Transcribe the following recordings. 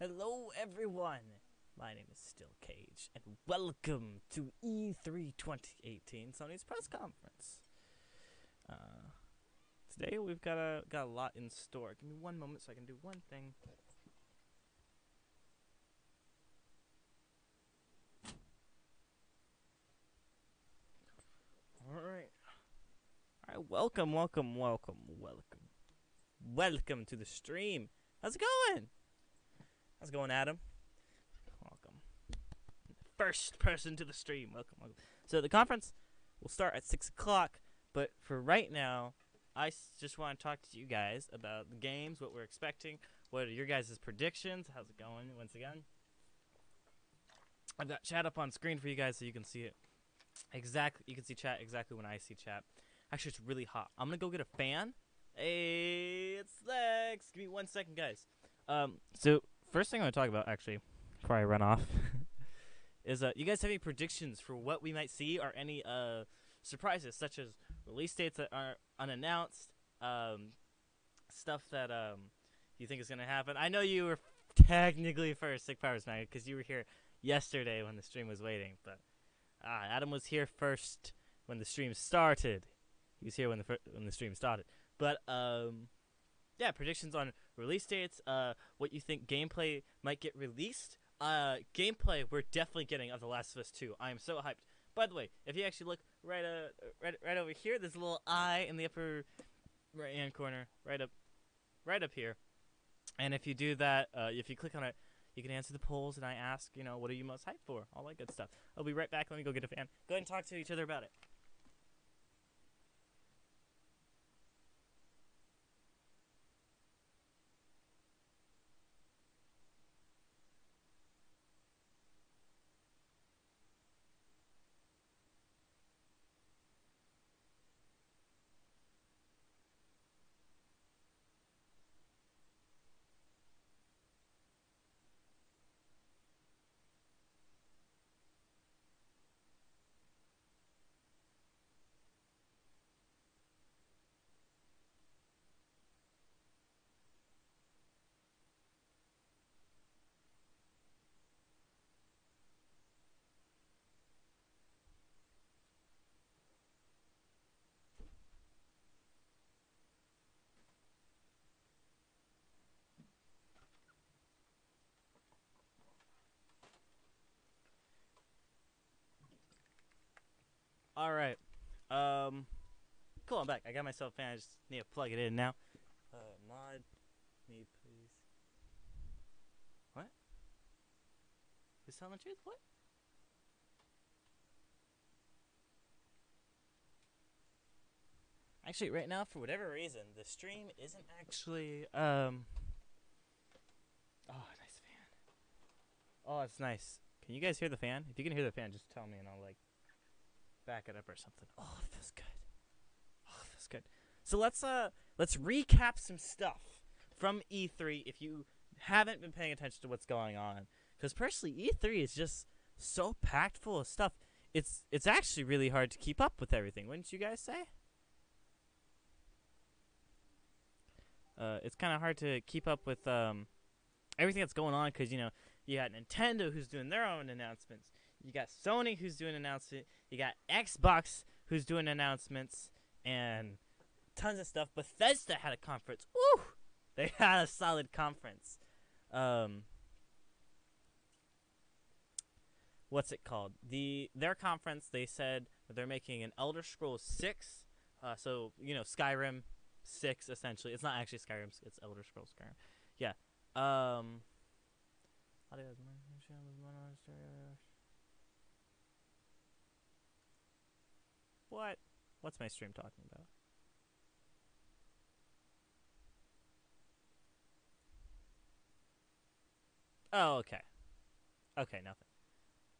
Hello, everyone. My name is Still Cage, and welcome to E3 2018, Sony's press conference. Uh, Today we've got a lot in store. Give me one moment so I can do one thing. All right. Welcome to the stream. How's it going? How's it going, Adam? Welcome. First person to the stream. Welcome. So the conference will start at 6 o'clock, but for right now, I just want to talk to you guys about the games, what we're expecting, what are your guys' predictions, how's it going once again. I've got chat up on screen for you guys so you can see it. Exactly, you can see chat exactly when I see chat. Actually, it's really hot. I'm going to go get a fan. Hey, it's Lex. Give me 1 second, guys. So first thing I want to talk about, actually, before I run off, is you guys have any predictions for what we might see, or any surprises, such as release dates that are unannounced, stuff that you think is going to happen? I know you were technically first, Sick Powers Night, because you were here yesterday when the stream was waiting, but Adam was here first when the stream started. He was here when the stream started. But yeah, predictions on release dates, what you think gameplay might get released. Gameplay we're definitely getting of The Last of Us 2. I am so hyped. By the way, if you actually look right over here, there's a little eye in the upper right hand corner, right up here. And if you do that, if you click on it, you can answer the polls, and I ask, what are you most hyped for? All that good stuff. I'll be right back. Let me go get a fan. Go ahead and talk to each other about it. All right. Cool, I'm back. I got myself a fan. I just need to plug it in now. Mod me, please. What? Who's telling the truth? What? Actually, right now, for whatever reason, the stream isn't actually, Oh, nice fan. Oh, it's nice. Can you guys hear the fan? If you can hear the fan, just tell me and I'll, back it up or something. Oh, it feels good. Oh, it feels good. So let's recap some stuff from E3 if you haven't been paying attention to what's going on. Because personally, E3 is just so packed full of stuff. It's actually really hard to keep up with everything, wouldn't you guys say? It's kind of hard to keep up with everything that's going on because, you got Nintendo who's doing their own announcements. You got Sony who's doing announcements. You got Xbox who's doing announcements and tons of stuff. Bethesda had a conference. Woo! They had a solid conference. What's it called? Their conference, they said that they're making an Elder Scrolls 6. So, Skyrim 6, essentially. It's not actually Skyrim. It's Elder Scrolls Skyrim. Yeah. What? What's my stream talking about? Oh, okay. Okay, nothing.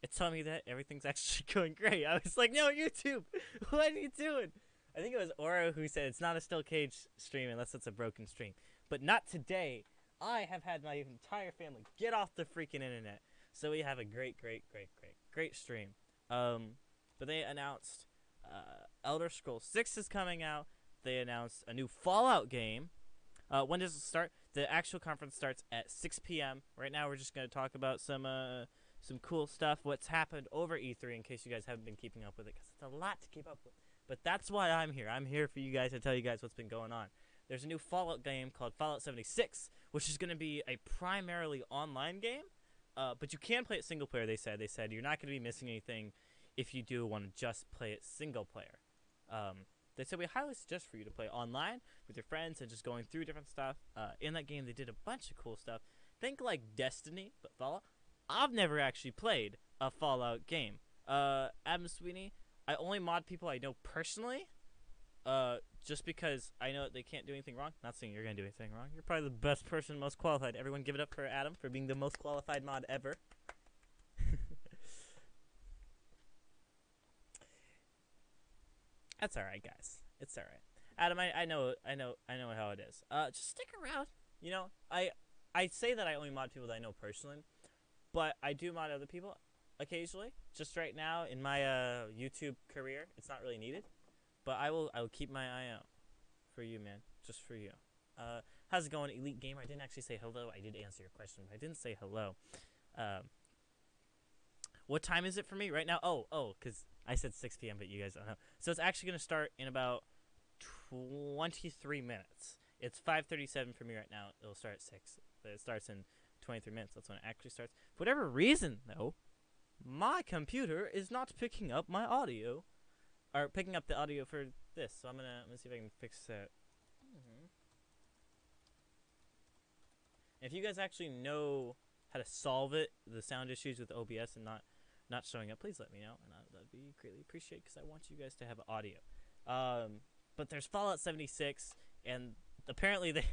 It's telling me that everything's actually going great. I was like, no, YouTube, what are you doing? I think it was Oro who said it's not a Still Cage stream unless it's a broken stream. But not today. I have had my entire family get off the freaking internet. So we have a great stream. But they announced Elder Scrolls 6 is coming out. They announced a new Fallout game. When does it start? The actual conference starts at 6 p.m. Right now, we're just going to talk about some cool stuff, what's happened over E3, in case you guys haven't been keeping up with it, because it's a lot to keep up with. But that's why I'm here. I'm here for you guys to tell you guys what's been going on. There's a new Fallout game called Fallout 76, which is going to be a primarily online game, but you can play it single player, they said. They said you're not going to be missing anything if you do want to just play it single player. They said we highly suggest for you to play online with your friends and just going through different stuff. In that game, they did a bunch of cool stuff. Think like Destiny, but Fallout. I've never actually played a Fallout game. Adam Sweeney, I only mod people I know personally, just because I know that they can't do anything wrong. Not saying you're going to do anything wrong. You're probably the best person, most qualified. Everyone give it up for Adam for being the most qualified mod ever. That's all right, guys. It's all right. Adam, I know how it is. Just stick around. You know, I say that I only mod people that I know personally, but I do mod other people occasionally. Just right now in my YouTube career, it's not really needed, but I will keep my eye out for you, man. Just for you. How's it going, Elite Gamer? I didn't actually say hello. I did answer your question, but I didn't say hello. What time is it for me right now? Oh, because I said 6 p.m., but you guys don't know. So it's actually going to start in about 23 minutes. It's 5:37 for me right now. It'll start at 6. But it starts in 23 minutes. That's when it actually starts. For whatever reason, though, my computer is not picking up my audio. Or picking up the audio for this. So I'm gonna see if I can fix that. If you guys actually know how to solve it, the sound issues with OBS and not showing up, please let me know, and that'd be greatly appreciated because I want you guys to have audio. But there's Fallout 76, and apparently they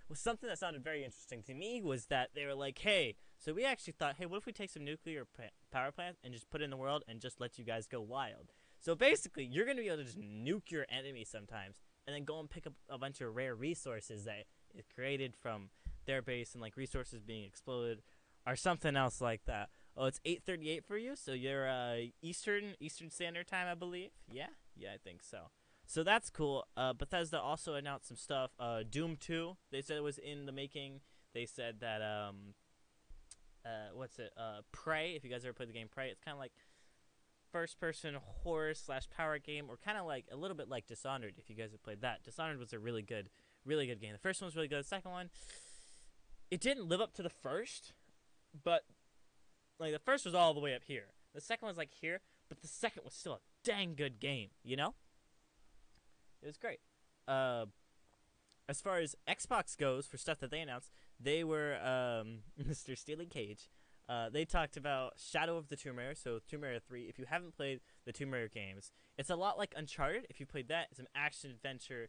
was something that sounded very interesting to me was that they were like, hey, so we actually thought, hey, what if we take some nuclear power plants and just put it in the world and just let you guys go wild? So basically, you're going to be able to just nuke your enemy sometimes and then go and pick up a bunch of rare resources that is created from their base and like resources being exploded or something else like that. Oh, it's 8:38 for you, so you're Eastern Standard Time, I believe. Yeah, I think so. So that's cool. Bethesda also announced some stuff. Doom 2, they said it was in the making. They said that Prey. If you guys ever played the game Prey, it's kind of like first-person horror / power game, or kind of like a little bit like Dishonored. If you guys have played that, Dishonored was a really good game. The first one was really good. The second one, it didn't live up to the first, but like the first was all the way up here. The second was like here, but the second was still a dang good game. You know, it was great. As far as Xbox goes, for stuff that they announced, they were Mr. Steely Cage. They talked about Shadow of the Tomb Raider, so Tomb Raider 3. If you haven't played the Tomb Raider games, it's a lot like Uncharted. If you played that, it's an action-adventure.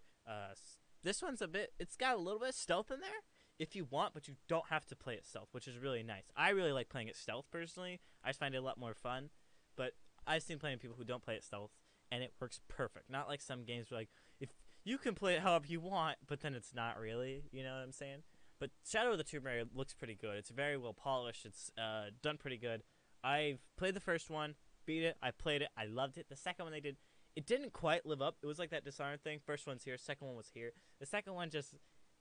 This one's it's got a little bit of stealth in there if you want, but you don't have to play it stealth, which is really nice. I really like playing it stealth, personally. I just find it a lot more fun, but I've seen plenty of people who don't play it stealth, and it works perfect. Not like some games where, like, if you can play it however you want, but then it's not really, you know what I'm saying? But Shadow of the Tomb Raider looks pretty good. It's very well polished. It's done pretty good. I've played the first one, beat it. I played it. I loved it. The second one they did, it didn't quite live up. It was like that Dishonored thing. First one's here. Second one was here. The second one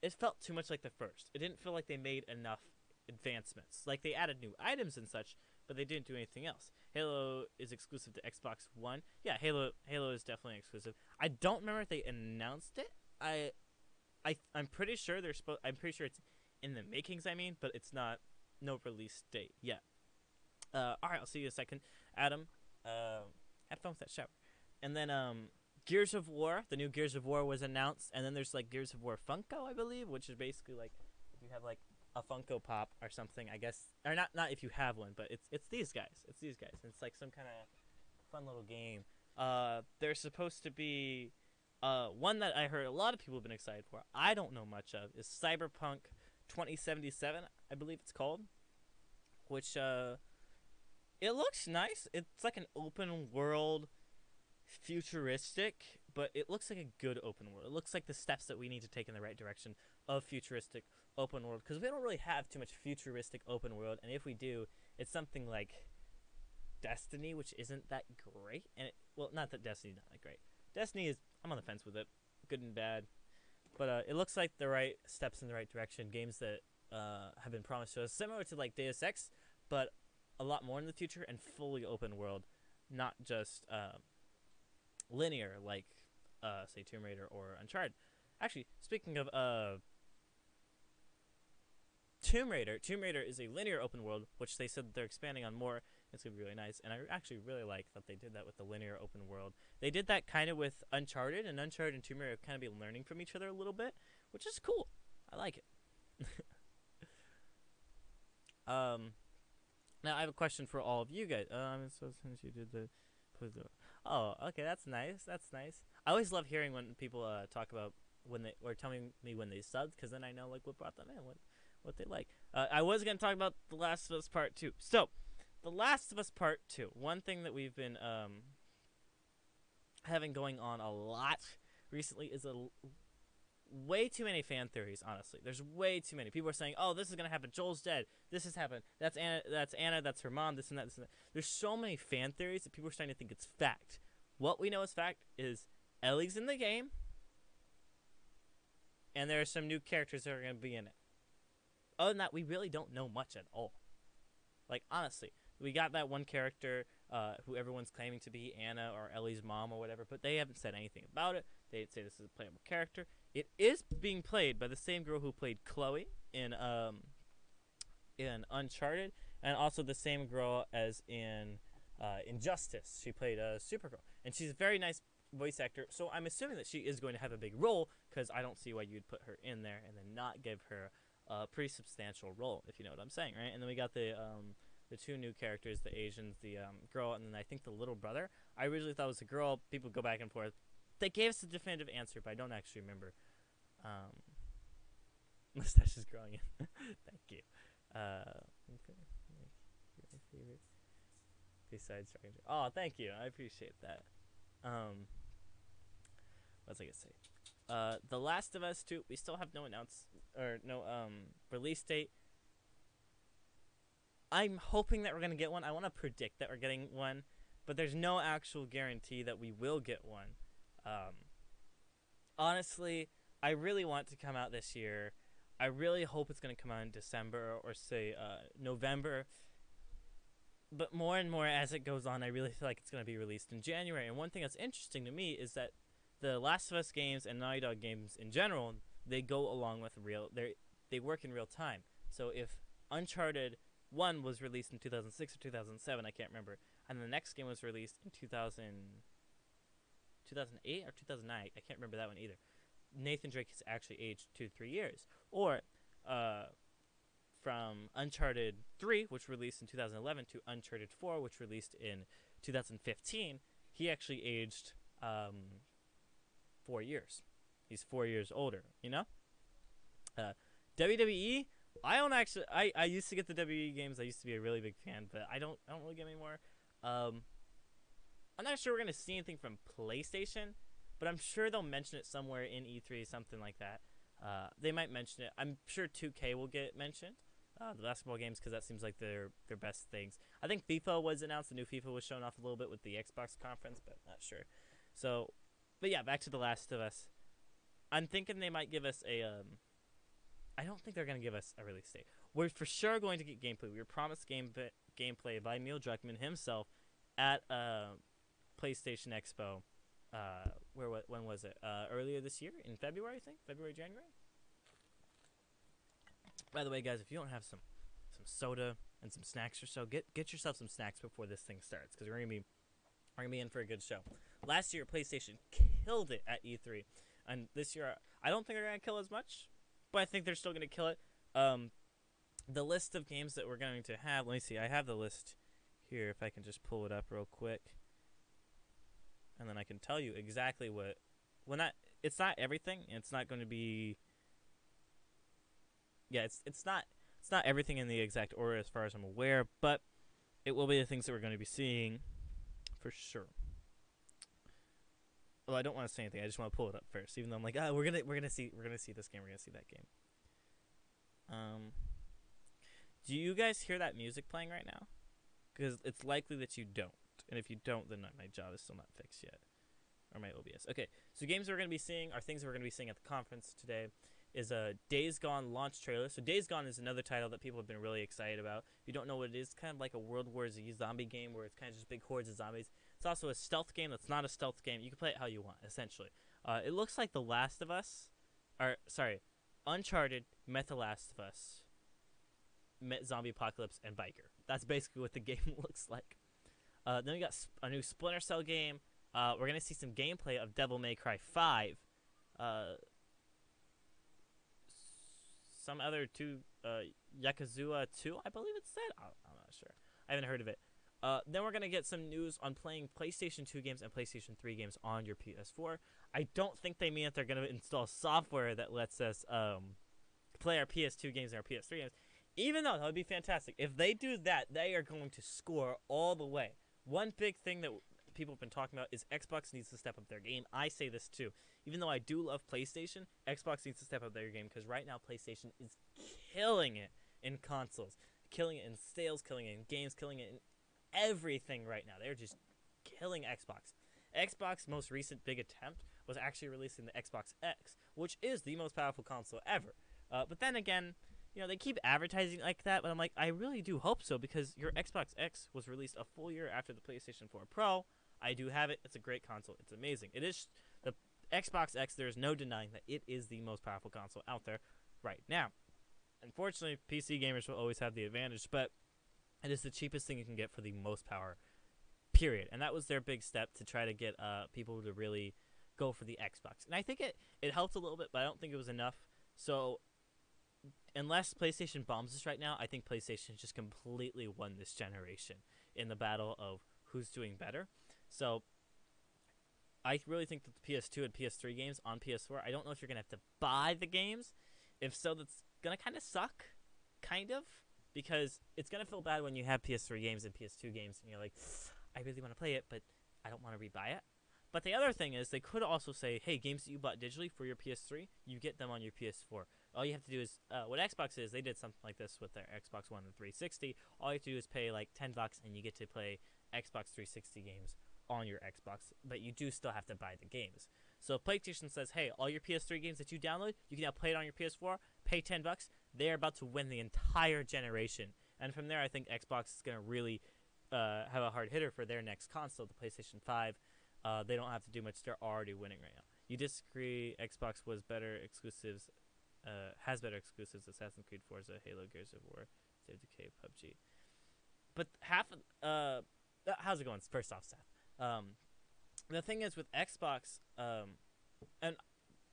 it felt too much like the first. It didn't feel like they made enough advancements. Like they added new items and such, but they didn't do anything else. Halo is exclusive to Xbox One. Yeah, Halo is definitely exclusive. I don't remember if they announced it. I'm pretty sure I'm pretty sure it's in the makings. But it's not. No release date yet. All right, I'll see you in a second, Adam. Have fun with that shower. And then Gears of War, the new Gears of War was announced, and then there's like Gears of War Funko, I believe, which is basically like if you have like a Funko Pop or something, I guess, or not if you have one, but it's these guys. It's these guys. And it's like some kind of fun little game. There's supposed to be one that I heard a lot of people have been excited for. I don't know much of is Cyberpunk 2077, I believe it's called, which it looks nice. It's like an open world, futuristic, but it looks like a good open world. It looks like the steps that we need to take in the right direction of futuristic open world, because we don't really have too much futuristic open world, and if we do, it's something like Destiny, which isn't that great. And not that Destiny's not that great. Destiny is, I'm on the fence with it, good and bad. But it looks like the right steps in the right direction. Games that have been promised to us, similar to like Deus Ex, but a lot more in the future and fully open world, not just linear like say Tomb Raider or Uncharted. Actually, speaking of Tomb Raider is a linear open world, which they said they're expanding on more. It's gonna be really nice, and I actually really like that they did that with the linear open world. They did that kind of with Uncharted, and Uncharted and Tomb Raider kind of be learning from each other a little bit, which is cool. I like it. Now I have a question for all of you guys. So since you did the, oh, okay, that's nice. That's nice. I always love hearing when people talk about when they or telling me when they subbed, because then I know like what brought them in, what they like. I was gonna talk about The Last of Us Part 2. So, The Last of Us Part 2. One thing that we've been having going on a lot recently is way too many fan theories. Honestly, there's way too many. People are saying, "Oh, this is gonna happen. Joel's dead. This has happened. That's Anna. That's Anna. That's her mom. This and that. This and that." There's so many fan theories that people are starting to think it's fact. What we know is fact is Ellie's in the game, and there are some new characters that are gonna be in it. Other than that, we really don't know much at all. Like, honestly, we got that one character who everyone's claiming to be Anna or Ellie's mom or whatever, but they haven't said anything about it. They say this is a playable character. It is being played by the same girl who played Chloe in Uncharted, and also the same girl as in Injustice. She played Supergirl, and she's a very nice voice actor, so I'm assuming that she is going to have a big role, because I don't see why you'd put her in there and then not give her a pretty substantial role, if you know what I'm saying, right? And then we got the two new characters, the Asians, the girl, and then I think the little brother. I originally thought it was a girl. People go back and forth. They gave us a definitive answer, but I don't actually remember. Mustache is growing in. Thank you. Okay. Your favorite besides Dragon. Oh, thank you. I appreciate that. What's I gonna say? The Last of Us 2. We still have no release date. I'm hoping that we're gonna get one. I want to predict that we're getting one, but there's no actual guarantee that we will get one. Honestly, I really want to come out this year. I really hope it's going to come out in December or say November. But more and more as it goes on, I really feel like it's going to be released in January. And one thing that's interesting to me is that the Last of Us games and Naughty Dog games in general, they go along with they work in real time. So if Uncharted 1 was released in 2006 or 2007, I can't remember, and the next game was released in 2008 or 2009. I can't remember that one either. Nathan Drake has actually aged 2-3 years. Or from Uncharted 3, which released in 2011, to Uncharted 4, which released in 2015, he actually aged 4 years. He's 4 years older, you know? WWE, I don't actually. I used to get the WWE games. I used to be a really big fan, but I don't really get them anymore. I'm not sure we're gonna see anything from PlayStation, but I'm sure they'll mention it somewhere in E3, something like that. They might mention it. I'm sure 2K will get mentioned, the basketball games, because that seems like their best things. I think FIFA was announced. The new FIFA was shown off a little bit with the Xbox conference, but not sure. So, but yeah, back to The Last of Us. I'm thinking they might give us a. I don't think they're gonna give us a release date. We're for sure going to get gameplay. We were promised gameplay by Neil Druckmann himself at PlayStation Expo. When was it? Earlier this year, in February, I think. February, January. By the way, guys, if you don't have some soda and some snacks or so, get yourself some snacks before this thing starts, because we're gonna be in for a good show. Last year, PlayStation killed it at E3, and this year, I don't think they're gonna kill as much, but I think they're still gonna kill it. The list of games that we're going to have. Let me see. I have the list here. If I can just pull it up real quick. And then I can tell you exactly what. It's not everything. It's not going to be. Yeah, it's not everything in the exact order as far as I'm aware, but it will be the things that we're going to be seeing, for sure. Well, I don't want to say anything. I just want to pull it up first, even though I'm like, we're gonna see this game. We're gonna see that game. Do you guys hear that music playing right now? Because it's likely that you don't. And if you don't, then my job is still not fixed yet. or my OBS. Okay, so games we're going to be seeing are things we're going to be seeing at the conference today. Is a Days Gone launch trailer. So Days Gone is another title that people have been really excited about. If you don't know what it is, it's kind of like a World War Z zombie game where it's kind of just big hordes of zombies. It's also a stealth game that's not a stealth game. You can play it how you want, essentially. It looks like The Last of Us, or sorry, Uncharted met The Last of Us, met Zombie Apocalypse, and Biker. That's basically what the game looks like. Then we got a new Splinter Cell game. We're going to see some gameplay of Devil May Cry 5. Some other Yakuza 2, I believe it said. I'm not sure. I haven't heard of it. Then we're going to get some news on playing PlayStation 2 games and PlayStation 3 games on your PS4. I don't think they mean that they're going to install software that lets us play our PS2 games and our PS3 games. Even though that would be fantastic. If they do that, they are going to score all the way. One big thing that people have been talking about is Xbox needs to step up their game. I say this too. Even though I do love PlayStation, Xbox needs to step up their game because right now PlayStation is killing it in consoles. Killing it in sales, killing it in games, killing it in everything right now. They're just killing Xbox. Xbox's most recent big attempt was actually releasing the Xbox X, which is the most powerful console ever. But then again, you know, they keep advertising like that, but I'm like, I really do hope so because your Xbox X was released a full year after the PlayStation 4 Pro. I do have it. It's a great console. It's amazing. It is the Xbox X. There's no denying that it is the most powerful console out there right now. Unfortunately, PC gamers will always have the advantage, but it is the cheapest thing you can get for the most power, period. And that was their big step to try to get people to really go for the Xbox. And I think it helped a little bit, but I don't think it was enough. So unless PlayStation bombs us right now, I think PlayStation just completely won this generation in the battle of who's doing better. So I really think that the PS2 and PS3 games on PS4, I don't know if you're going to have to buy the games. If so, that's going to kind of suck, kind of, because it's going to feel bad when you have PS3 games and PS2 games, and you're like, I really want to play it, but I don't want to rebuy it. But the other thing is they could also say, hey, games that you bought digitally for your PS3, you get them on your PS4. All you have to do is, what Xbox is, they did something like this with their Xbox One and 360. All you have to do is pay like $10 and you get to play Xbox 360 games on your Xbox, but you do still have to buy the games. So if PlayStation says, hey, all your PS3 games that you download, you can now play it on your PS4, pay $10, they're about to win the entire generation. And from there, I think Xbox is going to really have a hard hitter for their next console, the PlayStation 5. They don't have to do much. They're already winning right now. You disagree? Xbox was better exclusives, has better exclusives, Assassin's Creed, Forza, Halo, Gears of War, Save Decay, PUBG. But half of, how's it going? First off, Seth. The thing is with Xbox, and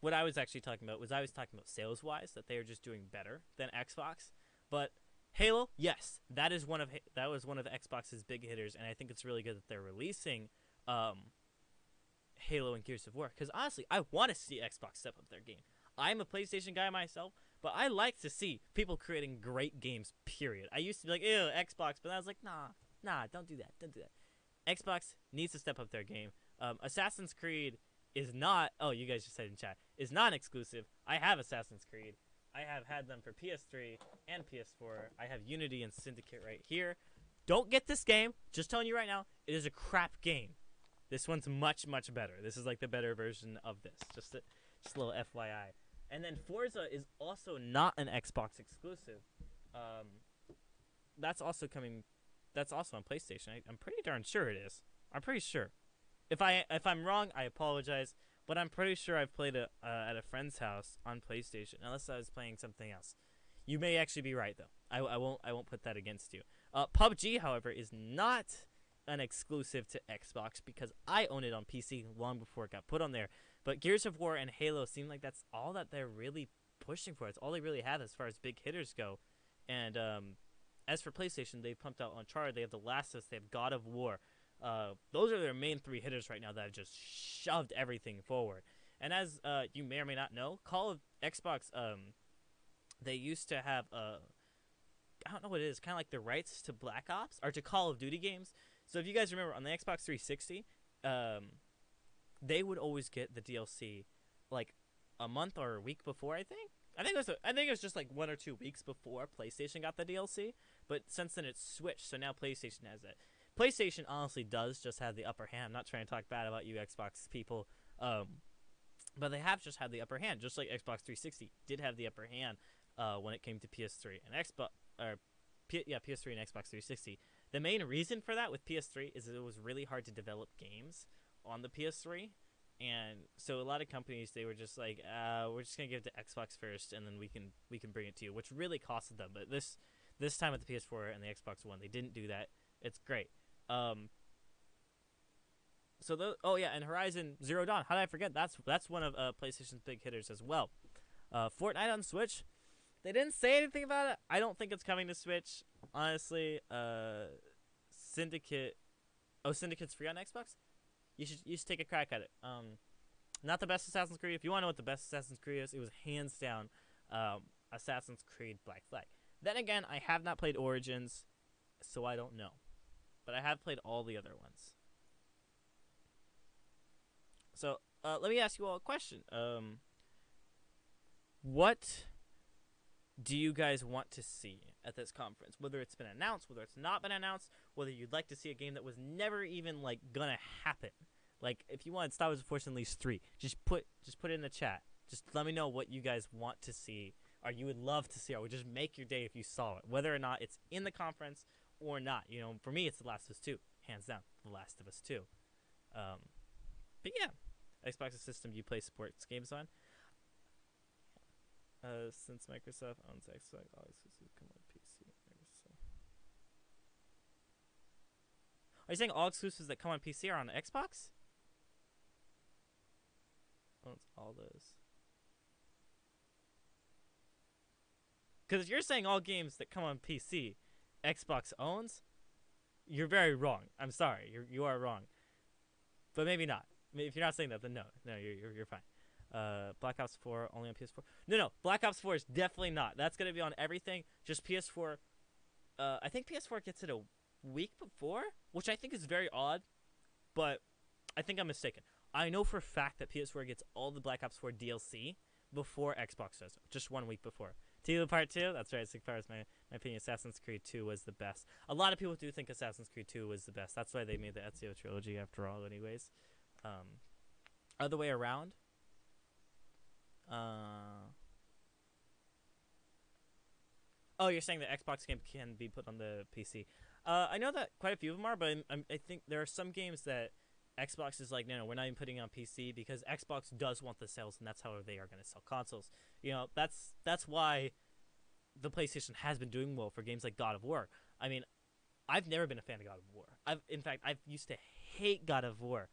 what I was actually talking about was I was talking about sales-wise, that they are just doing better than Xbox. But Halo, yes, that was one of Xbox's big hitters, and I think it's really good that they're releasing Halo and Gears of War. Because honestly, I want to see Xbox step up their game. I'm a PlayStation guy myself, but I like to see people creating great games, period. I used to be like, ew, Xbox, but I was like, nah, don't do that. Xbox needs to step up their game. Assassin's Creed is not, oh, you guys just said in chat, is not exclusive. I have Assassin's Creed. I have had them for PS3 and PS4. I have Unity and Syndicate right here. Don't get this game. Just telling you right now, it is a crap game. This one's much, much better. This is like the better version of this. Just a little FYI. And then Forza is also not an Xbox exclusive. That's also coming. That's also on PlayStation. I'm pretty darn sure it is. I'm pretty sure. If I'm wrong, I apologize. But I'm pretty sure I've played it at a friend's house on PlayStation, unless I was playing something else. You may actually be right though. I won't put that against you. PUBG, however, is not an exclusive to Xbox because I own it on PC long before it got put on there. But Gears of War and Halo seem like that's all that they're really pushing for. It's all they really have as far as big hitters go. And as for PlayStation, they've pumped out Uncharted. They have The Last of Us. They have God of War. Those are their main three hitters right now that have just shoved everything forward. And as you may or may not know, Call of Xbox, they used to have I don't know what it is, kind of like the rights to Black Ops or to Call of Duty games. So if you guys remember on the Xbox 360, they would always get the DLC like a month or a week before. I think it was just like 1 or 2 weeks before PlayStation got the DLC. But since then it's switched, so now PlayStation has that. PlayStation honestly does just have the upper hand. I'm not trying to talk bad about you Xbox people, but they have just had the upper hand, just like Xbox 360 did have the upper hand when it came to PS3 and Xbox, or PS3 and Xbox 360. The main reason for that with PS3 is that it was really hard to develop games on the PS3, and so a lot of companies, they were just like, we're just gonna give it to Xbox first, and then we can bring it to you, which really costed them. But this time with the PS4 and the Xbox One, they didn't do that. It's great. And Horizon Zero Dawn. How did I forget? That's one of PlayStation's big hitters as well. Fortnite on Switch. They didn't say anything about it. I don't think it's coming to Switch, honestly. Syndicate. Oh, Syndicate's free on Xbox. You should take a crack at it. Not the best Assassin's Creed. If you want to know what the best Assassin's Creed is, it was hands down Assassin's Creed Black Flag. Then again, I have not played Origins, so I don't know. But I have played all the other ones. So let me ask you all a question. What do you guys want to see at this conference? Whether it's been announced, whether it's not been announced, whether you'd like to see a game that was never even like gonna happen. Like if you want Star Wars: Force Unleashed 3, just put it in the chat. Just let me know what you guys want to see, or you would love to see, or would just make your day if you saw it, whether or not it's in the conference or not. You know, for me, it's The Last of Us 2, hands down. The Last of Us 2. But yeah, Xbox system you play sports games on. Since Microsoft owns Xbox, all exclusives come on PC. Are you saying all exclusives that come on PC are on Xbox? Owns all those. Because if you're saying all games that come on PC, Xbox owns, you're very wrong. I'm sorry, you are wrong. But maybe not. If you're not saying that, then no, you're fine. Black Ops 4 only on PS4. No, Black Ops 4 is definitely not. That's gonna be on everything. Just PS4. I think PS4 gets it a week before, which I think is very odd, but I think I'm mistaken. I know for a fact that PS4 gets all the Black Ops 4 DLC before Xbox does, just 1 week before. Tila Part 2, that's right, as far as my opinion, Assassin's Creed 2 was the best. A lot of people do think Assassin's Creed 2 was the best. That's why they made the Ezio trilogy after all, anyways. Other way around. Oh, you're saying the Xbox game can be put on the PC. I know that quite a few of them are, but I think there are some games that Xbox is like, no, we're not even putting it on PC because Xbox does want the sales, and that's how they are going to sell consoles. You know, that's why the PlayStation has been doing well for games like God of War. I mean, I've never been a fan of God of War. In fact, I used to hate God of War,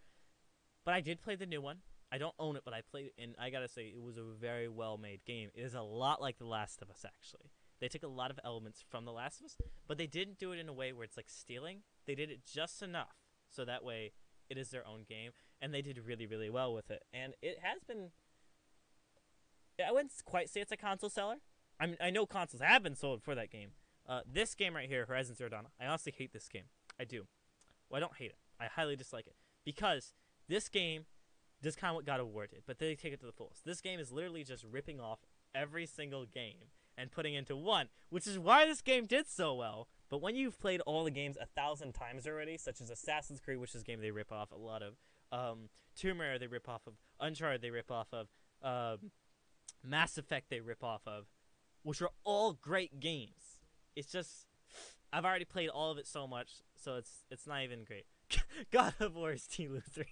but I did play the new one. I don't own it, but I played it, and I gotta say, it was a very well-made game. It is a lot like The Last of Us, actually. They took a lot of elements from The Last of Us, but they didn't do it in a way where it's like stealing. They did it just enough, so that way it is their own game, and they did really, really well with it. And it has been... I wouldn't quite say it's a console seller. I mean, I know consoles have been sold for that game. This game right here, Horizon Zero Dawn, I honestly hate this game. I do. Well, I don't hate it. I highly dislike it. Because this game does kind of what God of War did, but they take it to the fullest. This game is literally just ripping off every single game and putting into one, which is why this game did so well. But when you've played all the games 1,000 times already, such as Assassin's Creed, which is a game they rip off a lot of, Tomb Raider they rip off of, Uncharted they rip off of, Mass Effect they rip off of, which are all great games. It's just, I've already played all of it so much, so it's not even great. God of War is T-Loser.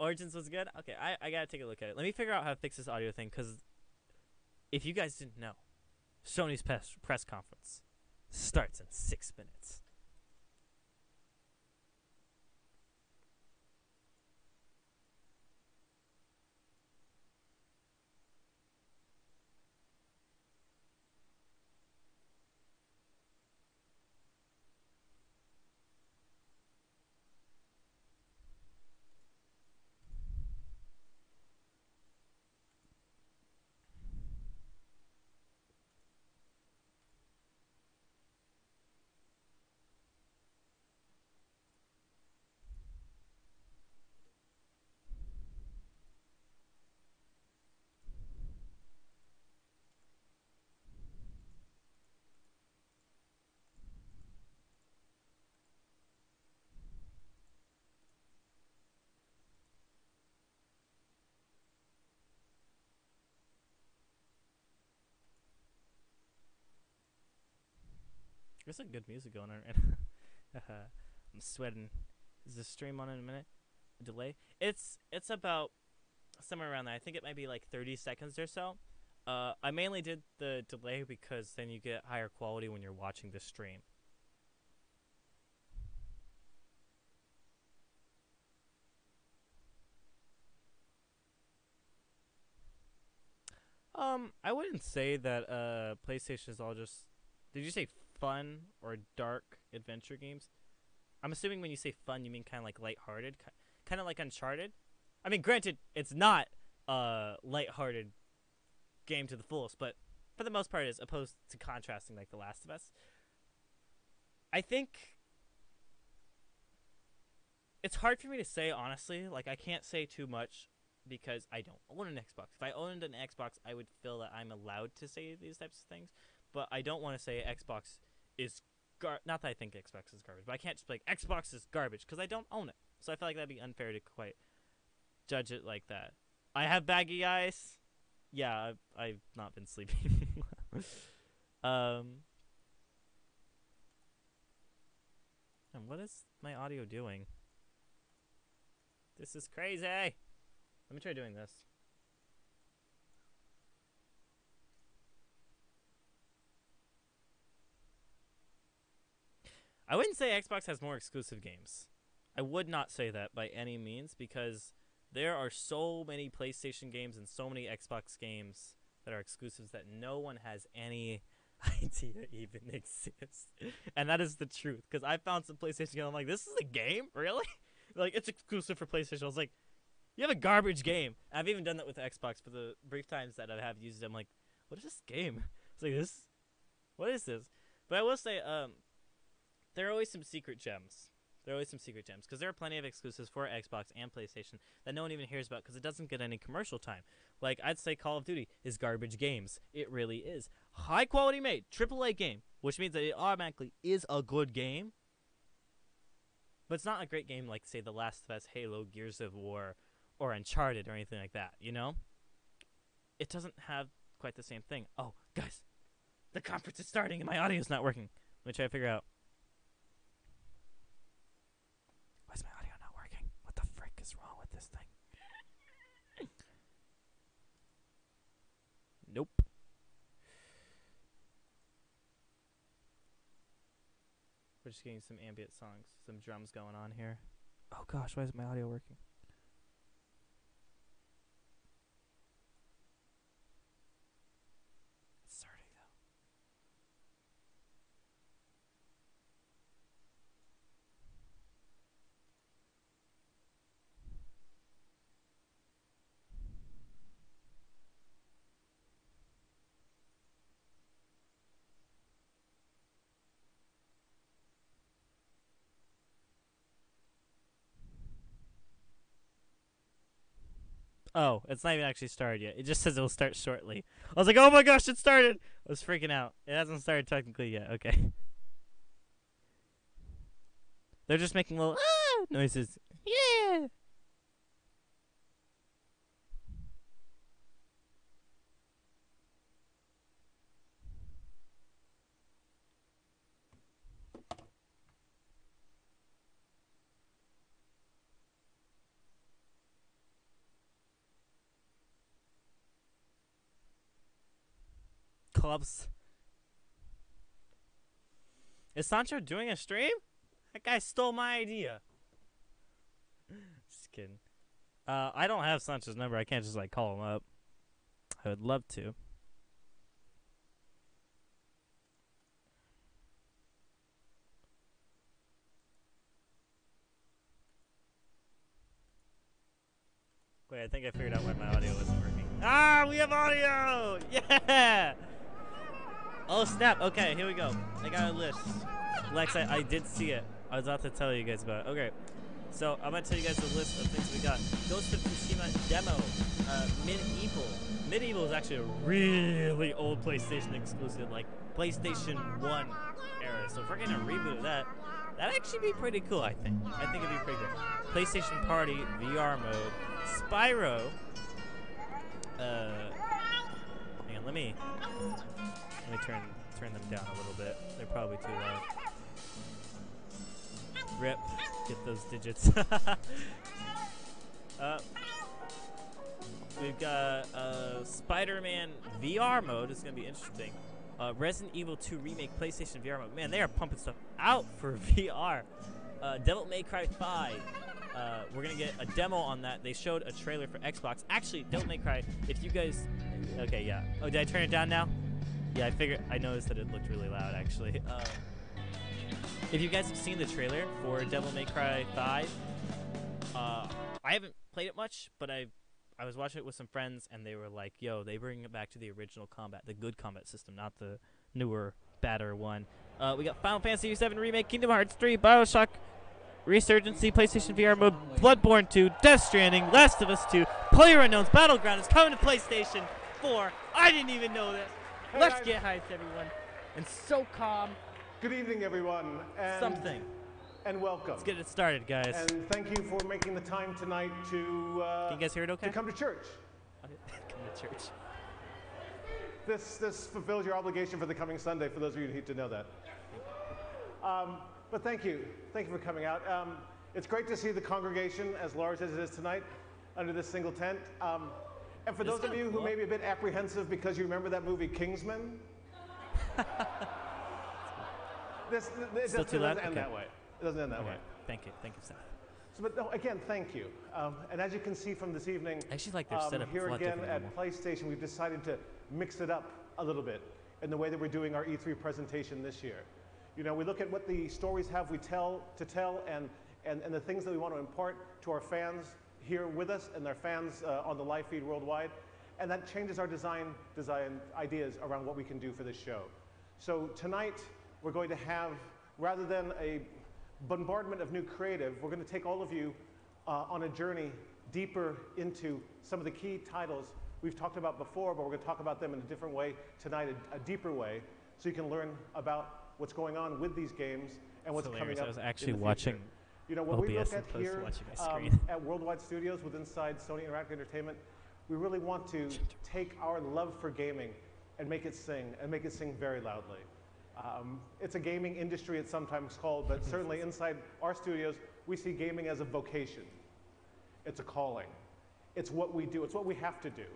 Origins was good? Okay, I gotta take a look at it. Let me figure out how to fix this audio thing, because if you guys didn't know, Sony's press conference starts in 6 minutes. There's some good music going on right now. I'm sweating. Is the stream on in a minute? A delay? It's about somewhere around there. I think it might be like 30 seconds or so. I mainly did the delay because then you get higher quality when you're watching the stream. I wouldn't say that PlayStation is all just. Did you say fun or dark adventure games? I'm assuming when you say fun, you mean kind of like lighthearted, kind of like Uncharted. I mean, granted, it's not a lighthearted game to the fullest, but for the most part, is opposed to contrasting like The Last of Us. I think it's hard for me to say honestly. Like, I can't say too much because I don't own an Xbox. If I owned an Xbox, I would feel that I'm allowed to say these types of things. But I don't want to say Xbox is not that I think Xbox is garbage, but I can't just be like Xbox is garbage because I don't own it. So I feel like that'd be unfair to quite judge it like that. I have baggy eyes. Yeah, I've not been sleeping. And what is my audio doing? This is crazy. Let me try doing this. I wouldn't say Xbox has more exclusive games. I would not say that by any means because there are so many PlayStation games and so many Xbox games that are exclusives that no one has any idea even exists. And that is the truth because I found some PlayStation games. I'm like, this is a game? Really? Like, it's exclusive for PlayStation. I was like, you have a garbage game. I've even done that with Xbox for the brief times that I have used it. I'm like, what is this game? It's like, what is this? But I will say, there are always some secret gems. Because there are plenty of exclusives for Xbox and PlayStation that no one even hears about because it doesn't get any commercial time. Like, I'd say Call of Duty is garbage games. It really is. High quality made, AAA game, which means that it automatically is a good game. But it's not a great game like, say, The Last of Us, Halo, Gears of War, or Uncharted or anything like that, you know? It doesn't have quite the same thing. Oh, guys, the conference is starting and my audio's not working. Let me try to figure out. Why is my audio not working? What the frick is wrong with this thing? Nope. We're just getting some ambient songs, some drums going on here. Oh gosh, why is my audio working? It's starting Oh, it's not even actually started yet. It just says it will start shortly. I was like, oh my gosh, it started! I was freaking out. It hasn't started technically yet. Okay. They're just making little noises. Yeah! Clubs. Is Sancho doing a stream? That guy stole my idea. Just kidding. I don't have Sancho's number. I can't just like call him up. I would love to. Wait, I think I figured out why my audio wasn't working. Ah, we have audio! Yeah! Oh, snap. Okay, here we go. I got a list. Lex, I did see it. I was about to tell you guys about it. Okay. So, I'm going to tell you guys the list of things we got. Ghost of Tsushima demo. Medieval. Medieval is actually a really old PlayStation exclusive, like PlayStation 1 era. So, if we're getting a reboot of that, that'd actually be pretty cool, I think. I think it'd be pretty cool. PlayStation Party, VR mode. Spyro. Hang on, let me turn turn them down a little bit. They're probably too loud. Rip. Get those digits. We've got Spider-Man VR mode. It's going to be interesting. Resident Evil 2 Remake PlayStation VR mode. Man, they are pumping stuff out for VR. Devil May Cry 5. We're going to get a demo on that. They showed a trailer for Xbox. Actually, Devil May Cry, if you guys... Okay, yeah. Oh, did I turn it down now? Yeah, I noticed that it looked really loud, actually. If you guys have seen the trailer for Devil May Cry 5, I haven't played it much, but I was watching it with some friends, and they were like, yo, they bring it back to the original combat, the good combat system, not the newer, badder one. We got Final Fantasy VII Remake, Kingdom Hearts 3, Bioshock Resurgency, PlayStation VR mode, Bloodborne 2, Death Stranding, Last of Us 2, PlayerUnknown's Battleground is coming to PlayStation 4. I didn't even know this. Hey, Let's get hyped, everyone. And so calm. Good evening, everyone. Something. And welcome. Let's get it started, guys. And thank you for making the time tonight to... Can you guys hear it okay? To come to church. Come to church. This fulfills your obligation for the coming Sunday, for those of you who need to know that. But thank you. Thank you for coming out. It's great to see the congregation as large as it is tonight under this single tent. And for those of you who may be a bit apprehensive because you remember that movie Kingsman, it doesn't end that way. It doesn't end that way. Thank you. Thank you, Seth. So, but no, again, thank you. And as you can see from this evening, I actually like their setup. Here it's a lot again at PlayStation, we've decided to mix it up a little bit in the way that we're doing our E3 presentation this year. You know, we look at what the stories have we tell and the things that we want to impart to our fans here with us and their fans on the live feed worldwide. And that changes our design ideas around what we can do for this show. So tonight, we're going to have, rather than a bombardment of new creative, we're going to take all of you on a journey deeper into some of the key titles we've talked about before, but we're going to talk about them in a different way tonight, a deeper way, so you can learn about what's going on with these games and what's coming up. I was actually watching. You know, what we look at here at Worldwide Studios with inside Sony Interactive Entertainment, we really want to take our love for gaming and make it sing very loudly. It's a gaming industry, it's sometimes called, but certainly inside our studios, we see gaming as a vocation. It's a calling. It's what we do. It's what we have to do.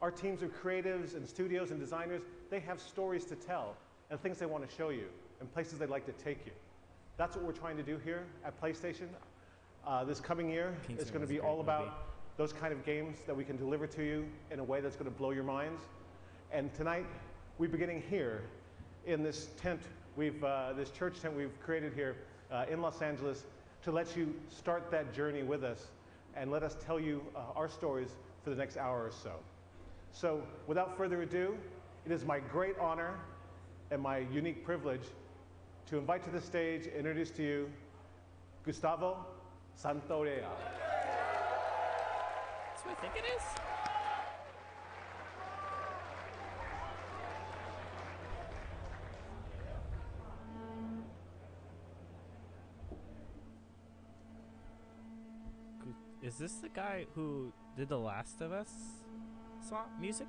Our teams of creatives and studios and designers, they have stories to tell and things they want to show you and places they'd like to take you. That's what we're trying to do here at PlayStation. This coming year, it's going to be all about those kind of games that we can deliver to you in a way that's going to blow your minds. And tonight, we're beginning here in this tent, this church tent we've created here in Los Angeles to let you start that journey with us and let us tell you our stories for the next hour or so. So without further ado, it is my great honor and my unique privilege to invite to the stage, introduce to you, Gustavo Santaolalla. That's what I think it is. Is this the guy who did The Last of Us song music?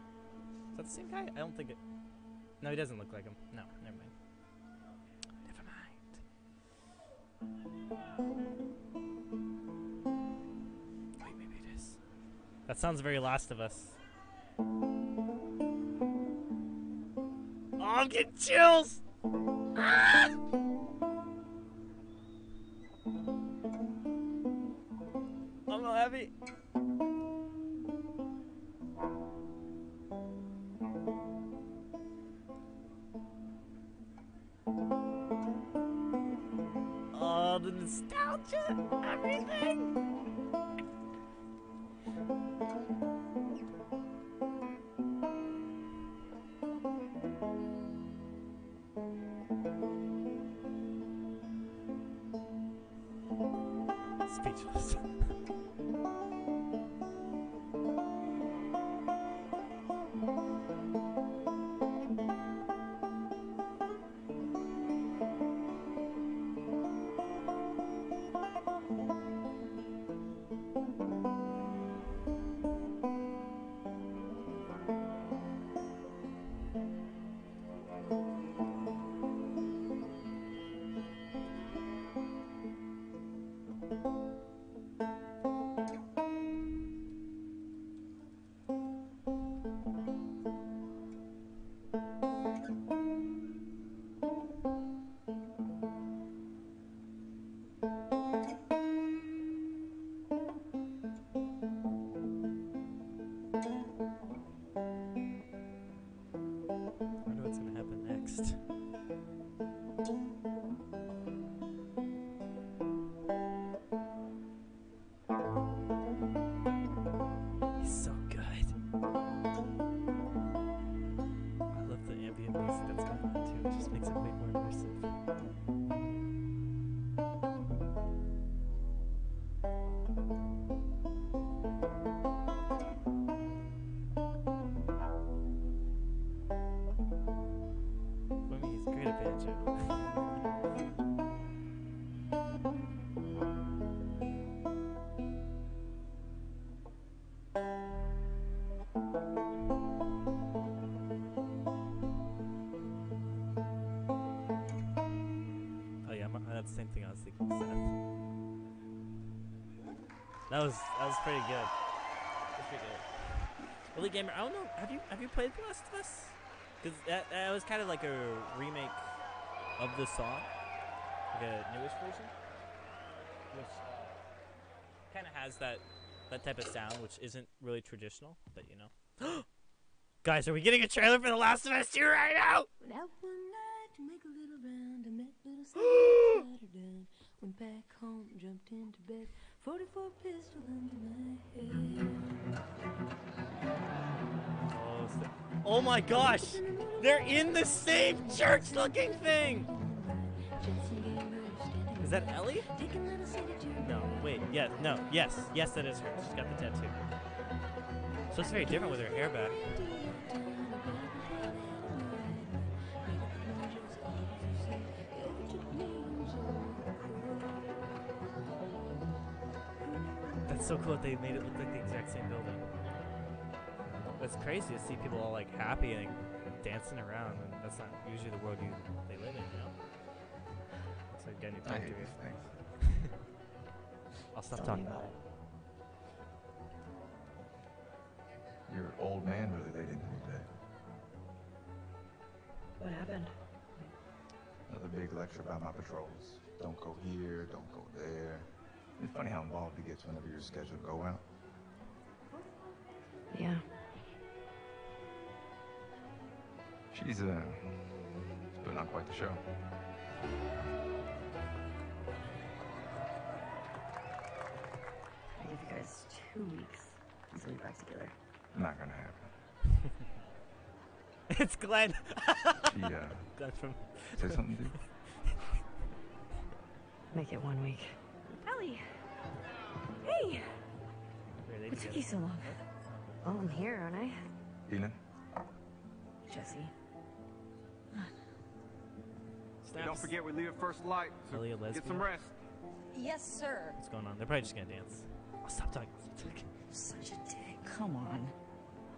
Is that the same guy? I don't think it. No, he doesn't look like him. No, never mind. Wait, maybe it is. That sounds very Last of Us. Oh, I'm getting chills! Ah! I'm so happy. Oh, the nostalgia, everything. Speechless. Oh yeah, that's the same thing I was thinking, Seth. That was pretty good. That's pretty good. Elite Gamer, I don't know. Have you played The Last of Us? Because that was kind of like a remake of the song, like a newish version, which kind of has that type of sound, which isn't really traditional, but you know. Guys, are we getting a trailer for The Last of Us 2 right now? Out one night to make a little round, I met little Sally down. Went back home, jumped into bed, 44 pistol under my head. Oh my gosh! They're in the same church-looking thing! Is that Ellie? No, wait, yeah, no, yes, that is her. She's got the tattoo. So it's very different with her hair back. That's so cool that they made it look like the exact same building. That's crazy to see people all like happy and dancing around, and that's not usually the world they live in, you know? It's like getting I talk hate to these things. I'll stop talking about it. Your old man really laid into me today. What happened? Another big lecture about my patrols. Don't go here, don't go there. It's funny how involved he gets whenever you're scheduled to go out. Yeah. She's putting on quite the show. I give you guys 2 weeks until you're back together. Not gonna happen. It's Glenn! She, Glenn from... say something, dude? Make it 1 week. Ellie! Hey! What took you so long? Oh, I'm here, aren't I? Eden? Jesse. Snaps. Don't forget we leave at first light, so Ellie a get lesbian? some rest. Yes, sir. What's going on? They're probably just gonna dance. Oh, stop talking. Stop talking. Such a dick. Come on.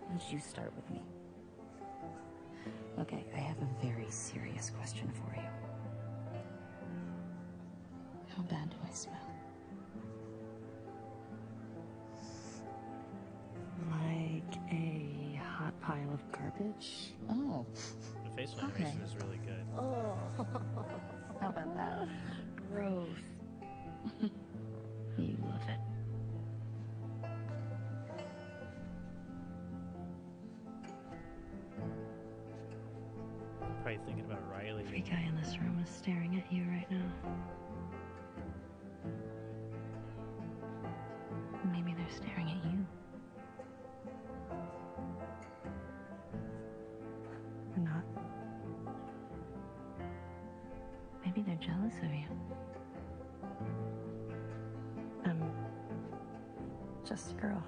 Why don't you start with me? Okay, I have a very serious question for you. How bad do I smell? Like a hot pile of garbage? Oh. The facial Okay. animation is really good. Oh. How about that? Gross. You love it. Probably thinking about Riley. Every guy in this room is staring at you right now. Maybe they're staring at you. Or not. Maybe they're jealous of you. I'm just a girl,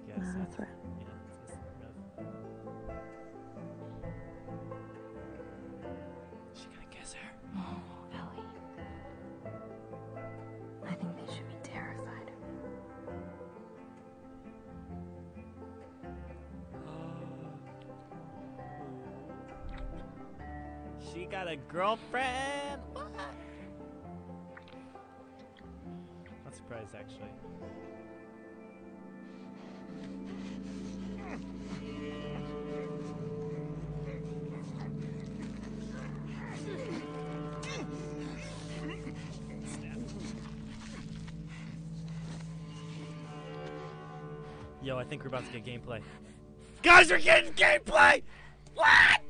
Yes, not a that's- threat. yeah, that's rough. Is she gonna kiss her? Oh, Ellie. I think they should be terrified. She got a girlfriend? What? Not surprised, actually. Snap. Yo, I think we're about to get gameplay. Guys, we're getting gameplay! What?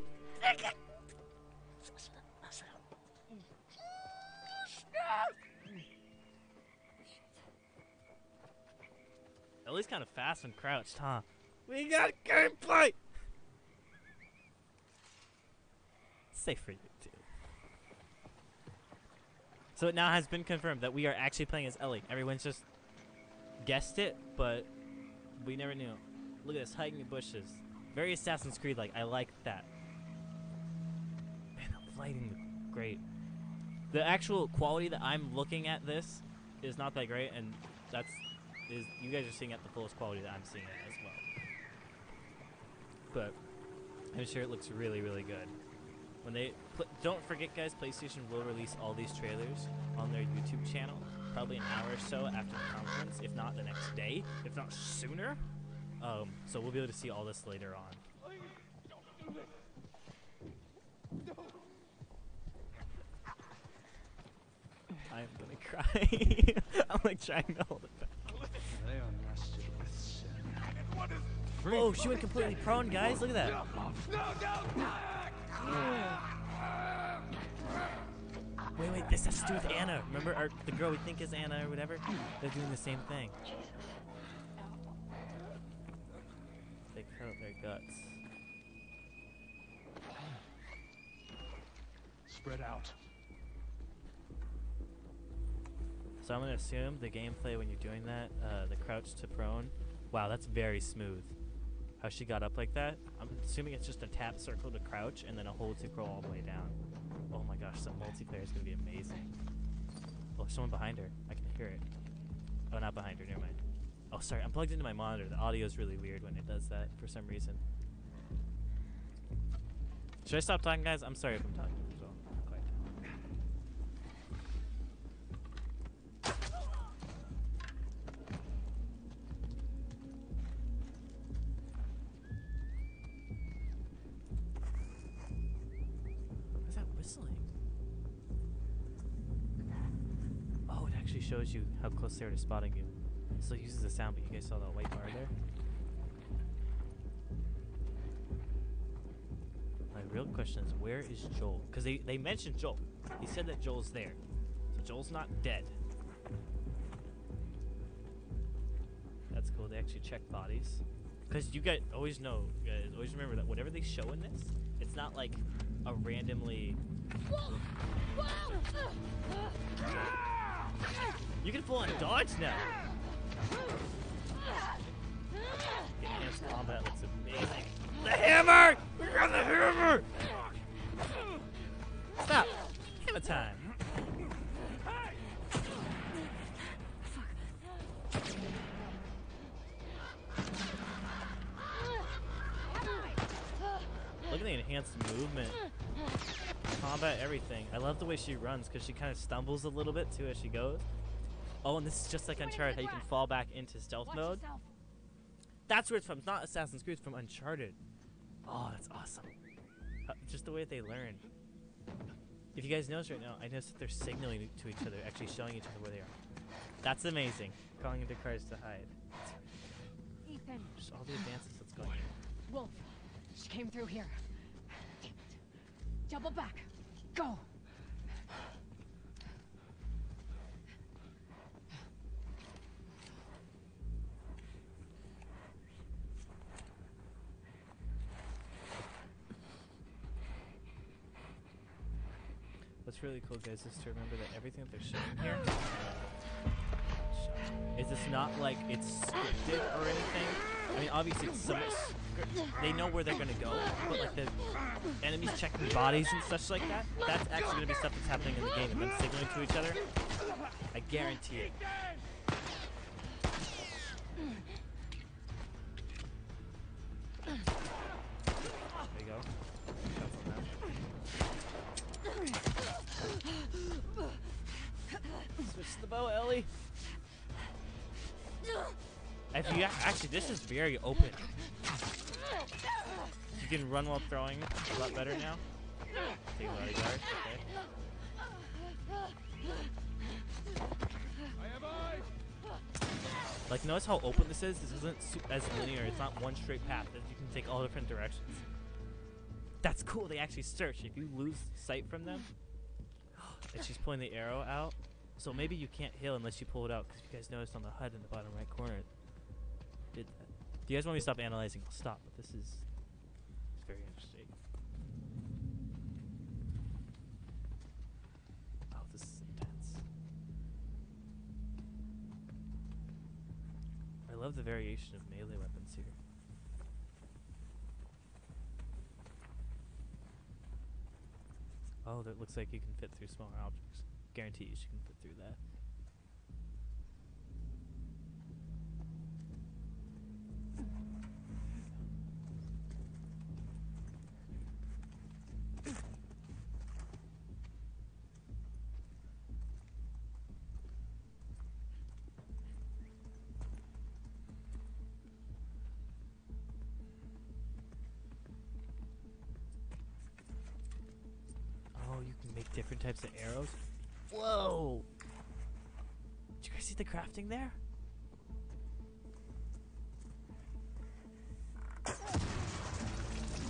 Ellie's kind of fast and crouched, huh? We got gameplay! Safe for you, too. So it now has been confirmed that we are actually playing as Ellie. Everyone's just guessed it, but we never knew. Look at this, hiding in bushes. Very Assassin's Creed-like. I like that. Man, the lighting is great. The actual quality that I'm looking at this is not that great, and you guys are seeing at the fullest quality that I'm seeing it as well. but I'm sure it looks really, really good. When they don't forget, guys, PlayStation will release all these trailers on their YouTube channel, probably an hour or so after the conference, if not the next day, if not sooner. So we'll be able to see all this later on. I'm gonna cry. I'm like trying to hold it back. Oh, she went completely prone, guys. Look at that. Wait, this has to do with Anna. Remember the girl we think is Anna or whatever? They're doing the same thing. They cut out their guts. Spread out. So I'm gonna assume the gameplay when you're doing that, the crouch to prone. Wow, that's very smooth. How she got up like that. I'm assuming it's just a tap circle to crouch and then a hold to scroll all the way down. Oh my gosh, that multiplayer is gonna be amazing. Oh, there's someone behind her. I can hear it. Oh, not behind her. Never mind. Oh, sorry. I'm plugged into my monitor. The audio is really weird when it does that for some reason. Should I stop talking, guys? I'm sorry if I'm talking. So not quite. What's that whistling? Oh, it actually shows you how close they are to spotting you. It still uses the sound, but you guys saw that white bar there? My real question is, where is Joel? Because they mentioned Joel. He said that Joel's there. So Joel's not dead. That's cool. They actually check bodies. Because you guys always know, always remember that whatever they show in this, it's not like a randomly... You can full on dodge now! Enhanced combat looks amazing. The hammer! We got the hammer! Stop! Hammer time! Look at the enhanced movement. Combat, everything. I love the way she runs because she kind of stumbles a little bit too as she goes. Oh, and this is just like Uncharted, how you can fall back into stealth mode. That's where it's from. It's not Assassin's Creed, it's from Uncharted. Oh, that's awesome. Just the way that they learn. If you guys notice right now, I noticed that they're signaling to each other, actually showing each other where they are. That's amazing. Calling into cars to hide. Ethan. Just all the advances that's going on. Wolf. She came through here. Damn it. Double back. Go. What's really cool, guys, is to remember that everything that they're showing here is it's not like it's scripted or anything. I mean, obviously it's somewhat they know where they're gonna go, but like the enemies checking bodies and such like that, that's actually gonna be stuff that's happening in the game and then signaling to each other. I guarantee it. There you go. Switch the bow, Ellie. If you actually, this is very open. You can run while throwing a lot better now. Take a bodyguard. Okay. Like, notice how open this is? This isn't as linear. It's not one straight path. You can take all different directions. That's cool. They actually search. If you lose sight from them, and she's pulling the arrow out, so maybe you can't heal unless you pull it out. Because you guys noticed on the HUD in the bottom right corner, it did that. If you guys want me to stop analyzing, I'll stop. But this is very interesting. Oh, this is intense. I love the variation of melee weapons here. Oh, that looks like you can fit through smaller objects. Guarantee you can fit through that. types of arrows. Whoa! Did you guys see the crafting there?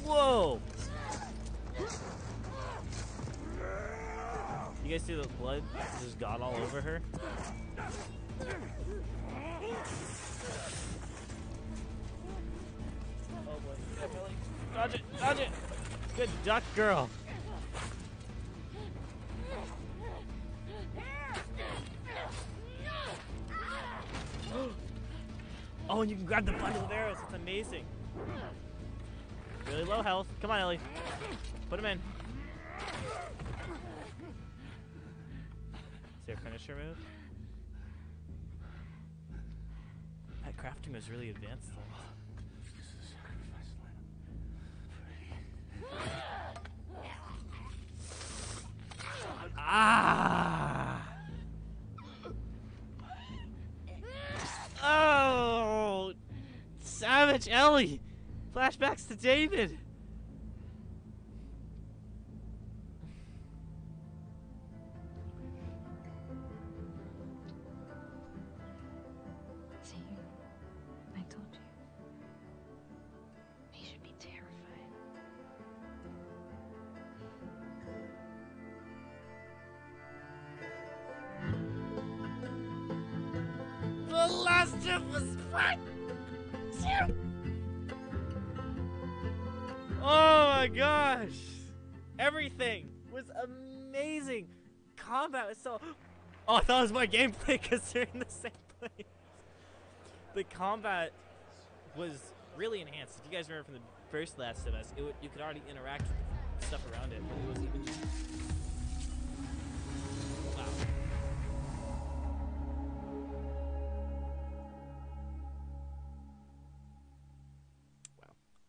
Whoa! You guys see the blood just got all over her? Oh boy. Yeah, Billy. Dodge it! Dodge it! Good duck, girl. Oh, and you can grab the bundle of arrows. It's amazing. Really low health. Come on, Ellie. Put him in. Is there a finisher move? That crafting was really advanced, though. Ah! Oh! Savage Ellie! Flashbacks to David! See, I told you. He should be terrified. The Last of Us Part 2! Oh my gosh! Everything was amazing! Combat was so... Oh, I thought it was my gameplay because they're in the same place. The combat was really enhanced. If you guys remember from the first Last of Us, you could already interact with the stuff around it, but it was even... Wow.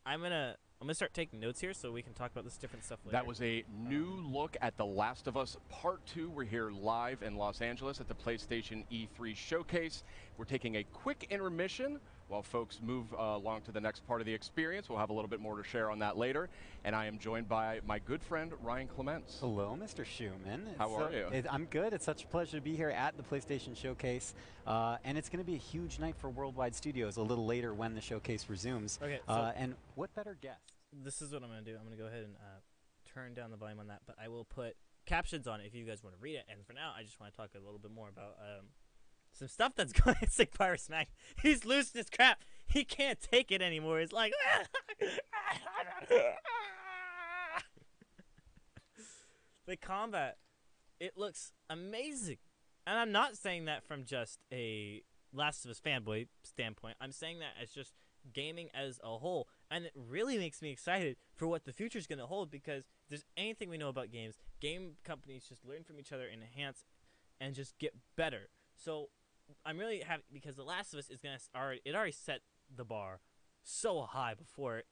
I'm gonna start taking notes here so we can talk about this different stuff later. That was a new look at The Last of Us Part 2. We're here live in Los Angeles at the PlayStation E3 Showcase. We're taking a quick intermission while folks move along to the next part of the experience. We'll have a little bit more to share on that later. And I am joined by my good friend, Ryan Clements. Hello, Mr. Schumann. How are you? I'm good. It's such a pleasure to be here at the PlayStation Showcase. And it's going to be a huge night for Worldwide Studios a little later when the showcase resumes. Okay, so and what better guest? This is what I'm going to do. I'm going to go ahead and turn down the volume on that, but I will put captions on it if you guys want to read it. And for now, I just want to talk a little bit more about some stuff that's going on. Sick Pirate Smack. He's losing his crap. He can't take it anymore. He's like... The combat, it looks amazing. And I'm not saying that from just a Last of Us fanboy standpoint. I'm saying that as just gaming as a whole. And it really makes me excited for what the future is going to hold, because if there's anything we know about games, game companies just learn from each other, enhance, and just get better. So I'm really happy because The Last of Us is going to already set the bar so high before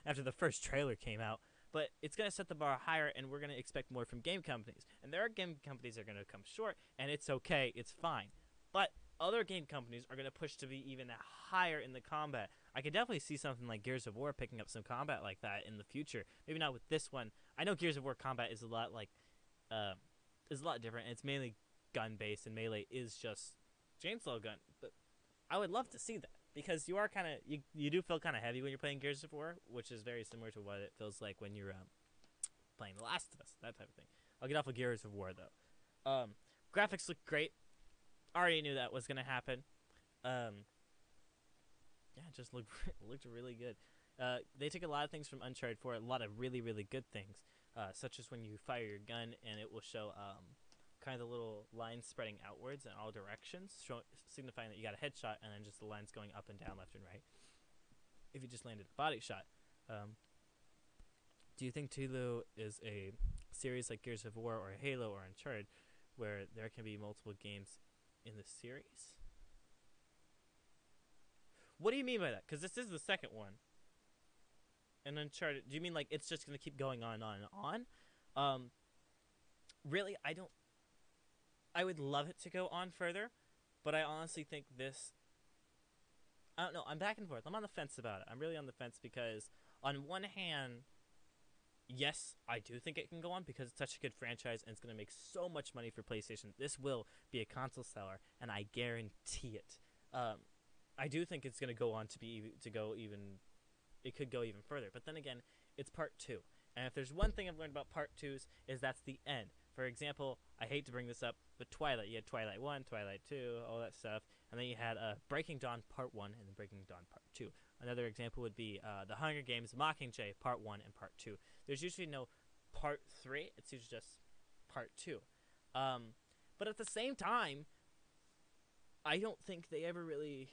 after the first trailer came out. But it's going to set the bar higher, and we're going to expect more from game companies. And there are game companies that are going to come short, and it's okay. It's fine. But other game companies are going to push to be even higher in the combat. I could definitely see something like Gears of War picking up some combat like that in the future. Maybe not with this one. I know Gears of War combat is a lot different. And it's mainly gun-based, and melee is just chainsaw gun. But I would love to see that, because you are kind of you do feel kind of heavy when you're playing Gears of War, which is very similar to what it feels like when you're playing The Last of Us, that type of thing. I'll get off of Gears of War though. Graphics look great. Already knew that was gonna happen. Yeah, it just looked really good. They took a lot of things from Uncharted 4, a lot of really, really good things, such as when you fire your gun and it will show kind of the little lines spreading outwards in all directions, signifying that you got a headshot, and then just the lines going up and down, left and right, if you just landed a body shot. Do you think Tulu is a series like Gears of War or Halo or Uncharted, where there can be multiple games in the series? What do you mean by that? Because this is the second one. And Uncharted, do you mean like it's just going to keep going on and on and on? Really, I would love it to go on further, but I honestly think this... I don't know, I'm back and forth. I'm on the fence about it. I'm really on the fence because on one hand, yes, I do think it can go on because it's such a good franchise and it's going to make so much money for PlayStation. This will be a console seller, and I guarantee it. I do think it's going to go on it could go even further. But then again, it's part 2. And if there's one thing I've learned about part 2s is that's the end. For example, I hate to bring this up, but Twilight. You had Twilight 1, Twilight 2, all that stuff. And then you had Breaking Dawn Part 1 and then Breaking Dawn Part 2. Another example would be The Hunger Games Mockingjay Part 1 and Part 2. There's usually no Part 3. It's usually just Part 2. But at the same time, I don't think they ever really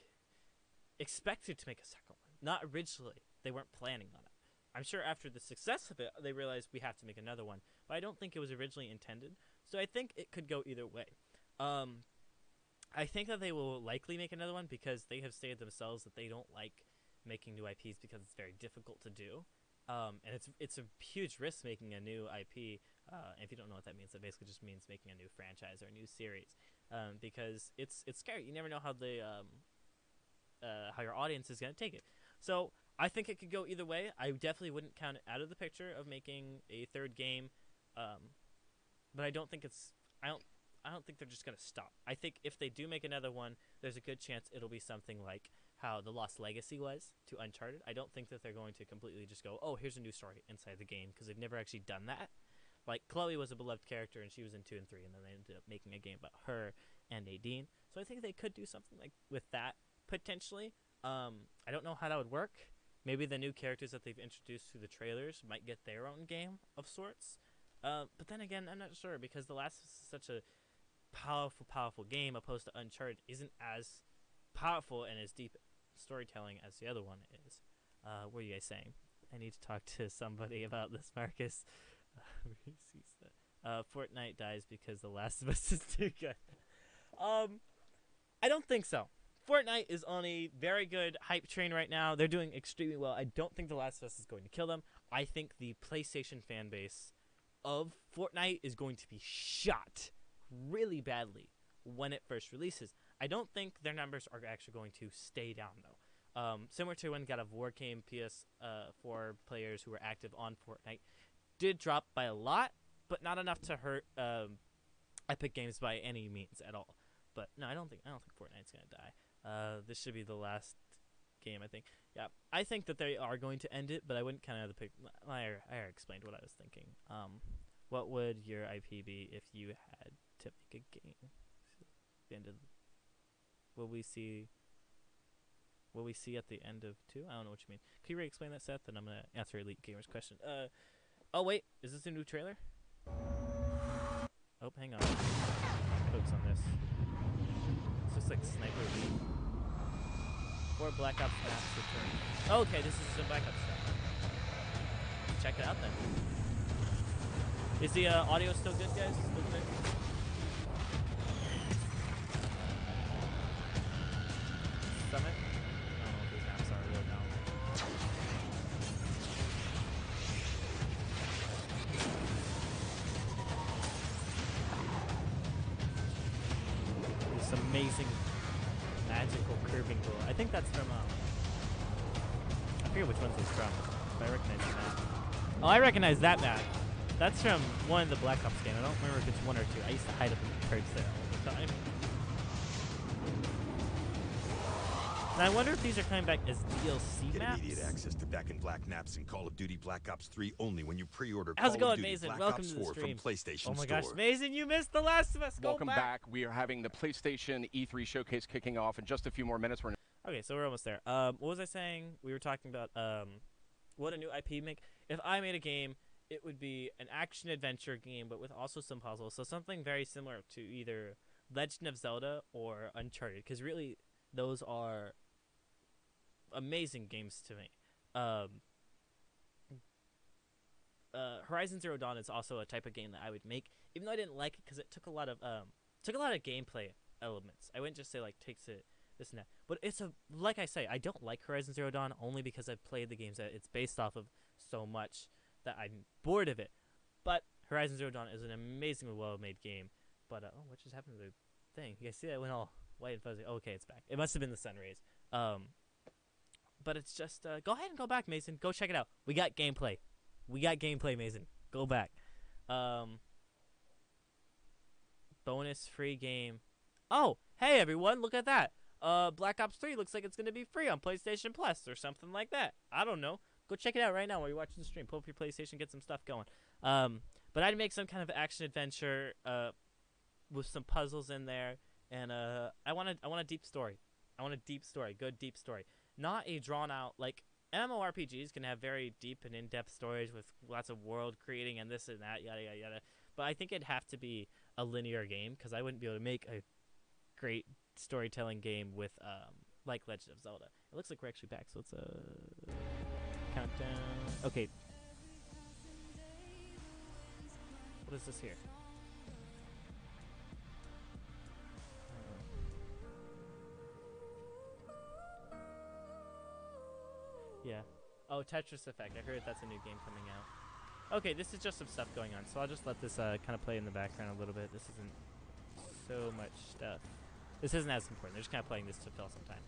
expected to make a second one. Not originally. They weren't planning on it. I'm sure after the success of it, they realized we have to make another one. But I don't think it was originally intended. So I think it could go either way. I think that they will likely make another one because they have stated themselves that they don't like making new IPs because it's very difficult to do. And it's a huge risk making a new IP. If you don't know what that means, that basically just means making a new franchise or a new series. Because it's scary. You never know how how your audience is going to take it. So I think it could go either way. I definitely wouldn't count it out of the picture of making a third game. But I don't think I don't think they're just going to stop. I think if they do make another one, there's a good chance it'll be something like how The Lost Legacy was to Uncharted. I don't think that they're going to completely just go, oh, here's a new story inside the game, because they've never actually done that. Like, Chloe was a beloved character, and she was in 2 and 3, and then they ended up making a game about her and Nadine. So I think they could do something like with that, potentially. I don't know how that would work. Maybe the new characters that they've introduced through the trailers might get their own game of sorts. But then again, I'm not sure, because The Last of Us is such a powerful game, opposed to Uncharted isn't as powerful and as deep storytelling as the other one is. What are you guys saying? I need to talk to somebody about this, Marcus. Fortnite dies because The Last of Us is too good. I don't think so. Fortnite is on a very good hype train right now. They're doing extremely well. I don't think The Last of Us is going to kill them. I think the PlayStation fan base of Fortnite is going to be shot really badly when it first releases. I don't think their numbers are actually going to stay down, though. Similar to when God of War came, PS4 players who were active on Fortnite did drop by a lot, but not enough to hurt Epic Games by any means at all. But no, I don't think Fortnite's gonna die. This should be the last game, I think. Yeah, I think that they are going to end it, but I wouldn't kind of I already explained what I was thinking. What would your IP be if you had to make a game? The end of, will we see at the end of 2? I don't know what you mean. Can you re-explain that, Seth? And I'm gonna answer Elite Gamer's question. Oh wait, is this a new trailer? Oh, hang on. Focus on this. It's just like Sniper Elite. 4 Black Ops maps return. Oh, okay, this is some Black Ops stuff. Check it out then. Is the audio still good, guys? Still good? Summit? I don't know what these maps are really now. This amazing magical curving tool. I think that's from I forget which ones it's from, but I recognize the map. Oh, I recognize that map. That's from one of the Black Ops games. I don't remember if it's 1 or 2. I used to hide up in the perks there all the time. And I wonder if these are coming back as DLC Get maps. immediate access to Back in Black maps in Call of Duty Black Ops 3 only when you pre-order How's it Call of going, Duty Mason? Black Welcome Ops to the 4 stream. from PlayStation Oh my Store. gosh, Mason, you missed The Last of Us. Go Welcome back. We are having the PlayStation E3 showcase kicking off in just a few more minutes. Okay, so we're almost there. What was I saying? We were talking about what a new IP make. If I made a game, it would be an action-adventure game, but with also some puzzles. So something very similar to either Legend of Zelda or Uncharted, because really those are amazing games to me. Horizon Zero Dawn is also a type of game that I would make, even though I didn't like it because it took a lot of gameplay elements. I wouldn't just say like takes it this and that, but it's like I say, I don't like Horizon Zero Dawn only because I've played the games that it's based off of so much that I'm bored of it. But Horizon Zero Dawn is an amazingly well-made game. But oh, what just happened to the thing? You guys see that it went all white and fuzzy? Oh, okay, it's back. It must have been the sun rays. But it's just go ahead and go back, Mason. Go check it out. We got gameplay. We got gameplay, Mason. Go back. Bonus free game. Oh, hey everyone, look at that. Black Ops 3 looks like it's gonna be free on PlayStation Plus or something like that. I don't know. Go check it out right now while you're watching the stream. Pull up your PlayStation, get some stuff going. But I'd make some kind of action adventure with some puzzles in there, and I want a deep story. I want a deep story, good deep story, not a drawn out like MMORPGs can have very deep and in-depth stories with lots of world creating and this and that, yada yada yada. But I think it'd have to be a linear game because I wouldn't be able to make a great storytelling game with like Legend of Zelda. It looks like we're actually back, so let's countdown. Okay. What is this here? Yeah. Oh, Tetris Effect. I heard that's a new game coming out. Okay, this is just some stuff going on, so I'll just let this kind of play in the background a little bit. This isn't so much stuff. This isn't as important. They're just kind of playing this to fill some time.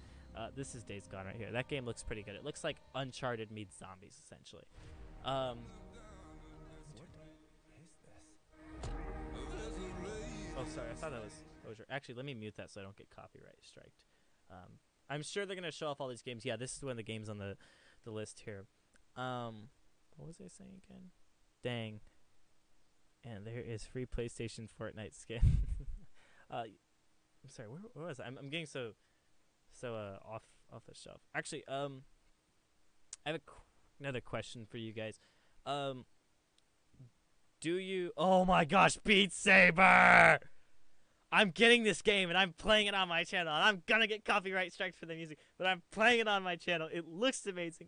This is Days Gone right here. That game looks pretty good. It looks like Uncharted meets zombies, essentially. What is this? Oh, sorry. I thought that was Closure. Actually, let me mute that so I don't get copyright striked. I'm sure they're going to show off all these games. Yeah, this is one of the games on the list here. What was I saying again? Dang. And there is free PlayStation Fortnite skin. I'm sorry, where was I? I'm getting so off the shelf. Actually, I have another question for you guys. Do you? Oh my gosh, Beat Saber! I'm getting this game and I'm playing it on my channel. And I'm gonna get copyright strikes for the music, but I'm playing it on my channel. It looks amazing.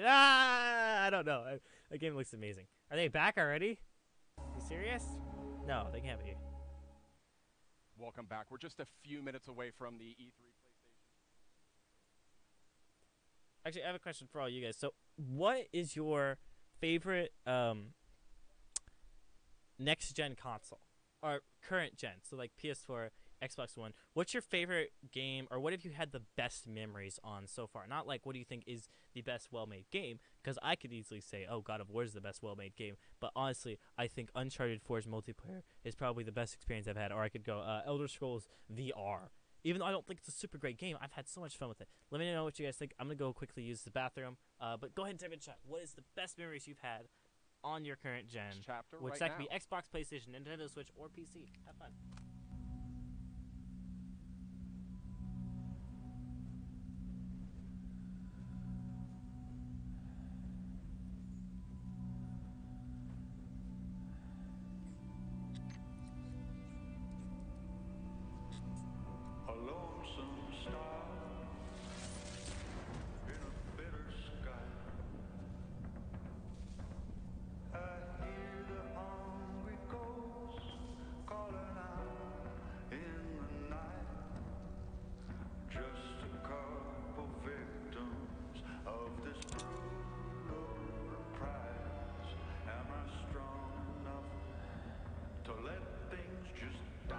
I don't know. The game looks amazing. Are they back already? You serious? No, they can't be. Welcome back. We're just a few minutes away from the E3 PlayStation. Actually, I have a question for all you guys. So, what is your favorite next-gen console? Or current gen, so like PS4, Xbox One. What's your favorite game, or what have you had the best memories on so far? Not like what do you think is the best well-made game, because I could easily say, oh, God of War is the best well-made game, but honestly, I think Uncharted 4's multiplayer is probably the best experience I've had, or I could go Elder Scrolls VR. Even though I don't think it's a super great game, I've had so much fun with it. Let me know what you guys think. I'm going to go quickly use the bathroom, but go ahead and type in chat. What is the best memories you've had on your current gen, which right that could now. be Xbox, PlayStation, Nintendo Switch, or PC. Have fun. A lonesome star in a bitter sky. I hear the hungry ghosts calling out in the night. Just a couple victims of this brutal prize. Am I strong enough to let things just die?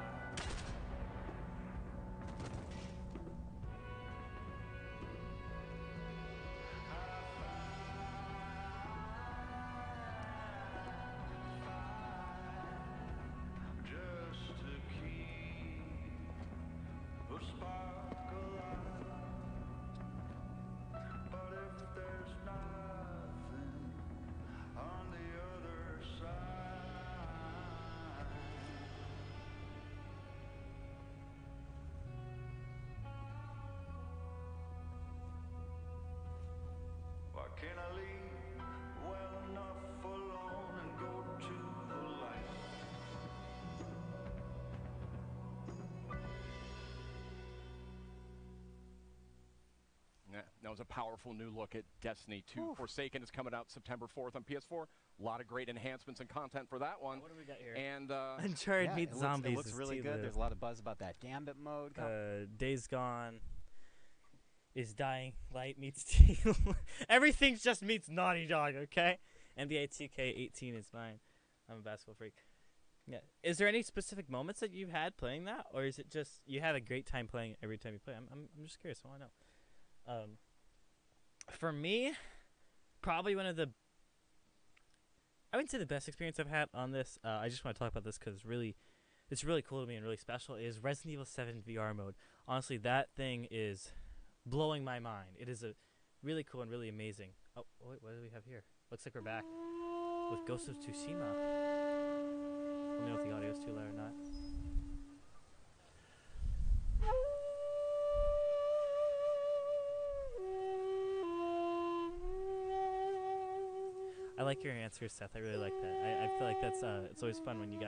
Just to keep the spark alive. But if there's nothing on the other side, why can't I leave well enough alone and go to the light? Yeah, that was a powerful new look at Destiny 2. Forsaken is coming out September 4th on PS4. A lot of great enhancements and content for that one. What do we got here? And Uncharted meets zombies. It looks really good. There's a lot of buzz about that Gambit mode. Days Gone is dying. Light meets Teal. Everything just meets Naughty Dog, okay? NBA 2K18 is mine. I'm a basketball freak. Yeah. Is there any specific moments that you've had playing that, or is it just you had a great time playing it every time you play? I'm just curious. I want to know. For me, probably one of the I wouldn't say the best experience I've had on this. I just want to talk about this because it's really cool to me and really special. Is Resident Evil 7 VR mode. Honestly, that thing is blowing my mind. It is a really cool and really amazing. Oh, wait, what do we have here? Looks like we're back with Ghost of Tsushima. Let me know if the audio is too loud or not. I like your answer, Seth. I really like that. I feel like that's it's always fun when you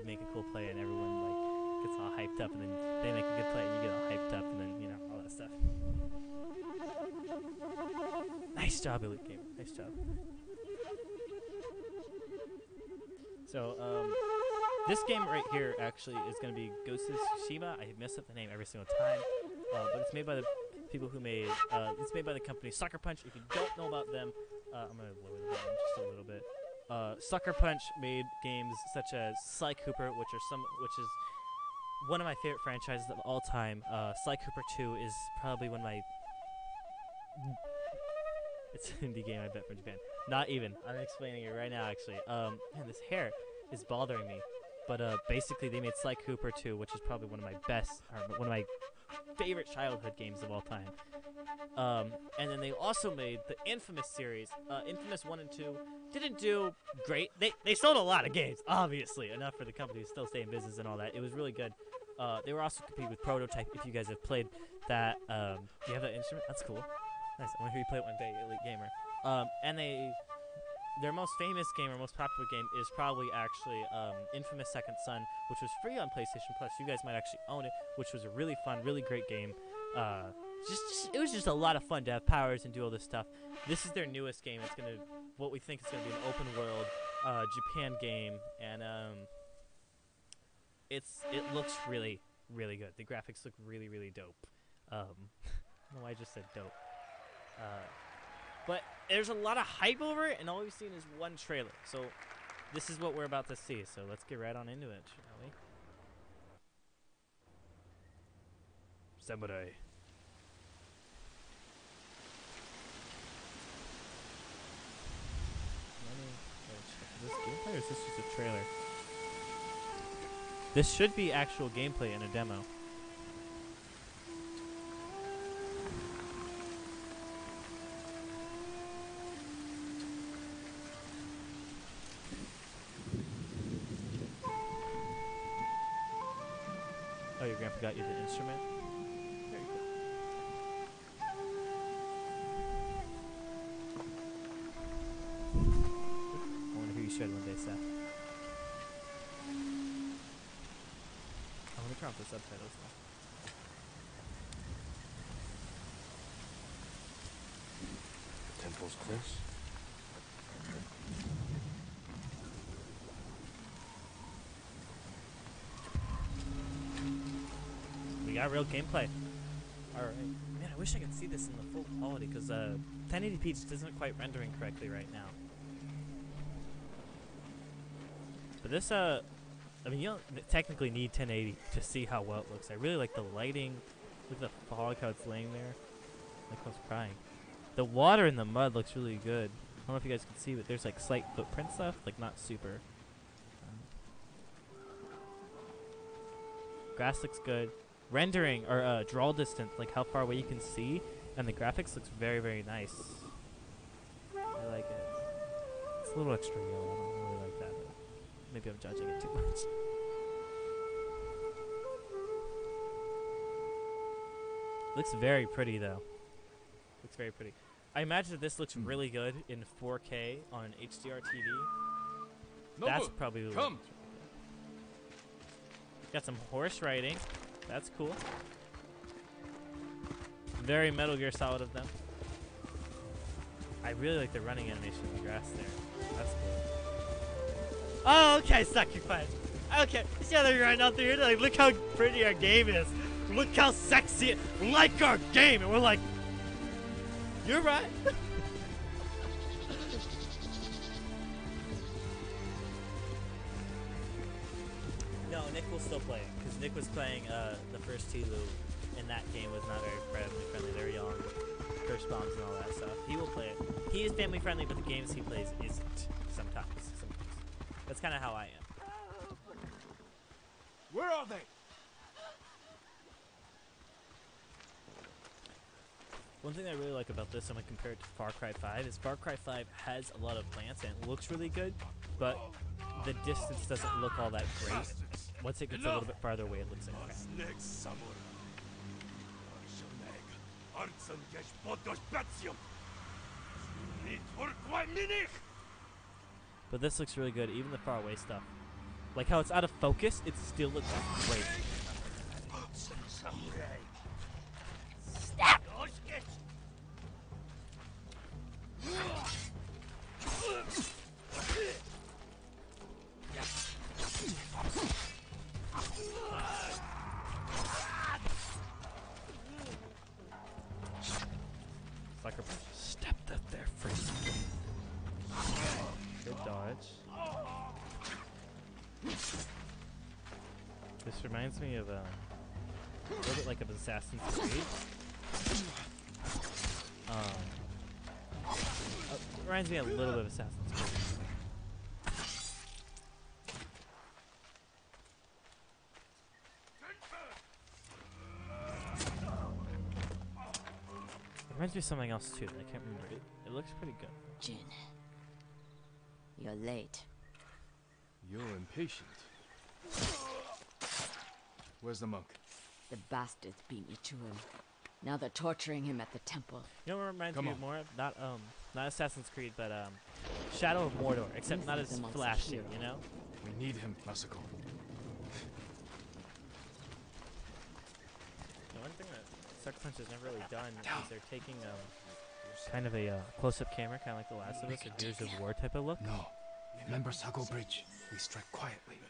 make a cool play and everyone like gets all hyped up, and then they make a good play and you get all hyped up, and then all that stuff. Nice job, Elite Gamer. Nice job. So this game right here actually is going to be Ghost of Tsushima. I mess up the name every single time, but it's made by the people who made. It's made by the company Sucker Punch. If you don't know about them. I'm going to lower the volume just a little bit. Sucker Punch made games such as Sly Cooper, which is one of my favorite franchises of all time. Sly Cooper 2 is probably one of my... It's an indie game, I bet, from Japan. Not even. I'm explaining it right now, actually. Man, this hair is bothering me. But basically, they made Sly Cooper 2, which is probably one of my one of my favorite childhood games of all time. And then they also made the Infamous series. Infamous 1 and 2 didn't do great. They sold a lot of games, obviously, enough for the company to still stay in business and all that. It was really good. They were also competing with Prototype. If you guys have played that, do you have that instrument? That's cool. Nice. I want to hear you play it one day, Elite Gamer. And their most famous game or most popular game is probably actually Infamous Second Son, which was free on PlayStation Plus. You guys might actually own it, which was a really fun, really great game. It was just a lot of fun to have powers and do all this stuff. This is their newest game. It's what we think is gonna be an open world Japan game, and it looks really, really good. The graphics look really, really dope. I don't know why I just said dope. But there's a lot of hype over it, and all we've seen is one trailer. So this is what we're about to see. So let's get right on into it, shall we? Samurai. Is this gameplay or is this just a trailer? This should be actual gameplay in a demo. Oh, your grandpa got you the instrument? Very cool. I wonder who you showed one day, Seth. Let me turn off the subtitles now. The temple's close. We got real gameplay. Alright. Man, I wish I could see this in the full quality, because 1080p just isn't quite rendering correctly right now. But this, I mean, you don't technically need 1080 to see how well it looks. I really like the lighting. Look at the fog, how it's laying there. Like I was crying. The water in the mud looks really good. I don't know if you guys can see, but there's like slight footprint stuff, like not super. Grass looks good. Rendering or draw distance, like how far away you can see, and the graphics looks very, very nice. I like it. It's a little extra yellow. I don't really like that. But maybe I'm judging it too much. Looks very pretty though. Looks very pretty. I imagine that this looks really good in 4K on an HDR TV. That's probably the come. Got some horse riding. That's cool. Very Metal Gear Solid of them. I really like the running animation in the grass there. That's cool. Oh, okay, Sucker Punch. Okay, you see how they're running out there? Like, look how pretty our game is. Look how sexy, like our game. And we're like, you're right. No, Nick will still play it, because Nick was playing the first Tulu, and that game was not very family friendly. They're young, curse bombs and all that stuff. He will play it. He is family friendly, but the games he plays isn't sometimes. That's kind of how I am. Where are they? One thing I really like about this, and when compared to Far Cry 5, is Far Cry 5 has a lot of plants and it looks really good, but the distance doesn't look all that great. Once it gets a little bit farther away, it looks like crap. But this looks really good, even the far away stuff. Like how it's out of focus, it still looks great. Stop! Sucker punch. Stepped up there first. Good dodge. This reminds me of a little bit like of Assassin's Creed. It reminds me a little bit of Assassin's Creed. It reminds me of something else too that I can't remember. It looks pretty good. Jin, you're late. You're impatient. Where's the monk? The bastards beat me to him. Now they're torturing him at the temple. You know what reminds me of more of? Not Assassin's Creed, but Shadow of Mordor, except not as flashy, you know? We need him, Masako. One thing that Sucker Punch has never really done is they're taking kind of a close-up camera, kind of like The Last of Us, or Gears of War type of look. No. Remember Sago Bridge? We strike quietly.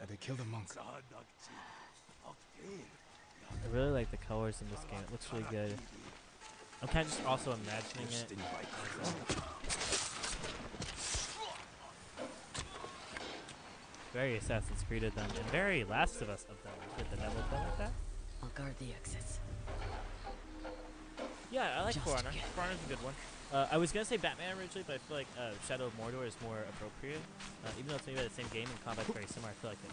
They kill the monk. I really like the colors in this game. It looks really good. I'm kind of just also imagining it. Very Assassin's Creed of them, and very Last of Us of them. Did the devil play like that? I'll guard the exits. Yeah, I like For Honor. For Honor's a good one. I was gonna say Batman originally, but I feel like Shadow of Mordor is more appropriate. Even though it's maybe the same game and combat's very similar, I feel like it.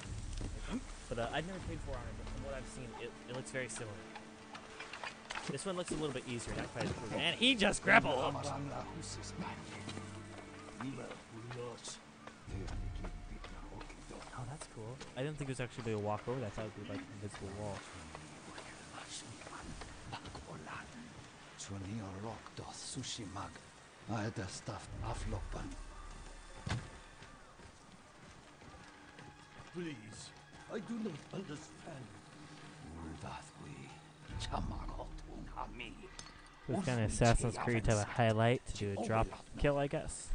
But I've never played For Honor, but from what I've seen, it looks very similar. This one looks a little bit easier, not quite as brutal. And he just grappled him! Oh, that's cool. I didn't think it was actually be a walk over that. I thought it would be like an invisible wall. Tsushima, I had stuffed aflopan. Please, I do not understand. This kind of Assassin's Creed to have a highlight to do a drop kill, I guess.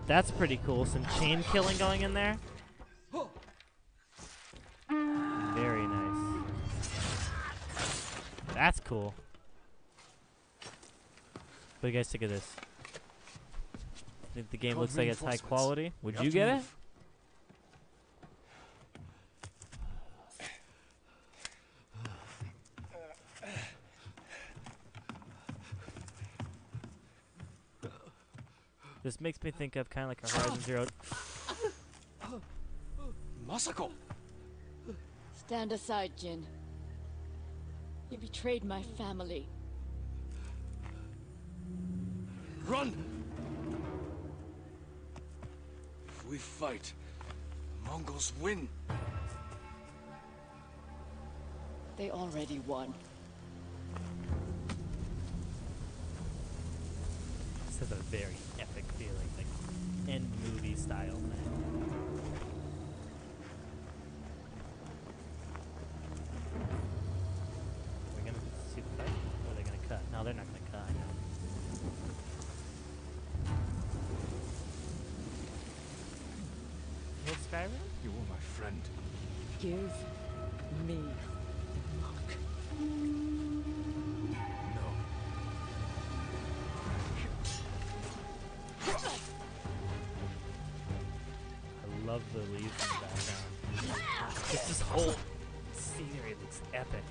That's pretty cool. Some chain killing going in there. Very nice. That's cool. What do you guys think of this? Think the game looks like it's high quality? Would you get it? This makes me think of kind of like a Horizon Zero. Masako! Stand aside, Jin. You betrayed my family. Run! If we fight, Mongols win. They already won. This has a very epic feeling, like end movie style thing. We're gonna see the fight, or are they gonna cut? No, they're not gonna cut. What, Skyrim? You were my friend. Give me luck. I love the leaves in the background. Just this whole scenery looks epic.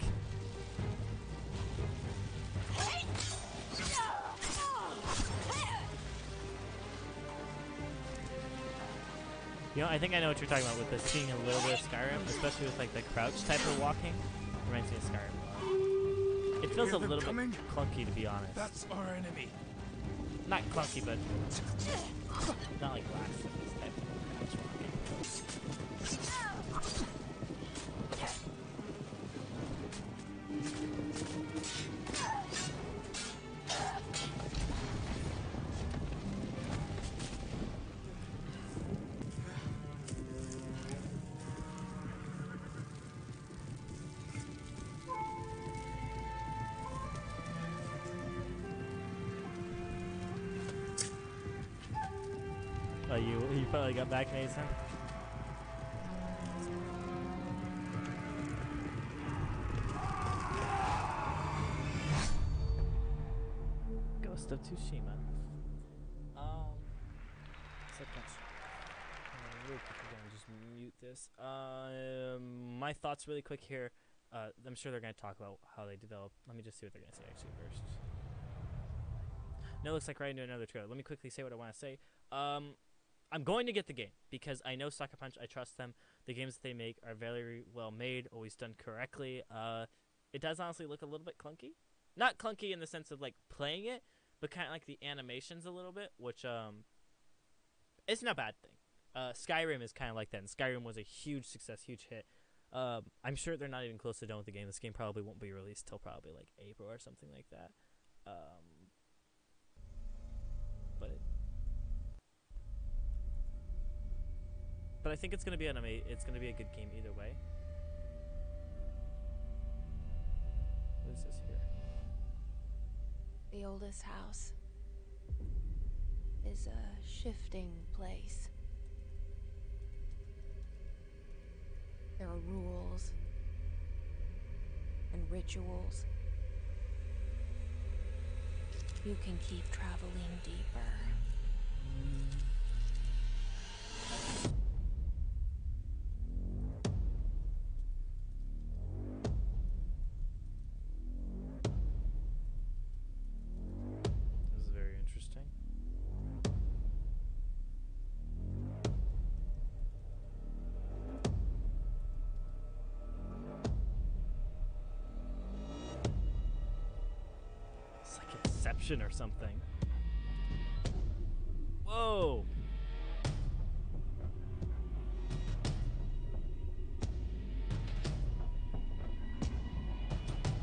You know, I think I know what you're talking about with this being a little bit of Skyrim, especially with like the crouch type of walking. Reminds me of Skyrim. It feels a little bit clunky, to be honest. That's our enemy. Not clunky, but not like last of this type of crouch walking. Oh, you finally got back, Mason? Ghost of Tsushima. Really quick again, just mute this. My thoughts really quick here. I'm sure they're going to talk about how they develop. Let me just see what they're going to say actually first. No, it looks like right into another trailer. Let me quickly say what I want to say. I'm going to get the game because I know Sucker Punch. I trust them. The games that they make are very well made, always done correctly. It does honestly look a little bit clunky. Not clunky in the sense of like playing it, but kind of like the animations a little bit, which it's not a bad thing. Skyrim is kind of like that, and Skyrim was a huge success, huge hit. I'm sure they're not even close to done with the game. This game probably won't be released till probably like April or something like that. But I think it's gonna be it's gonna be a good game either way. What is this here? The oldest house is a shifting place. There are rules and rituals. You can keep traveling deeper. This is very interesting. It's like Inception or something. Whoa!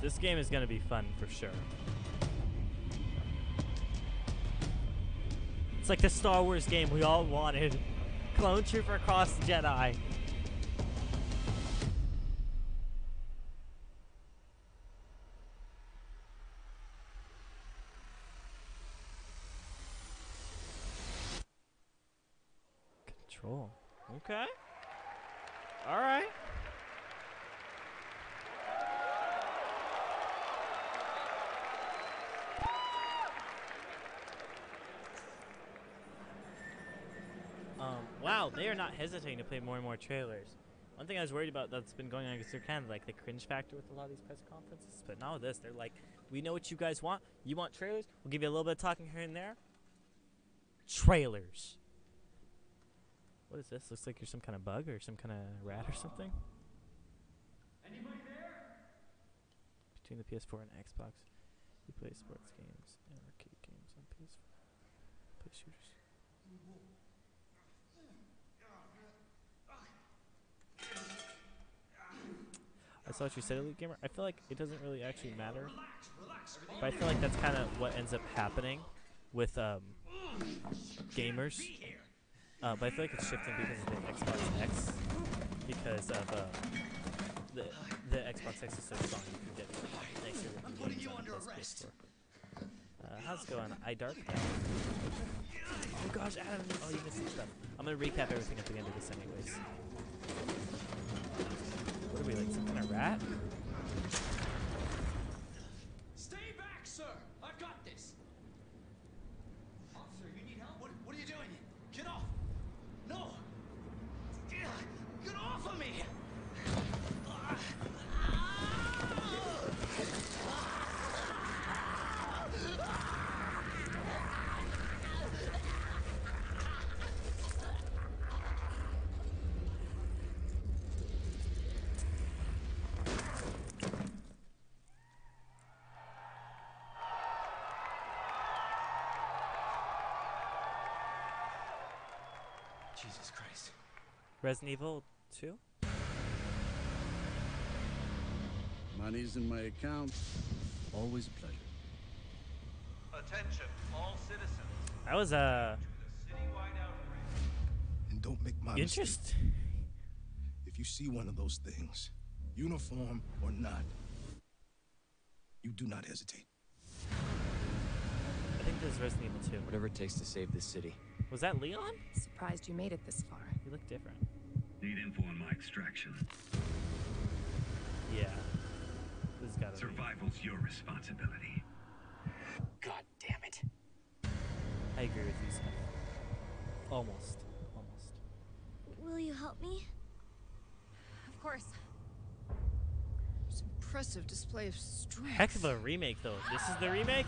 This game is gonna be fun for sure. It's like the Star Wars game we all wanted. Clone Trooper Cross Jedi. Control. Okay. All right. Wow, they are not hesitating to play more and more trailers. One thing I was worried about that's been going on is they're kind of like the cringe factor with a lot of these press conferences, but not with this. They're like, we know what you guys want. You want trailers? We'll give you a little bit of talking here and there. Trailers. What is this? Looks like you're some kind of bug or some kind of rat or something. Anybody there? Between the PS4 and Xbox, you play sports games and arcade games on PS4. Play shooters. I saw what you said, Elite Gamer. I feel like it doesn't really actually matter, but I feel like that's kind of what ends up happening with gamers. But I feel like it's shifting because of the Xbox X, because of the Xbox X is so strong you can get nicer games on the PS4. How's it going? iDark? Oh gosh, Adam! Oh, you missed some stuff. I'm gonna recap everything at the end of this anyways. What are we, like some kind of rat? Stay back, sir! I've got this! Officer, you need help? What are you doing? Get off! No! Get off of me! Jesus Christ. Resident Evil 2? Money's in my account. Always a pleasure. Attention, all citizens. That was And don't make my mistake. interest. If you see one of those things, uniform or not, you do not hesitate. I think this is Resident Evil 2. Whatever it takes to save this city. Was that Leon? Surprised you made it this far. He looked different. Need info on my extraction. Yeah. This has gotta be. Survival's your responsibility. God damn it. I agree with you, Seth. Almost. Almost. Will you help me? Of course. It's an impressive display of strength. Heck of a remake, though. This is the remake?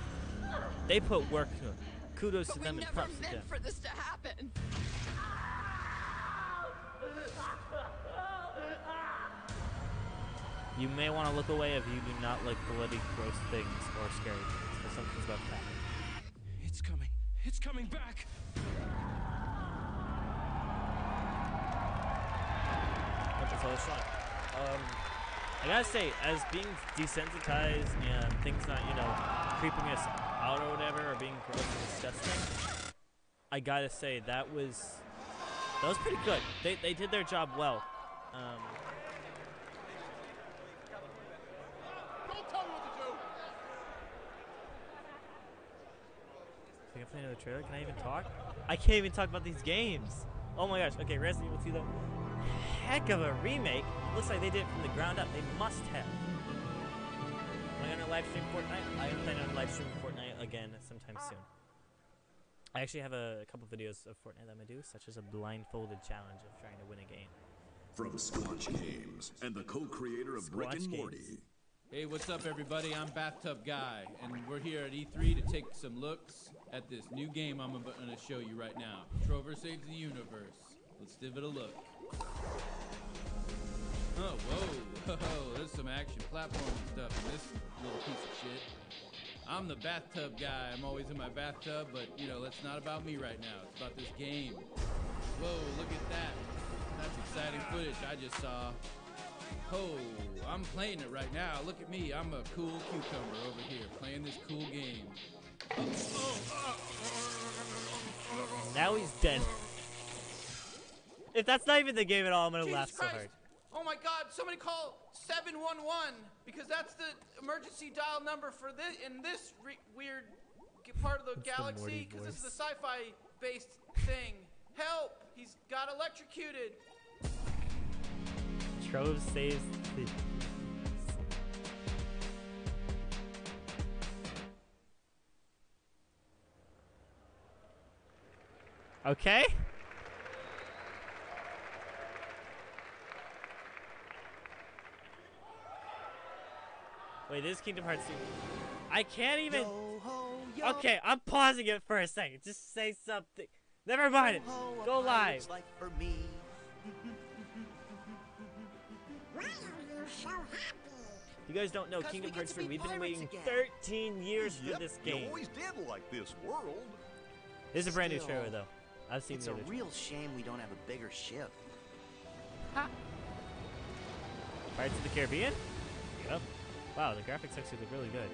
They put work to it. Kudos to them and props to them. We never meant for this to happen. You may want to look away if you do not like bloody, gross things or scary things, because something's about to happen. It's coming. It's coming back. That's all shot. I gotta say, as being desensitized and things not, creeping us out or whatever, or being gross and disgusting, I gotta say that was pretty good. They did their job well. Don't tell me what to do. Can I play another trailer? Can I even talk? I can't even talk about these games. Oh my gosh. Okay, Resident Evil 2 though. Heck of a remake. Looks like they did it from the ground up. They must have. Am I gonna live stream Fortnite? I am planning on live streaming Fortnite again sometime soon. I actually have a couple videos of Fortnite that I'm gonna do, such as a blindfolded challenge of trying to win a game. From Squatch Games and the co-creator of Rick and Morty. Hey, what's up, everybody? I'm Bathtub Guy, and we're here at E3 to take some looks at this new game I'm going to show you right now. Trover Saves the Universe. Let's give it a look. Oh, whoa, there's some action platforming stuff in this little piece of shit. I'm the bathtub guy. I'm always in my bathtub, but, that's not about me right now. It's about this game. Whoa, look at that. That's exciting footage I just saw. Oh, I'm playing it right now. Look at me. I'm a cool cucumber over here playing this cool game. Now he's dead. If that's not even the game at all, I'm gonna laugh so hard. Oh my God! Somebody call 711 because that's the emergency dial number for this in this weird part of the galaxy. Because this is the sci-fi based thing. Help! He's got electrocuted. Trove saves the. Okay. Wait, this is Kingdom Hearts 2. I can't even. Okay, I'm pausing it for a second. Just say something. Never mind it. Go live. Like for me. Why are you so happy? You guys don't know Kingdom Hearts 3. We've been waiting 13 years for this game. You always did like this world. This is a brand new trailer, though. I've seen It's the a other real shame we don't have a bigger ship. Ha! Pirates of the Caribbean? Yep. Wow, the graphics actually look really good.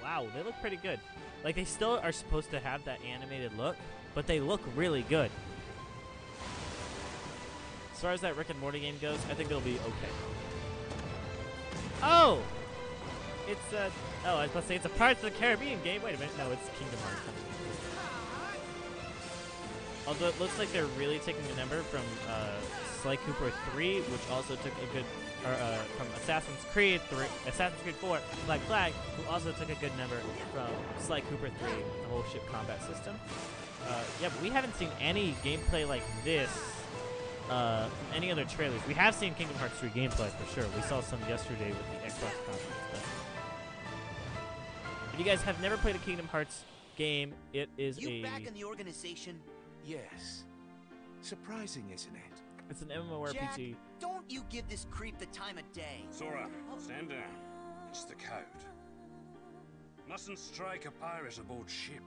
Wow, they look pretty good. Like, they still are supposed to have that animated look, but they look really good. As far as that Rick and Morty game goes, I think it'll be okay. Oh! It's oh, I was about to say it's a Pirates of the Caribbean game. Wait a minute, no, it's Kingdom Hearts. Although it looks like they're really taking a number from Sly Cooper 3, which also took a good, from Assassin's Creed 4, Black Flag, who also took a good number from Sly Cooper 3, the whole ship combat system. Yeah, but we haven't seen any gameplay like this from any other trailers. We have seen Kingdom Hearts 3 gameplay for sure. We saw some yesterday with the Xbox conference. But if you guys have never played a Kingdom Hearts game, it is You back in the organization? Yes. Surprising, isn't it? It's an MMORPG. Jack, don't you give this creep the time of day. Sora, stand down. It's the code. Mustn't strike a pirate aboard ship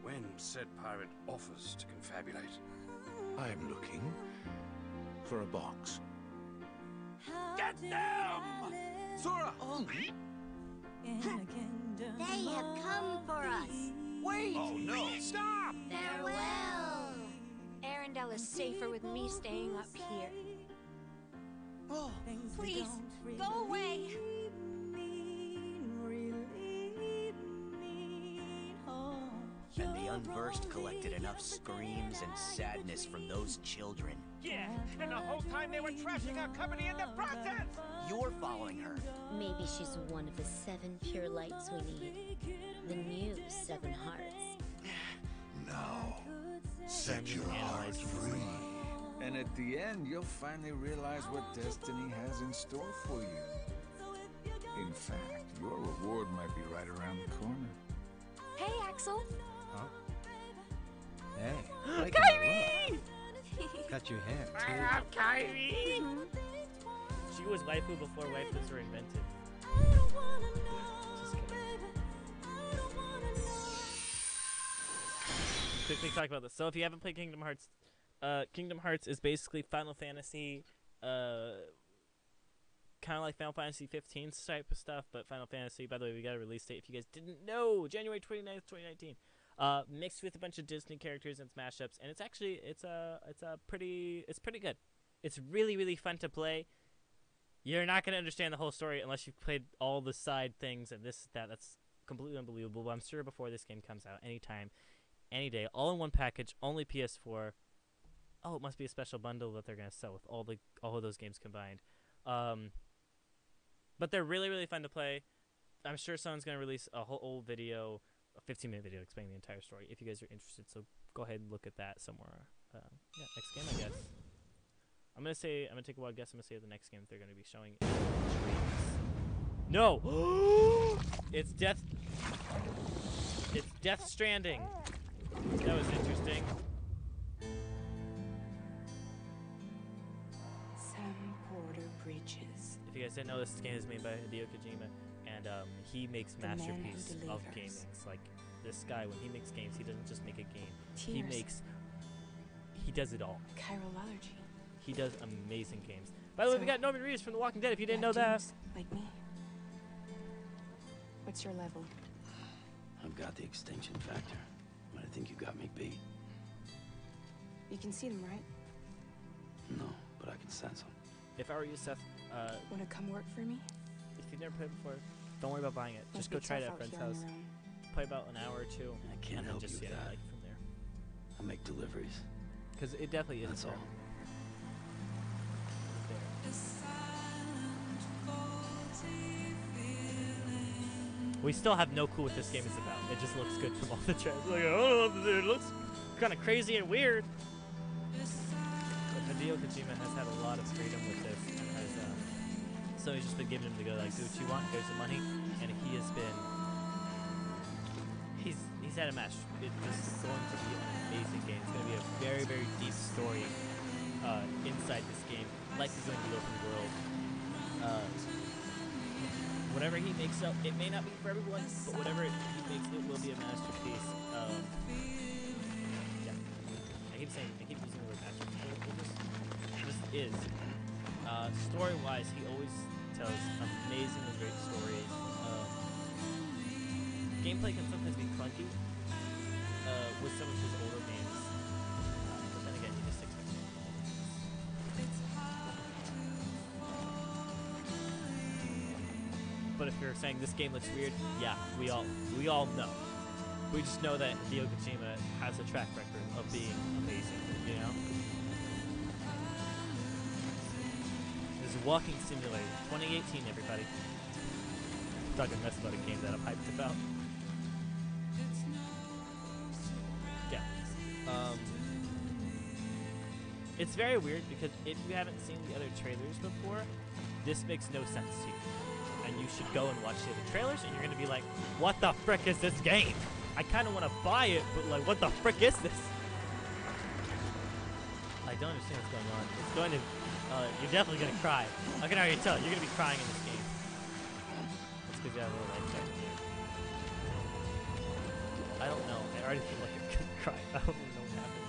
when said pirate offers to confabulate. I'm looking for a box. Get them! Sora! They have come for us. Wait! Oh no! Stop! Farewell. Arendelle is safer with me staying up here. Oh, Please, go away. And the Unversed collected enough screams and sadness from those children. Yeah, and the whole time they were trashing our company in the process! You're following her. Maybe she's one of the 7 pure lights we need. The new 7 hearts. Now, set your heart free. And at the end, you'll finally realize what destiny has in store for you. In fact, your reward might be right around the corner. Hey, Axel. Huh? Hey, Kyrie! Cut your hair, I too. love Kyrie! She was waifu before waifus were invented. Just kidding. Quickly talk about this. So if you haven't played Kingdom Hearts is basically Final Fantasy, kind of like Final Fantasy 15 type of stuff, but Final Fantasy, by the way, we got a release date if you guys didn't know, January 29th, 2019. Mixed with a bunch of Disney characters and mashups, and it's actually pretty good. It's really, really fun to play. You're not gonna understand the whole story unless you've played all the side things and this, that. That's completely unbelievable. But I'm sure before this game comes out, anytime, any day, all in one package, only PS4. Oh, it must be a special bundle that they're gonna sell with all of those games combined. But they're really, really fun to play. I'm sure someone's gonna release a whole old video, a 15-minute video explaining the entire story if you guys are interested. So go ahead and look at that somewhere. Yeah, next game, I guess. I'm gonna take a wild guess. I'm gonna say the next game they're gonna be showing. No, it's Death Stranding. That was interesting. Sam Porter preaches. If you guys didn't know, this game is made by Hideo Kojima, and he makes The man who masterpieces of delivers. gaming. It's like this guy, when he makes games, he doesn't just make a game. Tears. He does it all. Chiral allergy. He does amazing games. By the way, we So, got Norman Reedus from The Walking Dead. If you didn't know Bad that, dreams, like me. What's your level? I've got the extinction factor, but I think you got me beat. You can see them, right? No, but I can sense them. if I were you, Seth, Wanna come work for me? if you've never played before, don't worry about buying it. Must Just go be try it tough at a out friend's here on house. your own. Play about an hour or two. I can't and then help just you see with how you that. like it from there. I make deliveries. Because it definitely is. That's all. We still have no clue what this game is about. It just looks good from all the trailers. Like, oh, it looks kind of crazy and weird. But Hideo Kojima has had a lot of freedom with this, and has so he's just been giving him to go like, do what you want. Here's the money, and he has been. He's had a match. It's going to be an amazing game. It's going to be a very, very deep story inside this game. Likely going to be open world. Whatever he makes up, it may not be for everyone, but whatever he makes, it will be a masterpiece. Yeah. I keep using the word masterpiece. It just is. Story-wise, he always tells amazingly great stories. Gameplay can sometimes be clunky with some of his older games, but then again, you just expect it. But if you're saying this game looks weird, yeah, we all know. We just know that Hideo Kojima has a track record of being amazing, you know? This is Walking Simulator 2018, everybody. Talking mess about a game that I'm hyped about. Yeah. It's very weird because if you haven't seen the other trailers before, this makes no sense to you. And you should go and watch the other trailers, and you're going to be like, what the frick is this game? I kind of want to buy it, but like, what the frick is this? I don't understand what's going on. It's going to, you're definitely going to cry. I can already tell, you're going to be crying in this game. That's because you have a little light check here. I don't know. I already feel like I'm gonna cry. I don't even know what happened.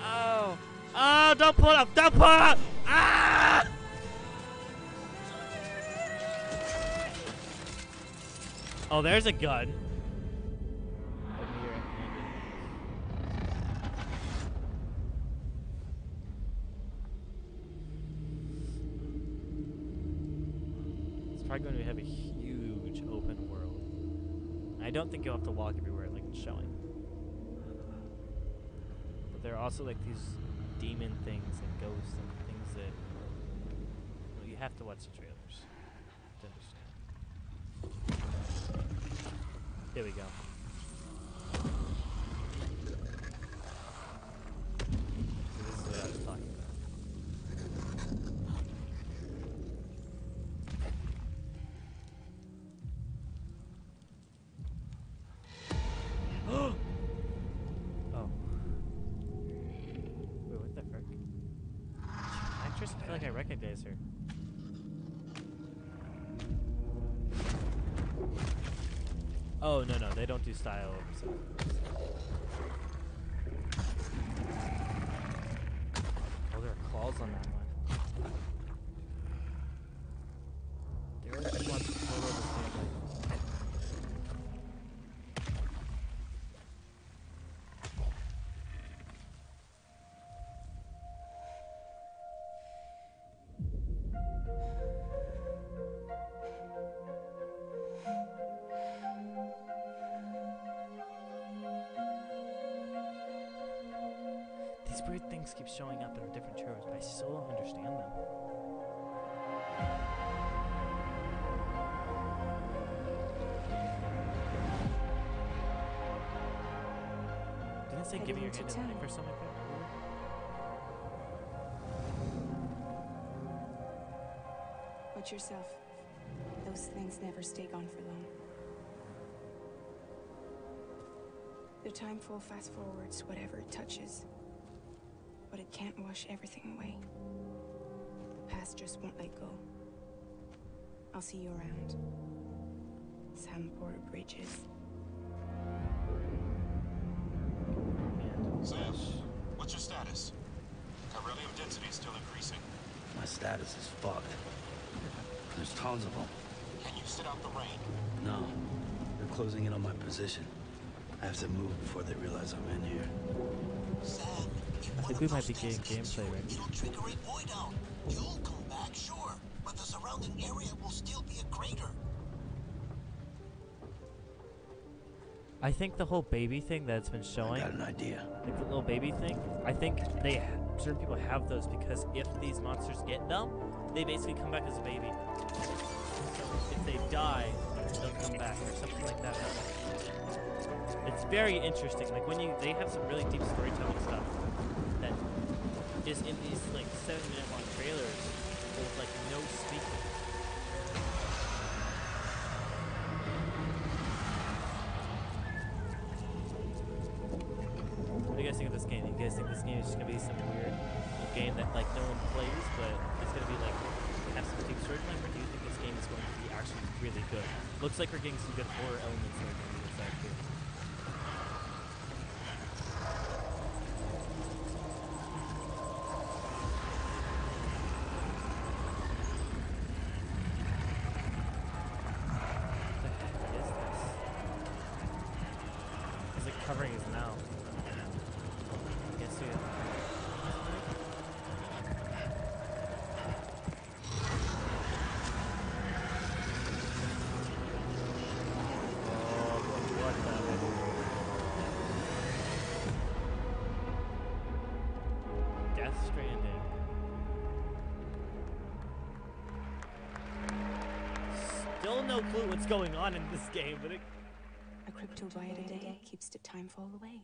Oh! Oh! Don't pull up! Don't pull up! Ah! Oh, there's a gun. It's probably going to have a huge open world. I don't think you'll have to walk everywhere like it's showing. But there are also like these demon things and ghosts and things that, well, you have to watch the trailers to understand. Here we go. So this is what I was talking about. Oh. Wait, what the frick? Actress, I feel like I recognize her. Oh, no, they don't do style over stuff. Oh, there are claws on that one. They really just want to pull over the family. These weird things keep showing up in the different trailers, but I still don't understand them. Didn't it say giving your hand to the knife or something like that? Watch yourself. Those things never stay gone for long. The timefall fast forwards whatever it touches. But it can't wash everything away. The past just won't let go. I'll see you around. Sandport Bridges. Sam, what's your status? Beryllium density is still increasing. My status is fucked. There's tons of them. Can you sit out the rain? No. They're closing in on my position. I have to move before they realize I'm in here. Sam, I think we might be getting gameplay right now. it'll trigger a void out. You'll come back, sure, but the surrounding area will still be a crater. I think the whole baby thing that's been showing. I got an idea. Like the little baby thing. I think certain people have those because if these monsters get them, they basically come back as a baby. So if they die, they'll come back or something like that. It's very interesting. Like when they have some really deep storytelling stuff that is in these like 7-minute long trailers with like no speaking. What do you guys think of this game? Do you guys think this game is just gonna be some weird game that like no one plays, but it's gonna be like have some deep storytelling, or do you think this game is going to be actually really good? Looks like we're getting some good horror elements that are going to be inside too. What the heck is this? He's like covering his mouth. I guess we have. Death Stranding. Still no clue what's going on in this game, but it... A cryptobite a day keeps the timefall away.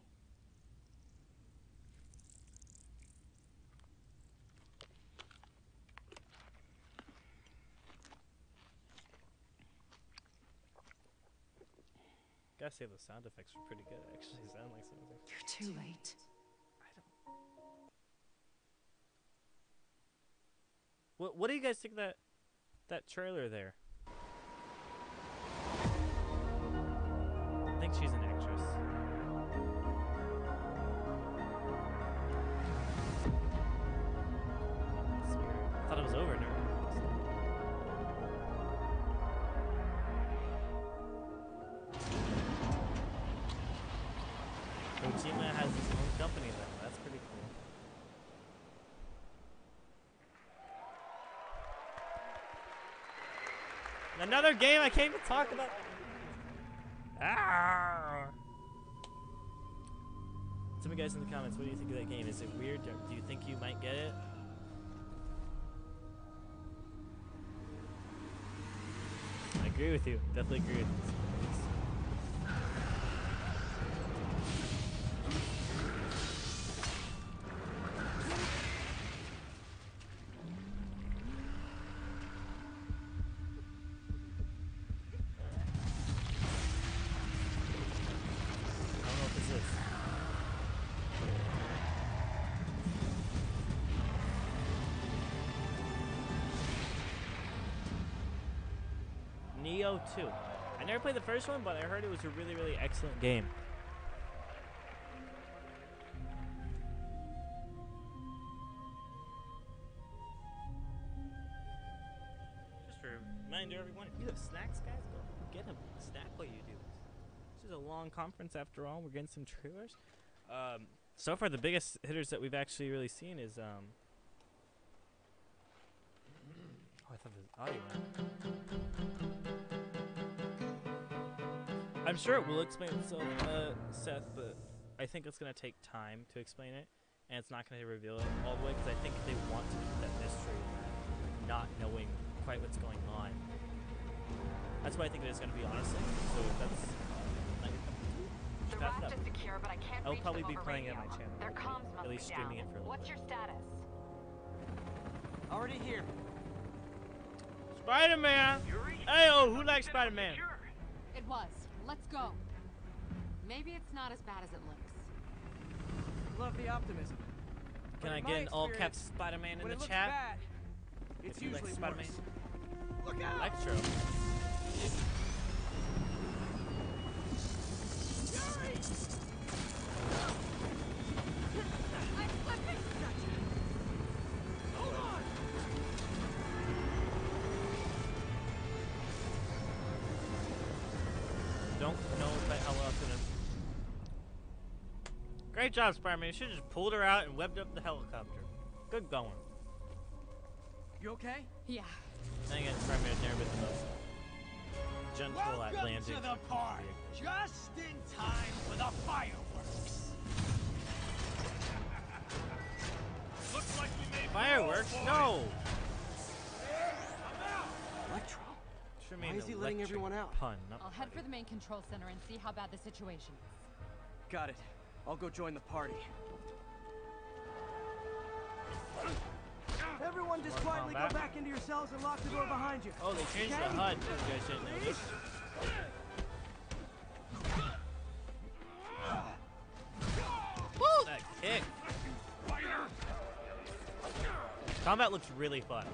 Gotta say the sound effects were pretty good. Actually, sound like something. You're too late. What do you guys think of that trailer there? she's an actress. That's weird. I thought it was over. Never mind. Tsushima has its own company now. That's pretty cool. Another game I came to talk about. Ah! Some of you guys in the comments, what do you think of that game? Is it weird? Do you think you might get it? I agree with you. Definitely agree with you. Neo 2. I never played the first one, but I heard it was a really, really excellent game. Just a reminder, everyone, if you have snacks, guys, go get them. Snack while you do this. This is a long conference after all. We're getting some trailers. So far, the biggest hitters that we've actually really seen is oh, I thought the audio went. I'm sure it will explain itself, Seth, but I think it's going to take time to explain it, and it's not going to reveal it all the way, because I think they want to keep that mystery, not knowing quite what's going on. That's what I think it is going to be, honestly. So if that's the raft is secure, but I can't I'll probably reach them be playing it over on my radio. channel. Their comms must At least be streaming down. it for a little What's bit. your status? Already here. Spider-Man! Hey-oh, who likes Spider-Man? It was. Let's go. Maybe it's not as bad as it looks. Love the optimism. Can But I in get my an all-caps experience, Spider-Man in when the it looks chat? bad, it's If you like usually Spider-Man. worse. Look out! Electro. Don't know quite how well it's gonna. Great job, Spider-Man. You should have just pulled her out and webbed up the helicopter. Good going. You okay? Yeah. Then again, Spider-Man's never been the most gentle at landing. To the park, just in time for the fireworks. Looks like we made Fireworks? No! Electro. Sure Why is he letting electric everyone out? Pun. Not I'll head for the main control center and see how bad the situation is. Got it. I'll go join the party. Everyone just More quietly go combat? back into your cells and lock the door behind you. Oh, they changed the Okay? HUD. You guys didn't know this. Woo! That kick. Combat looks really fun.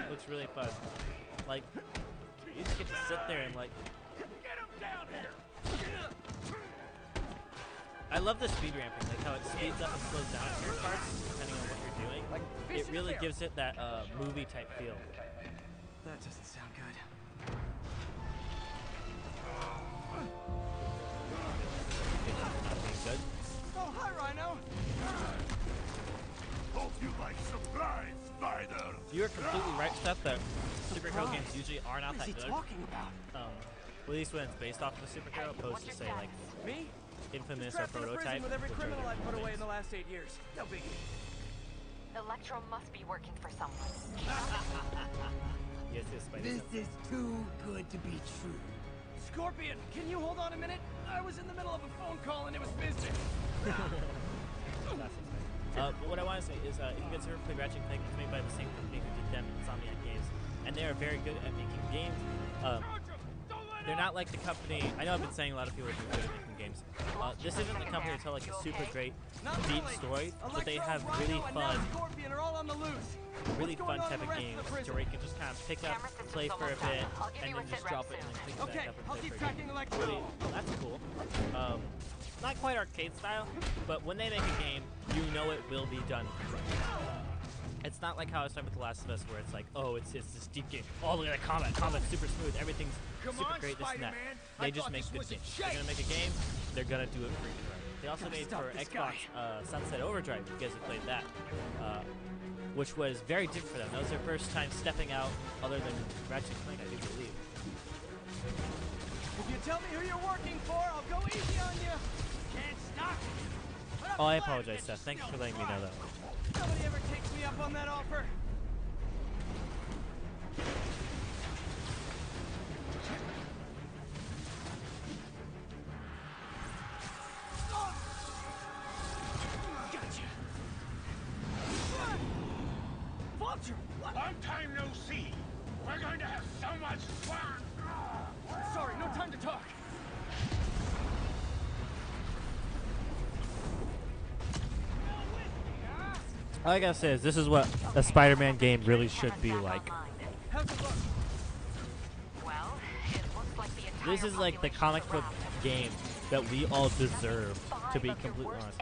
Looks really fun. Like, you just get to sit there and like. I love the speed ramping, like how it speeds up and slows down certain parts depending on what you're doing. Like It really gives it that movie type feel. That doesn't sound good. Not being good. Oh, hi, Rhino. Hope you like surprise, Spider. You are completely right, Steph, that superhero games usually are not What that is he good. talking about? At least when it's based off of a superhero, opposed to say like Me? Infamous or Trapped in a prison Prototype. with every which are criminal I've different put away in things. the last 8 years. No biggie. Electro must be working for someone. Yes, yes, Spidey. This is too good to be true. Scorpion, can you hold on a minute? I was in the middle of a phone call and it was business. But what I want to say is, if you guys ever play Ratchet & Clank, it's made by the same company who did them, Insomniac Games, and they are very good at making games. They're not like the company. I know I've been saying a lot of people are good at making games. This isn't the company to tell like a super great, deep story, but they have really fun, type of games to where you can just kind of pick up, play for a bit, and then just drop it and then pick it back up and play for a game. Really, that's cool. Not quite arcade style, but when they make a game, you know it will be done right. It's not like how I was talking with The Last of Us, where it's like, oh, it's this deep game, all the way to combat's super smooth, everything's super great, this and that. They just make good games. They're gonna make a game, they're gonna do it freaking right. They also made for Xbox Sunset Overdrive, if you guys have played that, which was very different for them. That was their first time stepping out, other than Ratchet & Clank, I do believe. If you tell me who you're working for, I'll go easy on you. Can't stop me. Oh, I apologize, Seth. Thanks for letting me know that. Nobody ever takes me up on that offer. Gotcha. Vulture, what? Long time no see. We're going to have so much fun. Sorry, no time to talk. All I gotta say is this is what a Spider-Man game really should be like. This is like the comic book game that we all deserve, to be completely honest.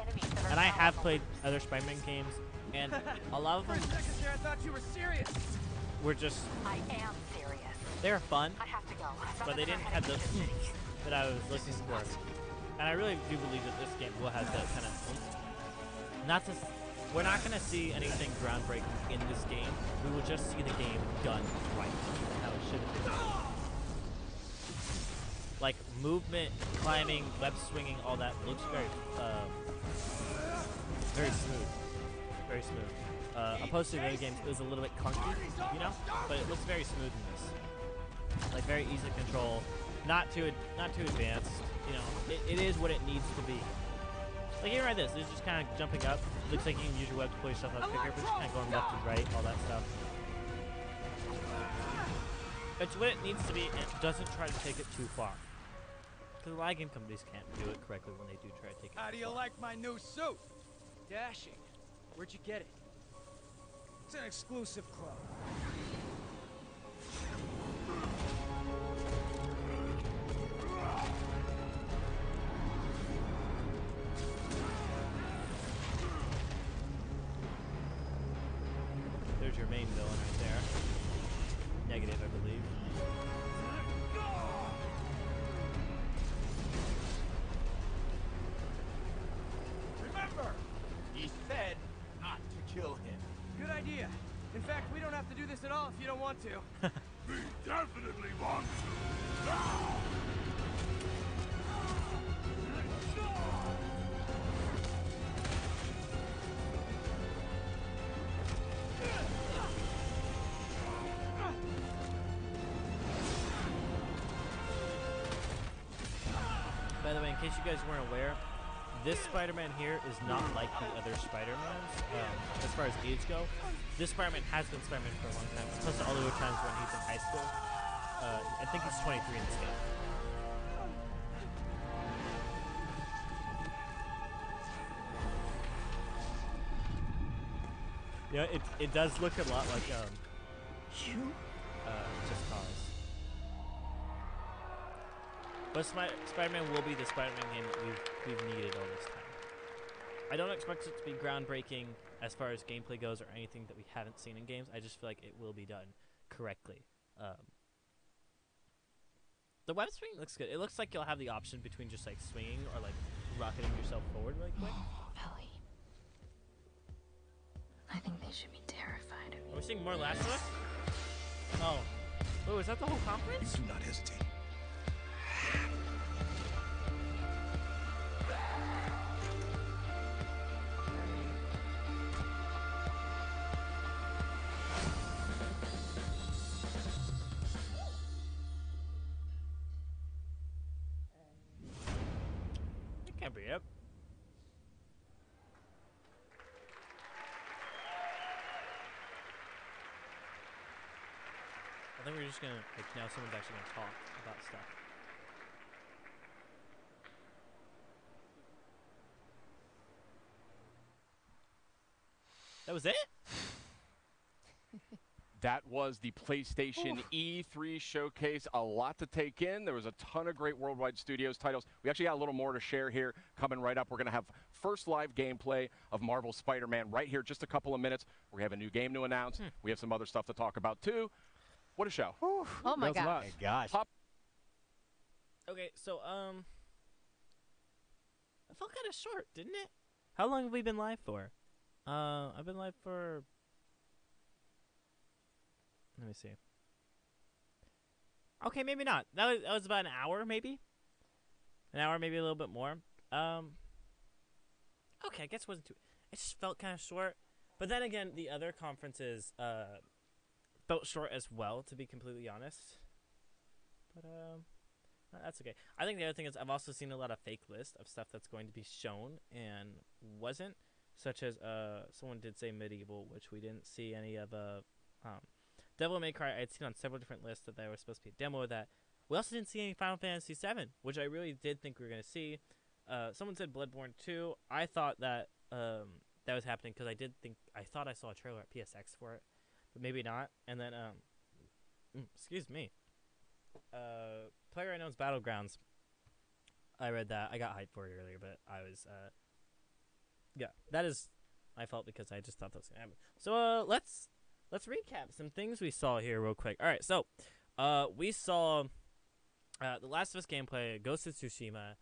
And I have played other Spider-Man games, and a lot of them I thought you were serious. were just... I am serious. They were fun, I have to go. but they didn't have the oomph that I was looking for. And I really do believe that this game will have that kind of oomph. Not to... We're not going to see anything groundbreaking in this game. We will just see the game done right, how it should have been. Like, movement, climbing, web swinging, all that looks very, very smooth. Very smooth. Opposed to the other games, it was a little bit clunky, you know? But it looks very smooth in this. Like, very easy to control. Not too advanced, you know? It is what it needs to be. Like, here right this is just kind of jumping up. Looks like you can use your web to pull yourself up quicker, but just kind of going left and right, all that stuff. It's what it needs to be, and it doesn't try to take it too far. Because a lot of game companies can't do it correctly when they do try to take it How do you too far. like my new suit? Dashing. Where'd you get it? It's an exclusive club. There's your main villain right there. Negative, I believe. Remember, he said not to kill him. Good idea. In fact, we don't have to do this at all if you don't want to. We definitely want to. Now! By the way, in case you guys weren't aware, this Spider-Man here is not like the other Spider-Mans as far as age go. This Spider-Man has been Spider-Man for a long time, plus all the other times when he's in high school. I think he's 23 in this game. Yeah, it does look a lot like Just Cause. But Spider-Man will be the Spider-Man game that we've needed all this time. I don't expect it to be groundbreaking as far as gameplay goes or anything that we haven't seen in games. I just feel like it will be done correctly. The web swing looks good. It looks like you'll have the option between just like swinging or like rocketing yourself forward really quick. Ellie. I think they should be terrified of you. Are we seeing more Last of Us? Oh. Oh, is that the whole conference? You do not hesitate. It can't be it. I think we're just gonna, like, now someone's actually gonna talk about stuff. That was it? That was the PlayStation E3 showcase. A lot to take in. There was a ton of great Worldwide Studios titles. We actually got a little more to share here coming right up. We're going to have first live gameplay of Marvel's Spider-Man right here, just a couple of minutes. We have a new game to announce. We have some other stuff to talk about, too. What a show. Oh, my God. Gosh. Okay, so, it felt kind of short, didn't it? How long have we been live for? I've been live for... Let me see. Okay, maybe not. That was about an hour, maybe? An hour, maybe a little bit more. Okay, I guess it wasn't too... It just felt kind of short. But then again, the other conferences felt short as well, to be completely honest. But, that's okay. I think the other thing is I've also seen a lot of fake lists of stuff that's going to be shown and wasn't. Such as, someone did say Medieval, which we didn't see any of, Devil May Cry. I had seen on several different lists that there was supposed to be a demo of that. We also didn't see any Final Fantasy VII, which I really did think we were going to see. Someone said Bloodborne 2. I thought that that was happening because I thought I saw a trailer at PSX for it, but maybe not. And then, excuse me. PlayerUnknown's Battlegrounds. I read that. I got hyped for it earlier, but I was, yeah, that is my fault because I just thought that was going to happen. So, let's recap some things we saw here real quick. All right, so we saw The Last of Us gameplay, Ghost of Tsushima,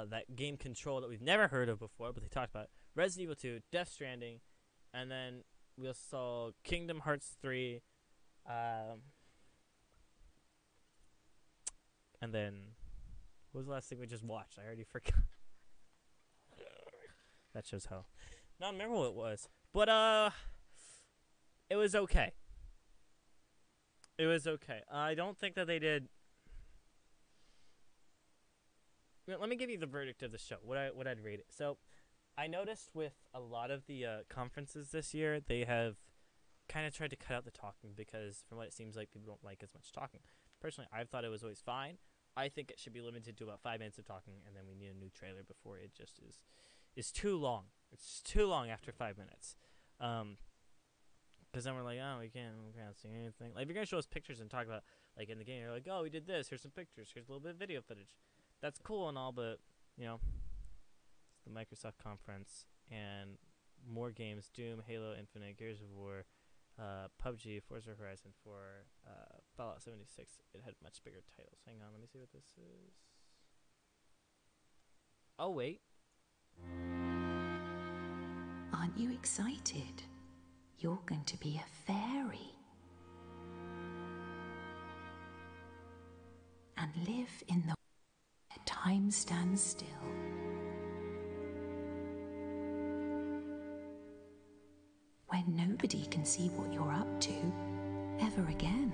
that game Control that we've never heard of before, but they talked about Resident Evil 2, Death Stranding, and then we also saw Kingdom Hearts 3, and then what was the last thing we just watched? I already forgot. That shows how not remember what it was, but it was okay. It was okay. I don't think that they did. Let me give you the verdict of the show. What I'd rate it. So, I noticed with a lot of the conferences this year, they have kind of tried to cut out the talking because, from what it seems like, people don't like as much talking. Personally, I've thought it was always fine. I think it should be limited to about 5 minutes of talking, and then we need a new trailer before it just is too long. It's too long after 5 minutes. Because then we're like, oh, we can't see anything. Like, if you're going to show us pictures and talk about, like, in the game, you're like, oh, we did this, here's some pictures, here's a little bit of video footage. That's cool and all, but, you know, it's the Microsoft conference, and more games, Doom, Halo Infinite, Gears of War, PUBG, Forza Horizon 4, Fallout 76. It had much bigger titles. Hang on, let me see what this is. Oh, wait. Aren't you excited? You're going to be a fairy. And live in the where time stands still. Where nobody can see what you're up to ever again.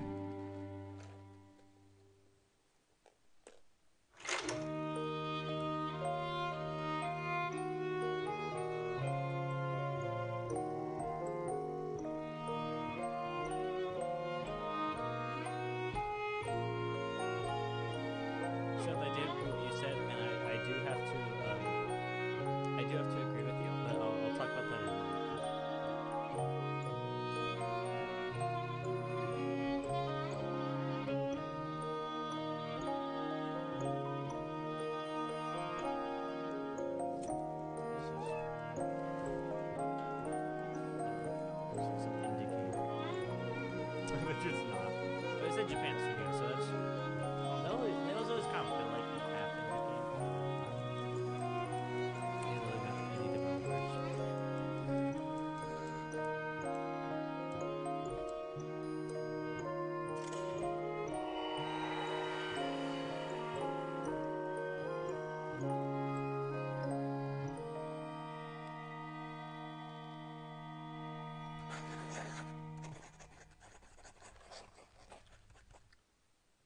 Which is not. But it's a Japan studio, so that's. They always count. They're like half in the game. They really got indie developers.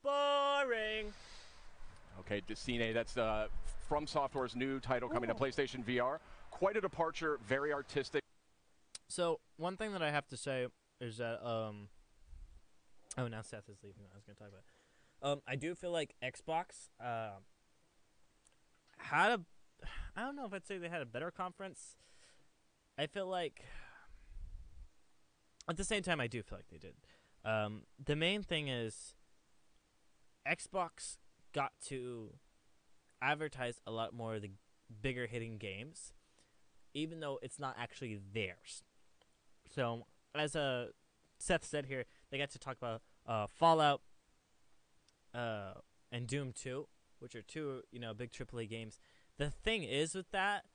Boring. Okay, Decine, that's From Software's new title coming to PlayStation VR. Quite a departure, very artistic. So, one thing that I have to say is that, oh, now Seth is leaving. I was going to talk about it. I do feel like Xbox had a, I don't know if I'd say they had a better conference. I feel like at the same time, I do feel like they did. The main thing is Xbox got to advertise a lot more of the bigger hitting games, even though it's not actually theirs. So, as Seth said here, they got to talk about Fallout and Doom 2, which are two, big AAA games. The thing is with that,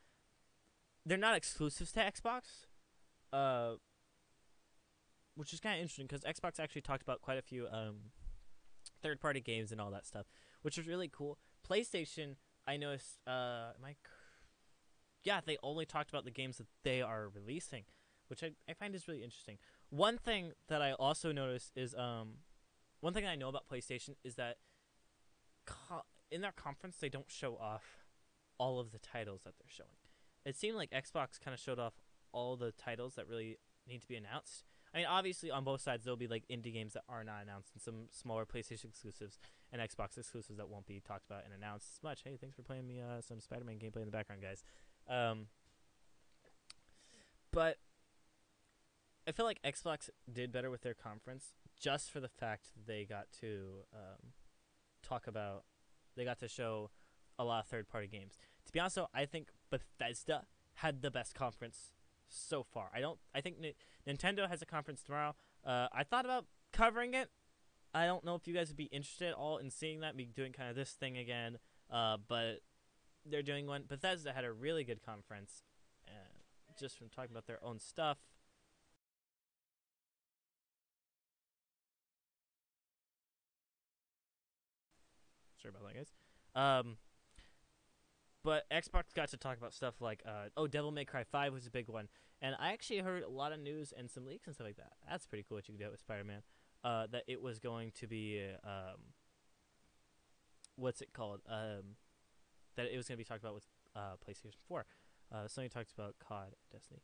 they're not exclusives to Xbox, which is kind of interesting because Xbox actually talked about quite a few third-party games and all that stuff, which is really cool. PlayStation, I noticed, they only talked about the games that they are releasing, which I find is really interesting. One thing that I also noticed is, one thing I know about PlayStation is that in their conference, they don't show off all of the titles that they're showing. It seemed like Xbox kind of showed off all the titles that really need to be announced. I mean, obviously, on both sides, there'll be, like, indie games that are not announced and some smaller PlayStation exclusives and Xbox exclusives that won't be talked about and announced as much. Hey, thanks for playing me some Spider-Man gameplay in the background, guys. But I feel like Xbox did better with their conference just for the fact that they got to they got to show a lot of third-party games. To be honest, though, I think Bethesda had the best conference so far. I think Nintendo has a conference tomorrow. I thought about covering it. I don't know if you guys would be interested at all in seeing that, me doing kind of this thing again. But they're doing one. Bethesda had a really good conference, just from talking about their own stuff. Sorry about that, guys. But Xbox got to talk about stuff like, Devil May Cry 5 was a big one. And I actually heard a lot of news and some leaks and stuff like that. That's pretty cool what you can do with Spider-Man. That it was going to be, what's it called? That it was going to be talked about with PlayStation 4. Sony talked about COD, Destiny.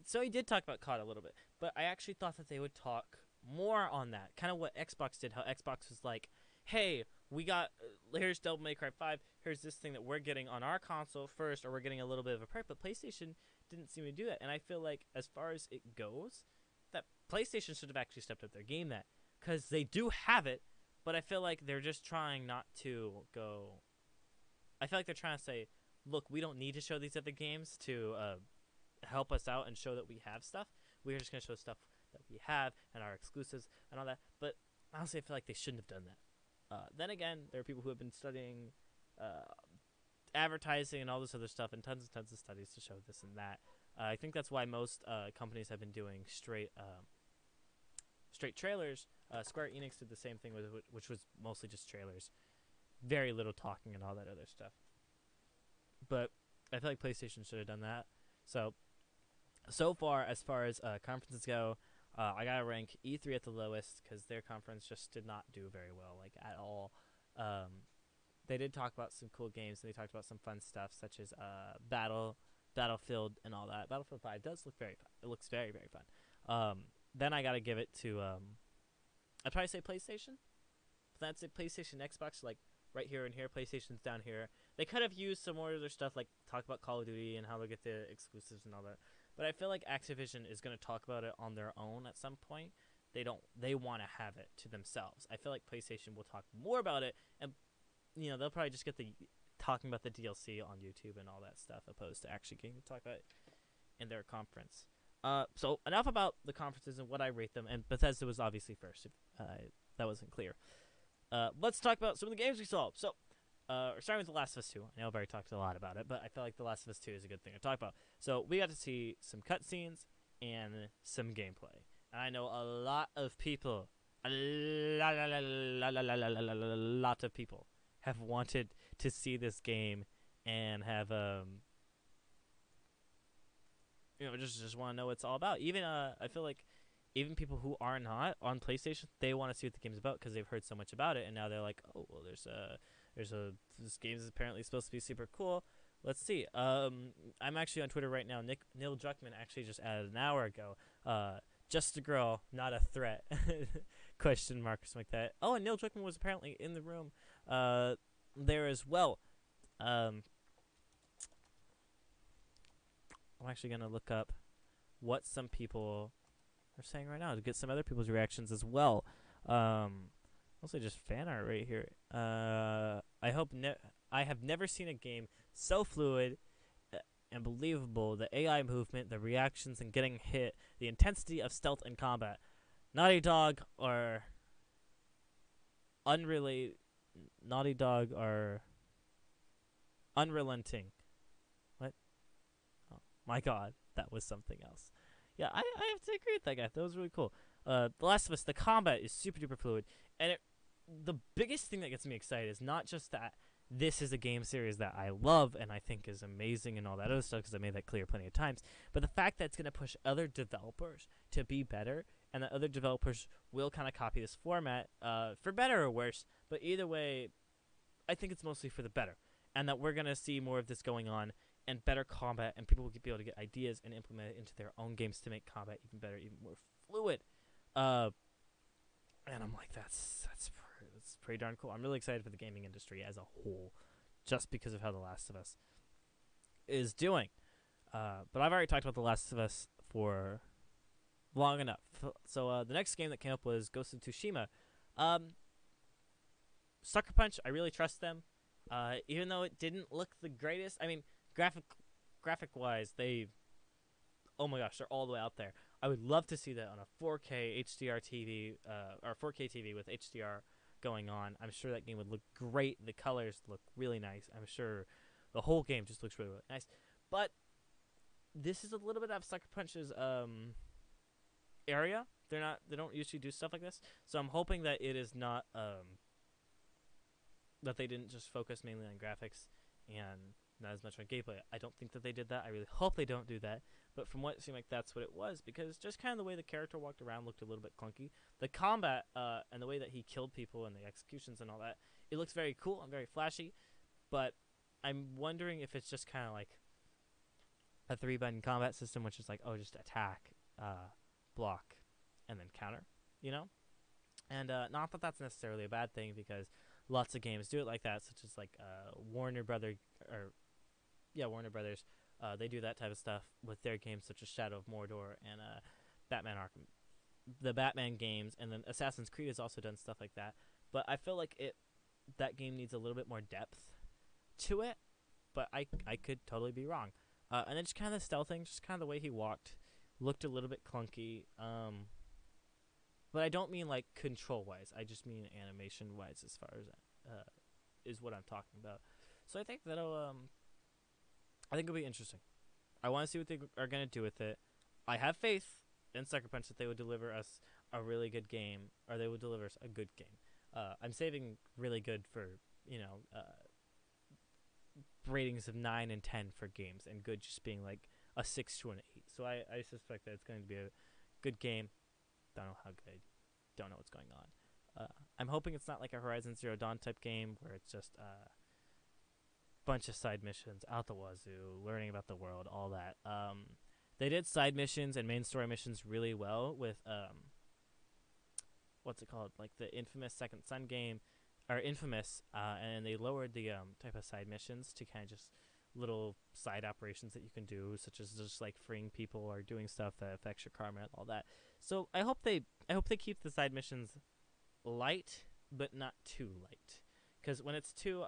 Sony did talk about COD a little bit. But I actually thought that they would talk more on that. Kind of what Xbox did. How Xbox was like, hey, we got, here's Devil May Cry 5, here's this thing that we're getting on our console first, or we're getting a little bit of a perk, but PlayStation didn't seem to do that, and I feel like, as far as it goes, that PlayStation should have actually stepped up their game that, because they do have it, but I feel like they're just trying not to go, I feel like they're trying to say, look, we don't need to show these other games to help us out and show that we have stuff, we're just going to show stuff that we have, and our exclusives, and all that, but honestly, I feel like they shouldn't have done that. Then again, there are people who have been studying advertising and all this other stuff and tons of studies to show this and that. I think that's why most companies have been doing straight trailers. Square Enix did the same thing, which was mostly just trailers. Very little talking and all that other stuff. But I feel like PlayStation should have done that. So far as conferences go, I gotta rank E3 at the lowest because their conference just did not do very well, like, at all. They did talk about some cool games, and they talked about some fun stuff, such as Battlefield and all that. Battlefield 5 does look very fun. It looks very, very fun. Then I gotta give it to, I'd probably say PlayStation. But that's it, PlayStation, Xbox, like, right here and here. PlayStation's down here. They could have used some more of their stuff, like, talk about Call of Duty and how they'll get the exclusives and all that. But I feel like Activision is going to talk about it on their own at some point. They want to have it to themselves. I feel like PlayStation will talk more about it, and they'll probably just get talking about the DLC on YouTube and all that stuff, opposed to actually getting to talk about it in their conference. So enough about the conferences and what I rate them. And Bethesda was obviously first, if that wasn't clear. Let's talk about some of the games we saw. So, starting with The Last of Us 2. I know I've already talked a lot about it, but I feel like The Last of Us 2 is a good thing to talk about. So, we got to see some cutscenes and some gameplay. And I know a lot of people, lot of people have wanted to see this game and have, just want to know what it's all about. Even, I feel like even people who are not on PlayStation, they want to see what the game's about because they've heard so much about it, and now they're like, oh, well, this game is apparently supposed to be super cool. Let's see. I'm actually on Twitter right now. Neil Druckmann actually just added an hour ago. Just a girl, not a threat. Question mark or something like that. Oh, and Neil Druckmann was apparently in the room there as well. I'm actually gonna look up what some people are saying right now to get some other people's reactions as well. Mostly just fan art right here. I hope I have never seen a game so fluid and believable. The AI movement, the reactions and getting hit, the intensity of stealth and combat. Naughty Dog are unrelenting. What? Oh my god, that was something else. Yeah, I have to agree with that guy. That was really cool. The Last of Us, the combat is super duper fluid, and the biggest thing that gets me excited is not just that this is a game series that I love and I think is amazing and all that other stuff, because I made that clear plenty of times, but the fact that it's going to push other developers to be better, and that other developers will kind of copy this format, for better or worse, but either way, I think it's mostly for the better, and that we're going to see more of this going on, and better combat, and people will be able to get ideas and implement it into their own games to make combat even better, even more fluid. And I'm like, that's pretty darn cool. I'm really excited for the gaming industry as a whole, just because of how The Last of Us is doing. But I've already talked about The Last of Us for long enough. So the next game that came up was Ghost of Tsushima. Sucker Punch, I really trust them. Even though it didn't look the greatest. I mean, graphic-wise, oh my gosh, they're all the way out there. I would love to see that on a 4K HDR TV, or 4K TV with HDR going on. I'm sure that game would look great. The colors look really nice. I'm sure the whole game just looks really, really nice. But this is a little bit out of Sucker Punch's area. They don't usually do stuff like this. So I'm hoping that it is not that they didn't just focus mainly on graphics and not as much on gameplay. I don't think that they did that. I really hope they don't do that. But from what it seemed like, that's what it was, because just kind of the way the character walked around looked a little bit clunky. The combat and the way that he killed people and the executions and all that, it looks very cool and very flashy. But I'm wondering if it's just kind of like a 3-button combat system, which is like, oh, just attack, block, and then counter, you know? And not that that's necessarily a bad thing, because lots of games do it like that, such as like Warner Brothers. They do that type of stuff with their games, such as Shadow of Mordor and Batman Arkham, the Batman games, and then Assassin's Creed has also done stuff like that. But I feel like that game needs a little bit more depth to it. But I could totally be wrong. And then just kind of the stealth thing, just kind of the way he walked, looked a little bit clunky. But I don't mean like control-wise. I just mean animation-wise, as far as is what I'm talking about. So I think that'll it'll be interesting. I want to see what they are going to do with it. I have faith in Sucker Punch that they would deliver us a really good game, or they would deliver us a good game. I'm saving really good for, ratings of 9 and 10 for games, and good just being like a 6 to an 8. So I suspect that it's going to be a good game. Don't know how good. Don't know what's going on. I'm hoping it's not like a Horizon Zero Dawn type game where it's just bunch of side missions out the wazoo, learning about the world, all that. They did side missions and main story missions really well with what's it called, like the infamous Second Son game, or Infamous, and they lowered the type of side missions to kind of just little side operations that you can do, such as just like freeing people or doing stuff that affects your karma and all that. So I hope they keep the side missions light, but not too light, because when it's too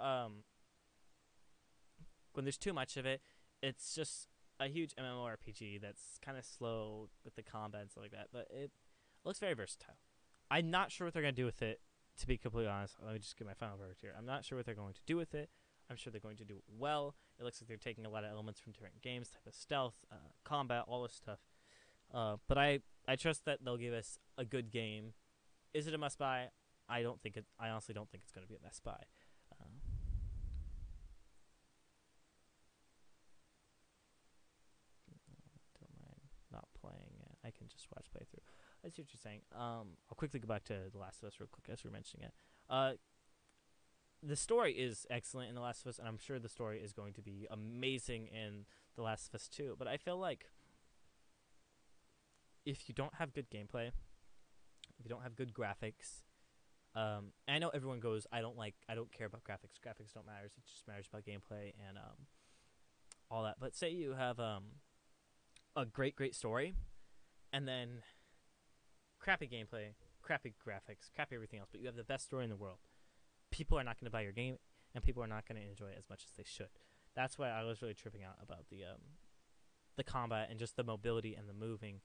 when there's too much of it, it's just a huge MMORPG that's kind of slow with the combat and stuff like that. But it looks very versatile. I'm not sure what they're going to do with it, to be completely honest. Let me just get my final verdict here. I'm not sure what they're going to do with it. I'm sure they're going to do it well. It looks like they're taking a lot of elements from different games, type of stealth, combat, all this stuff. But I trust that they'll give us a good game. Is it a must-buy? I honestly don't think it's going to be a must-buy. Don't mind not playing it. I can just watch playthrough. I see what you're saying. I'll quickly go back to The Last of Us real quick as we're mentioning it. The story is excellent in The Last of Us, and I'm sure the story is going to be amazing in The Last of Us 2. But I feel like if you don't have good gameplay, if you don't have good graphics, I know everyone goes, I don't care about graphics. Graphics don't matter. It just matters about gameplay and all that. But say you have a great story, and then crappy gameplay, crappy graphics, crappy everything else, but you have the best story in the world, people are not going to buy your game, and people are not going to enjoy it as much as they should. That's why I was really tripping out about the combat and just the mobility and the moving,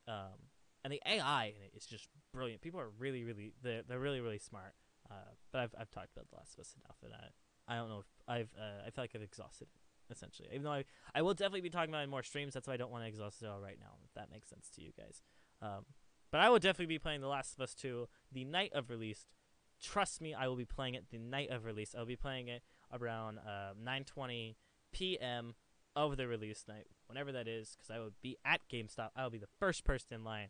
and the AI in it is just brilliant. People are really, really, they're really, really smart. But I've talked about The Last of Us enough, and I don't know if I feel like I've exhausted it essentially. Even though I will definitely be talking about it in more streams, that's why I don't want to exhaust it all right now. If that makes sense to you guys. But I will definitely be playing The Last of Us 2 the night of release. Trust me, I will be playing it the night of release. I'll be playing it around 9:20 p.m. of the release night, whenever that is, because I will be at GameStop. I will be the first person in line.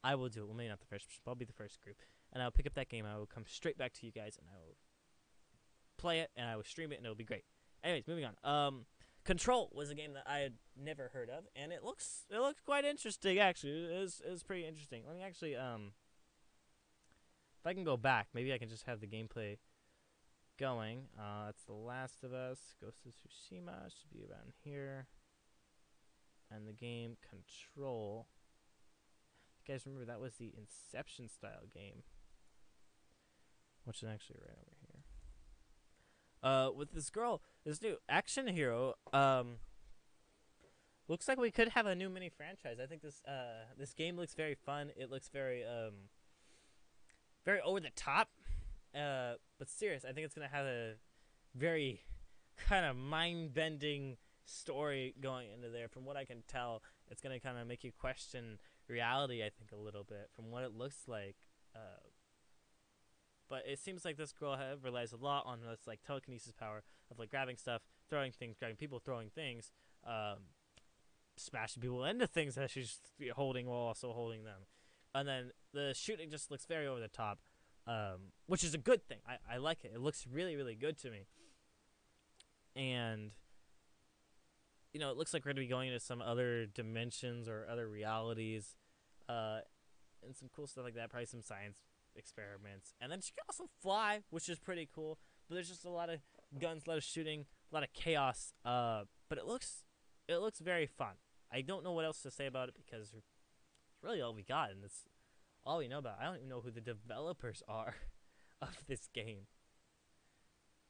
I will do it. Well, maybe not the first person, but I'll be the first group. And I'll pick up that game. I will come straight back to you guys, and I will play it, and I will stream it, and it'll be great. Anyways, moving on. Control was a game that I had never heard of, and it looks quite interesting, actually. It was pretty interesting. Let me actually, if I can go back, maybe I can just have the gameplay going. It's The Last of Us, Ghost of Tsushima, should be around here. And the game Control. You guys remember that was the Inception style game, which is actually right over here. With this girl, this new action hero, looks like we could have a new mini franchise. I think this game looks very fun. It looks very very over the top, but serious. I think it's gonna have a very kind of mind-bending story going into there. From what I can tell, it's gonna kind of make you question reality, I think, a little bit from what it looks like. But it seems like this girl relies a lot on this like telekinesis power of like grabbing stuff, throwing things, grabbing people, throwing things, smashing people into things that she's holding while also holding them. And then the shooting just looks very over the top, which is a good thing. I like it. It looks really, really good to me. And you know, it looks like we're gonna be going into some other dimensions or other realities, and some cool stuff like that. Probably some science experiments, and then she can also fly, which is pretty cool. But there's just a lot of guns, a lot of shooting, a lot of chaos. But it looks very fun. I don't know what else to say about it because it's really all we got, and it's all we know about. I don't even know who the developers are of this game.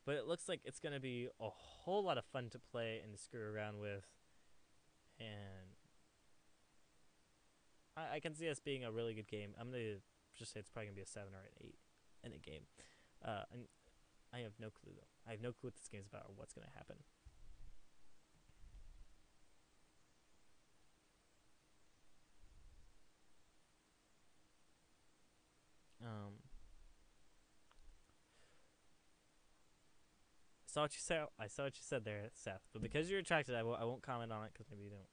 But it looks like it's going to be a whole lot of fun to play and to screw around with. And I can see us being a really good game. I'm going to just say it's probably going to be a 7 or an 8 in a game. And I have no clue, though. I have no clue what this game's about or what's going to happen. I saw what you said there, Seth. But because you're attracted, I won't comment on it because maybe you don't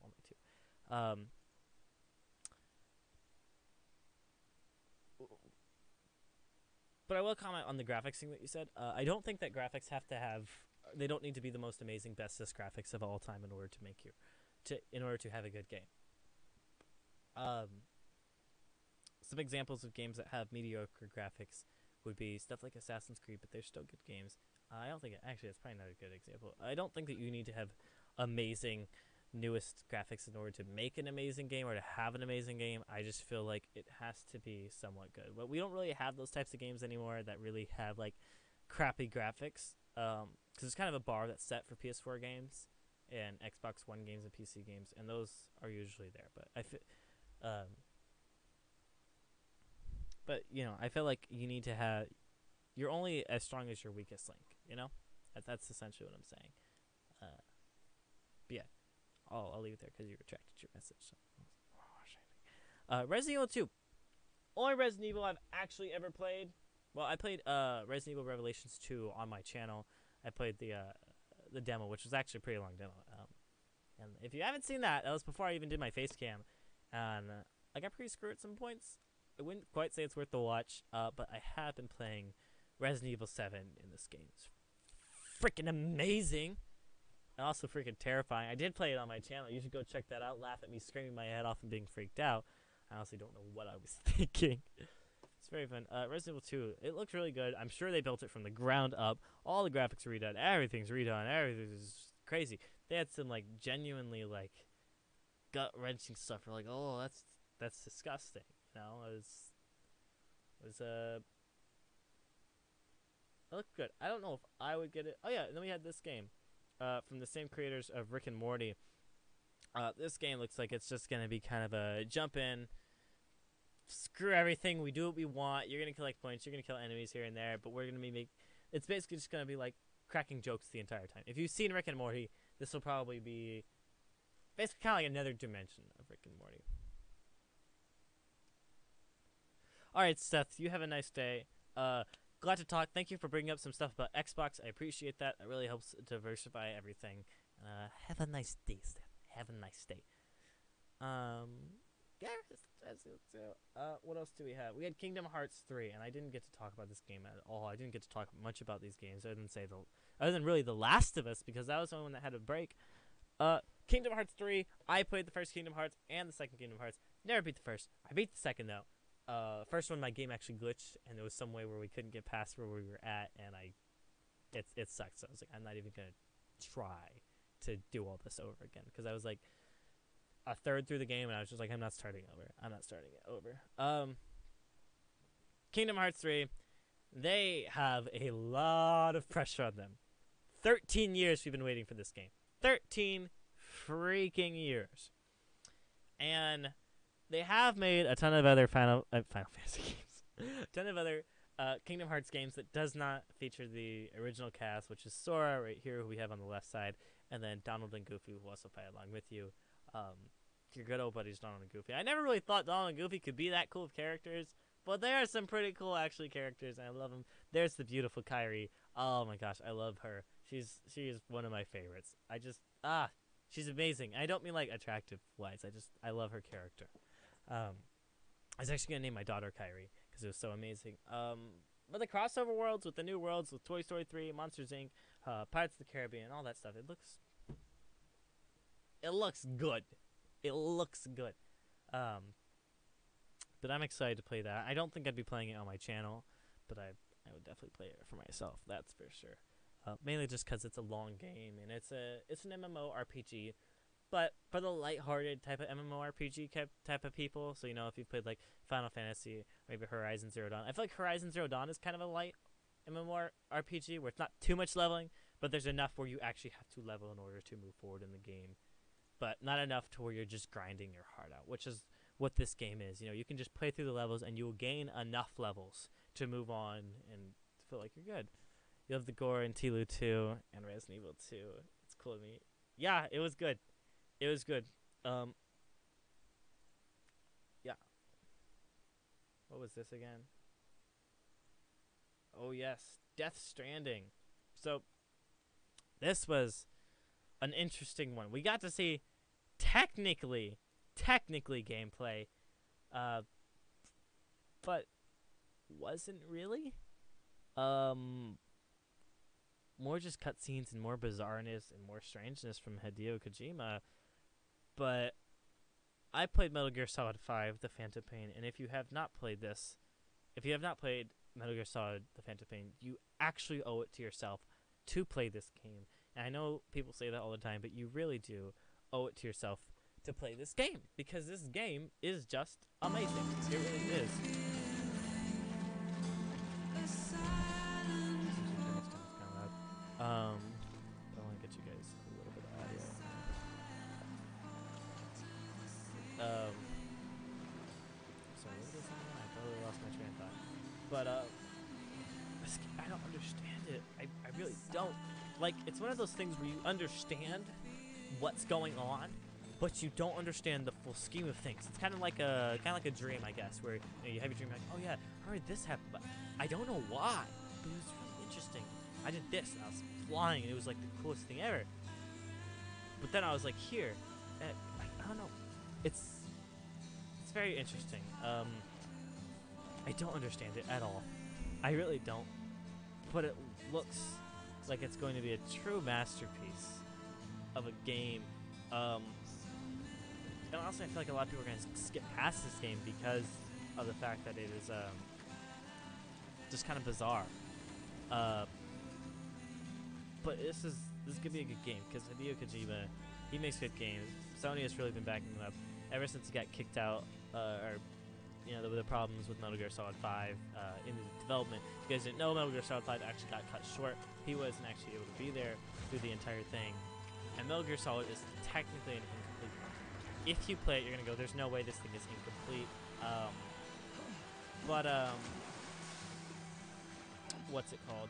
want me to. But I will comment on the graphics thing that you said. I don't think that graphics have to have. They don't need to be the most amazing, bestest graphics of all time in order to make in order to have a good game. Some examples of games that have mediocre graphics would be stuff like Assassin's Creed, but they're still good games. I don't think actually it's probably not a good example. I don't think that you need to have amazing, newest graphics in order to make an amazing game or to have an amazing game. I just feel like it has to be somewhat good. But we don't really have those types of games anymore that really have like crappy graphics, because it's kind of a bar that's set for PS4 games and Xbox One games and PC games, and those are usually there. But you know, I feel like you need to have. You're only as strong as your weakest link. You know, that's essentially what I'm saying. But yeah, I'll leave it there because you retracted your message. So. Resident Evil 2, only Resident Evil I've actually ever played. Well, I played Resident Evil Revelations 2 on my channel. I played the demo, which was actually a pretty long demo. And if you haven't seen that, that was before I even did my face cam, and I got pretty screwed at some points. I wouldn't quite say it's worth the watch, but I have been playing Resident Evil 7 in this game. It's freaking amazing and also freaking terrifying. I did play it on my channel. You should go check that out. Laugh at me screaming my head off and being freaked out. I honestly don't know what I was thinking. It's very fun. Resident Evil 2, it looks really good. I'm sure they built it from the ground up. All the graphics are redone. Everything's redone. Everything's crazy. They had some genuinely gut-wrenching stuff. We're like, oh, that's disgusting. You know, it looked good. I don't know if I would get it. Oh yeah, and then we had this game, from the same creators of Rick and Morty. This game looks like it's just gonna be kind of a jump in, screw everything. We do what we want. You're gonna collect points. You're gonna kill enemies here and there, but we're gonna be it's basically just gonna be like cracking jokes the entire time. If you've seen Rick and Morty, this will probably be basically kind of like another dimension of Rick and Morty. All right, Seth, you have a nice day. Glad to talk. Thank you for bringing up some stuff about Xbox. I appreciate that. It really helps diversify everything. Have a nice day, Seth. Have a nice day. Yeah, what else do we have? We had Kingdom Hearts 3, and I didn't get to talk about this game at all. I didn't get to talk much about these games other than really The Last of Us, because that was the only one that had a break. Kingdom Hearts 3, I played the first Kingdom Hearts and the second Kingdom Hearts. Never beat the first. I beat the second, though. First one, my game actually glitched, and there was some way where we couldn't get past where we were at, and it sucked. So I was like, I'm not even gonna try to do all this over again, because I was like a third through the game, and I was just like, I'm not starting it over. Kingdom Hearts 3, they have a lot of pressure on them. 13 years we've been waiting for this game. 13 freaking years, and they have made a ton of other Final Fantasy games, a ton of other Kingdom Hearts games that does not feature the original cast, which is Sora right here, who we have on the left side, and then Donald and Goofy, who also play along with you. Your good old buddies Donald and Goofy. I never really thought Donald and Goofy could be that cool of characters, but they are some pretty cool actually characters, and I love them. There's the beautiful Kairi. Oh my gosh, I love her. She is one of my favorites. She's amazing. I don't mean like attractive wise. I love her character. I was actually gonna name my daughter Kairi because it was so amazing. But the crossover worlds with the new worlds with Toy Story 3, Monsters Inc., Pirates of the Caribbean, all that stuff. It looks good. It looks good. But I'm excited to play that. I don't think I'd be playing it on my channel, but I would definitely play it for myself. That's for sure. Mainly just because it's a long game and it's an MMORPG. But for the lighthearted type of MMORPG type of people, so, you know, if you've played, like, Final Fantasy, maybe Horizon Zero Dawn. I feel like Horizon Zero Dawn is kind of a light MMORPG where it's not too much leveling, but there's enough where you actually have to level in order to move forward in the game. But not enough to where you're just grinding your heart out, which is what this game is. You know, you can just play through the levels, and you will gain enough levels to move on and feel like you're good. You have the gore in Tilu 2 and Resident Evil 2. It's cool to me. Yeah, it was good. It was good. Yeah. What was this again? Oh, yes. Death Stranding. So, this was an interesting one. We got to see technically gameplay, but wasn't really. More just cutscenes and more bizarreness and more strangeness from Hideo Kojima. But I played Metal Gear Solid 5, The Phantom Pain, and if you have not played Metal Gear Solid, The Phantom Pain, you actually owe it to yourself to play this game. And I know people say that all the time, but you really do owe it to yourself to play this game, because this game is just amazing. It really is. I want to get you guys a little bit of audio. Sorry, what was that? I totally lost my train of thought. But I don't understand it. I really don't. Like, it's one of those things where you understand what's going on, but you don't understand the full scheme of things. It's kind of like a dream, I guess, where you have your dream like, oh yeah, I heard this happen, but I don't know why. But it was really interesting. I did this, and I was flying, and it was like the coolest thing ever. But then I was like, here, and I don't know. It's very interesting. I don't understand it at all. I really don't. But it looks like it's going to be a true masterpiece of a game. And also, I feel like a lot of people are going to skip past this game because of the fact that it is just kind of bizarre. But this is gonna be a good game because Hideo Kojima, he makes good games. Sony has really been backing him up ever since he got kicked out, or you know, the problems with Metal Gear Solid 5 in the development. You guys didn't know Metal Gear Solid 5 actually got cut short. He wasn't actually able to be there through the entire thing. And Metal Gear Solid is technically an incomplete one. If you play it, you're going to go, there's no way this thing is incomplete. What's it called?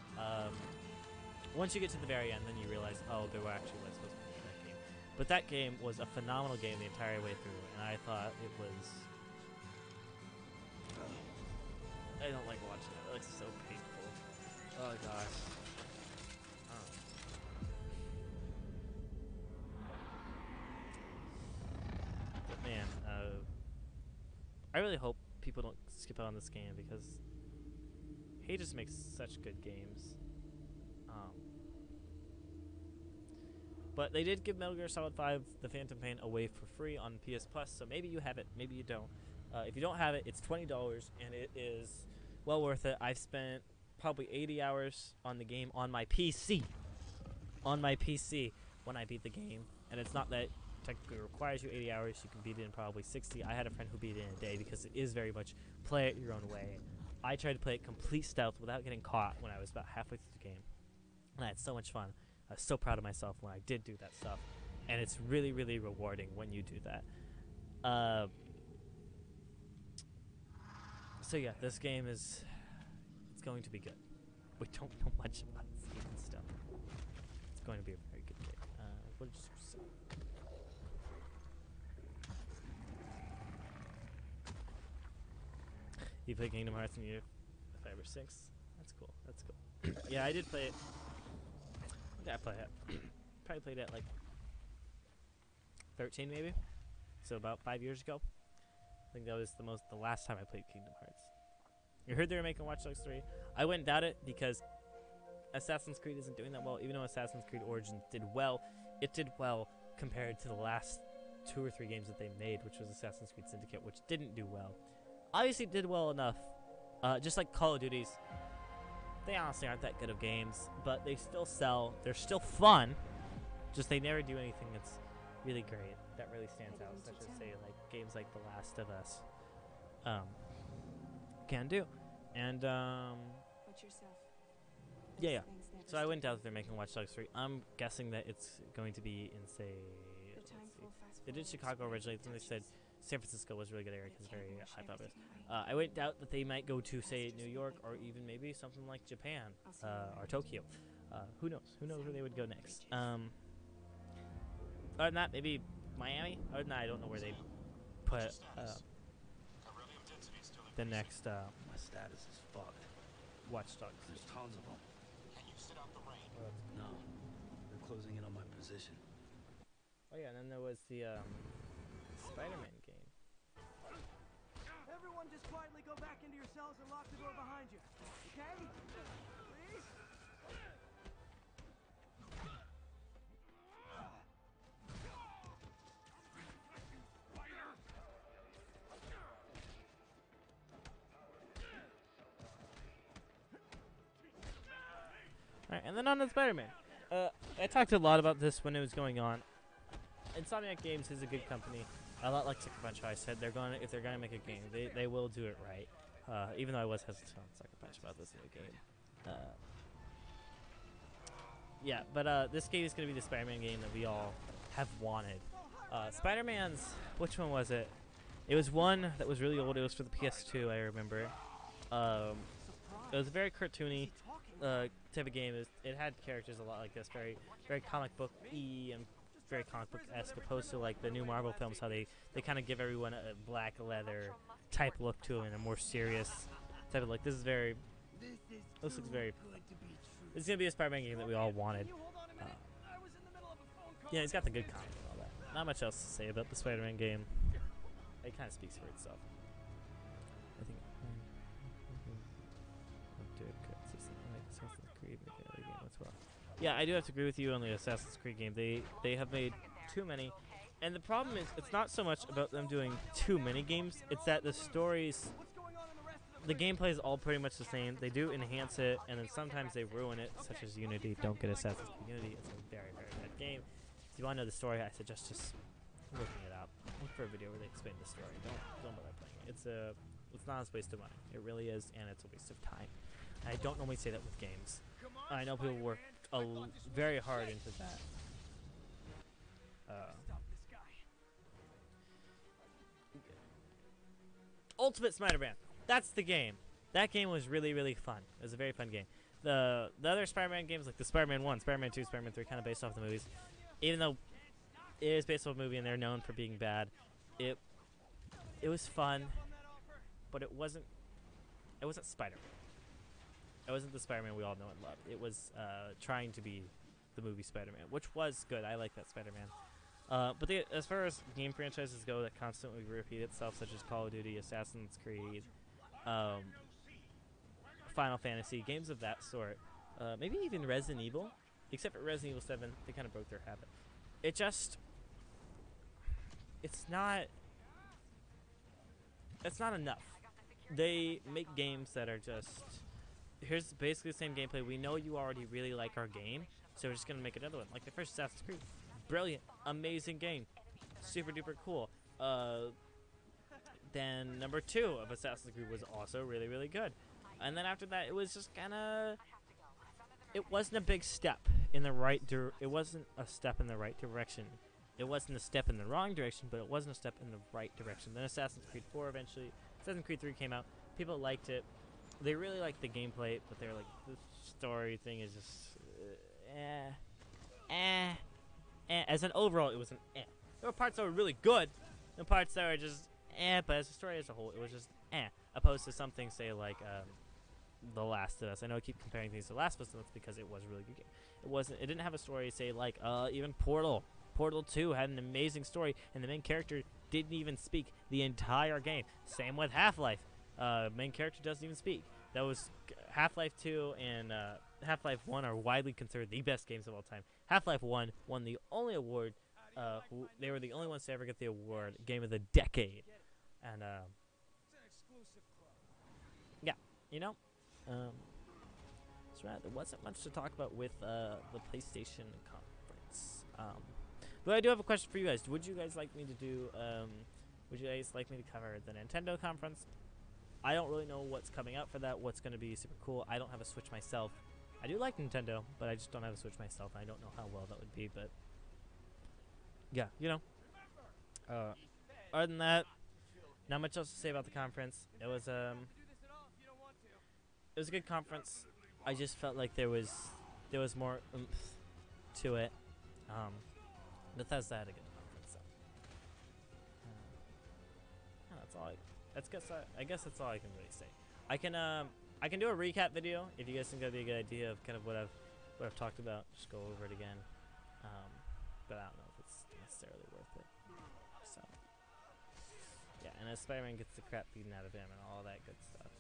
Once you get to the very end, then you realize, oh, there were actually was supposed to be that game. But that game was a phenomenal game the entire way through, and I thought it was... I don't like watching it. It looks so painful. Oh, gosh. But, man, I really hope people don't skip out on this game, because he just makes such good games. But they did give Metal Gear Solid 5 The Phantom Pain away for free on PS Plus, so maybe you have it, maybe you don't. If you don't have it, it's $20, and it is well worth it. I've spent probably 80 hours on the game on my PC. On my PC when I beat the game. And it's not that technically requires you 80 hours. You can beat it in probably 60. I had a friend who beat it in a day because it is very much play it your own way. I tried to play it complete stealth without getting caught when I was about halfway through the game. And I had so much fun. I was so proud of myself when I did do that stuff. And it's really, really rewarding when you do that. So yeah, this game is... it's going to be good. We don't know much about it even still. It's going to be a very good game. What did you say? You play Kingdom Hearts in year 5 or 6? That's cool. That's cool. Yeah, I did play it. When did I play it? Probably played it at like 13 maybe. So about 5 years ago. I think that was the last time I played Kingdom Hearts. You heard they were making Watch Dogs 3. I wouldn't doubt it because Assassin's Creed isn't doing that well. Even though Assassin's Creed Origins did well, it did well compared to the last 2 or 3 games that they made, which was Assassin's Creed Syndicate, which didn't do well. Obviously it did well enough. Just like Call of Duties, they honestly aren't that good of games, but they still sell. They're still fun. Just they never do anything that's really great, that really stands out, such as, say, like games like The Last of Us can do. And, Watch yourself. yeah. So I wouldn't doubt that they're making Watch Dogs 3. I'm guessing that it's going to be in, say, let's see. They did Chicago originally, then they said San Francisco was a really good area because very high populous. I wouldn't doubt that they might go to, say, New York or even maybe something like Japan or Tokyo. Who knows? Who knows where they would go next? Other than that, maybe Miami? Other than that, I don't know where they put the next My status is fucked. Watch Dogs. There's tons of them. Can you sit out the rain? No. They're closing in on my position. Oh yeah, and then there was the Spider-Man game. Everyone just quietly go back into your cells and lock the door behind you. Okay? Please? Alright, and then on to Spider-Man. I talked a lot about this when it was going on. Insomniac Games is a good company. A lot like Sucker Punch, how I said if they're gonna make a game, they will do it right. Even though I was hesitant on Sucker Punch about this new game. Yeah, but this game is gonna be the Spider-Man game that we all have wanted. Spider-Man's, which one was it? It was one that was really old. It was for the PS2, I remember. It was a very cartoony type of game. It had characters a lot like this, very, very comic book-y and very comic book-esque, opposed to like the new Marvel films, how they kind of give everyone a black leather type look to them and a more serious type of look. This looks very. This is gonna be a Spider-Man game that we all wanted. Yeah, he's got the good comic and all that. Not much else to say about the Spider-Man game. It kind of speaks for itself. I think. Assassin's Creed game as well. Yeah, I do have to agree with you on the Assassin's Creed game. They have made too many, and the problem is it's not so much about them doing too many games. It's that the stories, the gameplay is all pretty much the same. They do enhance it, and then sometimes they ruin it, such as Unity. Don't get Assassin's Creed Unity. It's a very, very bad game. If you want to know the story, I suggest just looking it up. Look for a video where they explain the story. Don't bother playing it. It's a It's not a waste of money. It really is, and it's a waste of time. I don't normally say that with games. I know people work very hard into that. Ultimate Spider-Man. That's the game. That game was really, really fun. It was a very fun game. The other Spider-Man games, like the Spider-Man 1, Spider-Man 2, Spider-Man 3, kind of based off the movies. Even though it is based off a movie and they're known for being bad, it was fun, but it wasn't Spider-Man. It wasn't the Spider-Man we all know and love. It was trying to be the movie Spider-Man, which was good. I like that Spider-Man. But as far as game franchises go that constantly repeat itself, such as Call of Duty, Assassin's Creed, Final Fantasy, games of that sort, maybe even Resident Evil, except for Resident Evil 7, they kind of broke their habit. It's not enough. They make games that are just, here's basically the same gameplay. We know you already really like our game, so we're just going to make another one. Like the first Assassin's Creed. Brilliant. Amazing game. Super duper cool. Then number 2 of Assassin's Creed was also really, really good. And then after that, it was just kind of, it wasn't a big step in the right it wasn't a step in the right direction. It wasn't a step in the wrong direction, but it wasn't a step in the right direction. Then Assassin's Creed 4 eventually, Assassin's Creed 3 came out. People liked it. They really liked the gameplay, but they were like, the story thing is just, As an overall, it was an eh. There were parts that were really good, and parts that were just eh, but as a story as a whole, it was just eh. Opposed to something, say, like, The Last of Us. I know I keep comparing things to The Last of Us, and that's because it was a really good game. It didn't have a story, say, like, even Portal. Portal 2 had an amazing story, and the main character didn't even speak the entire game. Same with Half-Life. Main character doesn't even speak. That was Half-Life 2 and Half-Life 1 are widely considered the best games of all time. Half-Life 1 won the only award. They were the only ones to ever get the award, Game of the Decade. And, yeah, you know, so there wasn't much to talk about with the PlayStation conference. But I do have a question for you guys. Would you guys like me to do, would you guys like me to cover the Nintendo conference? I don't really know what's coming out for that, what's going to be super cool. I don't have a Switch myself. I do like Nintendo, but I just don't have a Switch myself. I don't know how well that would be, but yeah, you know. Other than that, not much else to say about the conference. It was a good conference. I just felt like there was more oomph to it. Bethesda had a good conference. So. That's all. I guess that's all I can really say. I can do a recap video if you guys think that'd be a good idea of kind of what I've talked about. Just go over it again. But I don't know if it's necessarily worth it. So yeah, and as Spider-Man gets the crap beaten out of him and all that good stuff,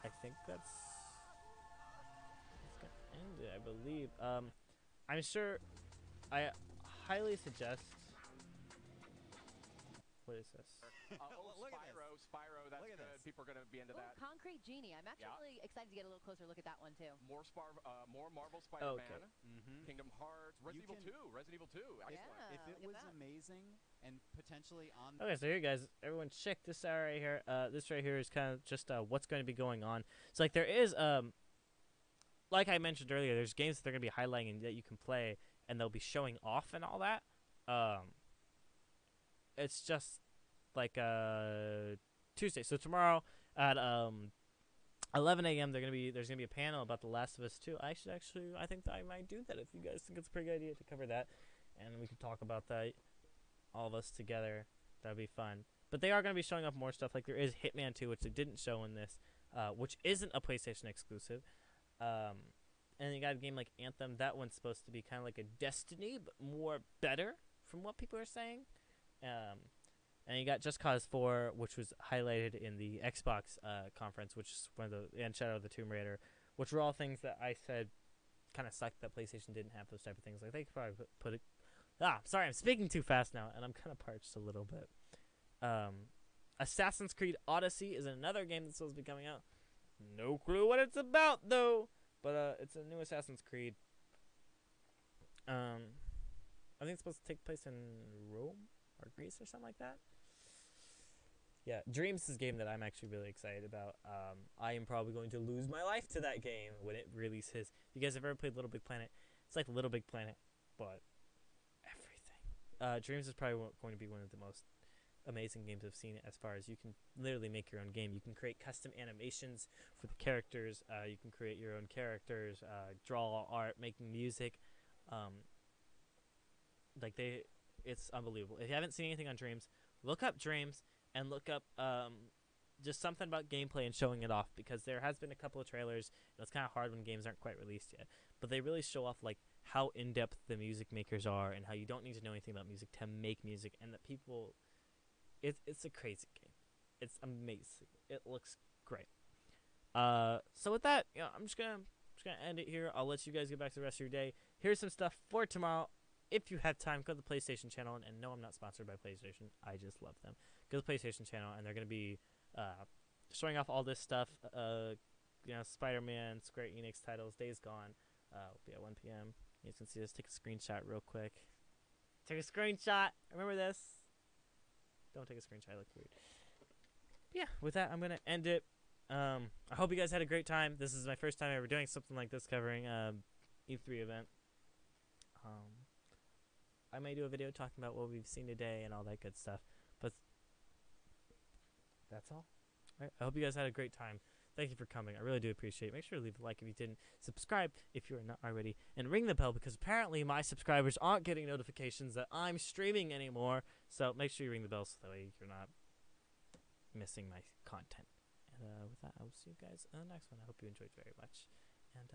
I think that's gonna end it, I believe. I'm sure. I highly suggest. What is this? Spyro, that's good. People are going to be into that. Concrete Genie. I'm actually really excited to get a little closer look at that one, too. More Marvel Spider-Man. Okay. Kingdom Hearts. Resident Evil 2. Excellent. If it was amazing and potentially on... Okay, so here, guys. Everyone check this out right here. This right here is kind of just what's going to be going on. So, like, there is... like I mentioned earlier, there's games that they're going to be highlighting that you can play, and they'll be showing off and all that. It's just... like Tuesday. So tomorrow at 11 a.m. there's gonna be a panel about The Last of Us 2. I think that I might do that if you guys think it's a pretty good idea to cover that, and we can talk about that, all of us together. That'd be fun. But they are gonna be showing off more stuff. Like there is Hitman 2, which they didn't show in this, which isn't a PlayStation exclusive. And you got a game like Anthem. That one's supposed to be kind of like a Destiny, but more better from what people are saying. And you got Just Cause 4, which was highlighted in the Xbox conference, which is one of and Shadow of the Tomb Raider, which were all things that I said kind of sucked that PlayStation didn't have those type of things. Like they could probably put it. Sorry, I'm speaking too fast now, and I'm kind of parched a little bit. Assassin's Creed Odyssey is another game that's supposed to be coming out. No clue what it's about though, but it's a new Assassin's Creed. I think it's supposed to take place in Rome or Greece or something like that. Yeah, Dreams is a game that I'm actually really excited about. I am probably going to lose my life to that game when it releases. You guys have ever played Little Big Planet? It's like Little Big Planet, but everything. Dreams is probably going to be one of the most amazing games I've seen as far as you can literally make your own game. You can create custom animations for the characters. You can create your own characters, draw art, making music. It's unbelievable. If you haven't seen anything on Dreams, look up Dreams and look up just something about gameplay and showing it off, because there has been a couple of trailers, and it's kind of hard when games aren't quite released yet. But they really show off like how in-depth the music makers are and how you don't need to know anything about music to make music, and that people. It's a crazy game. It's amazing. It looks great. So with that, I'm just gonna end it here. I'll let you guys get back to the rest of your day. Here's some stuff for tomorrow. If you have time, go to the PlayStation channel. And no, I'm not sponsored by PlayStation. I just love them. Go to the PlayStation channel, and they're gonna be showing off all this stuff. Spider-Man, Square Enix titles, Days Gone. Will be at 1 p.m. You guys can see this. Take a screenshot real quick. Take a screenshot. Remember this. Don't take a screenshot. I look weird. But yeah, with that, I'm going to end it. I hope you guys had a great time. This is my first time ever doing something like this, covering E3 event. I may do a video talking about what we've seen today and all that good stuff. But that's all. Right. I hope you guys had a great time. Thank you for coming. I really do appreciate it. Make sure to leave a like if you didn't. Subscribe if you are not already. And ring the bell, because apparently my subscribers aren't getting notifications that I'm streaming anymore. So make sure you ring the bell so that way you're not missing my content. And with that, I will see you guys in the next one. I hope you enjoyed very much. And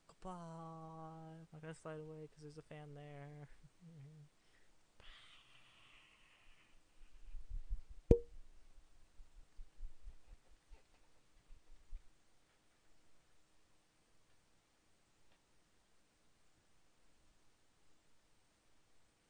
goodbye. I'm not going to slide away because there's a fan there.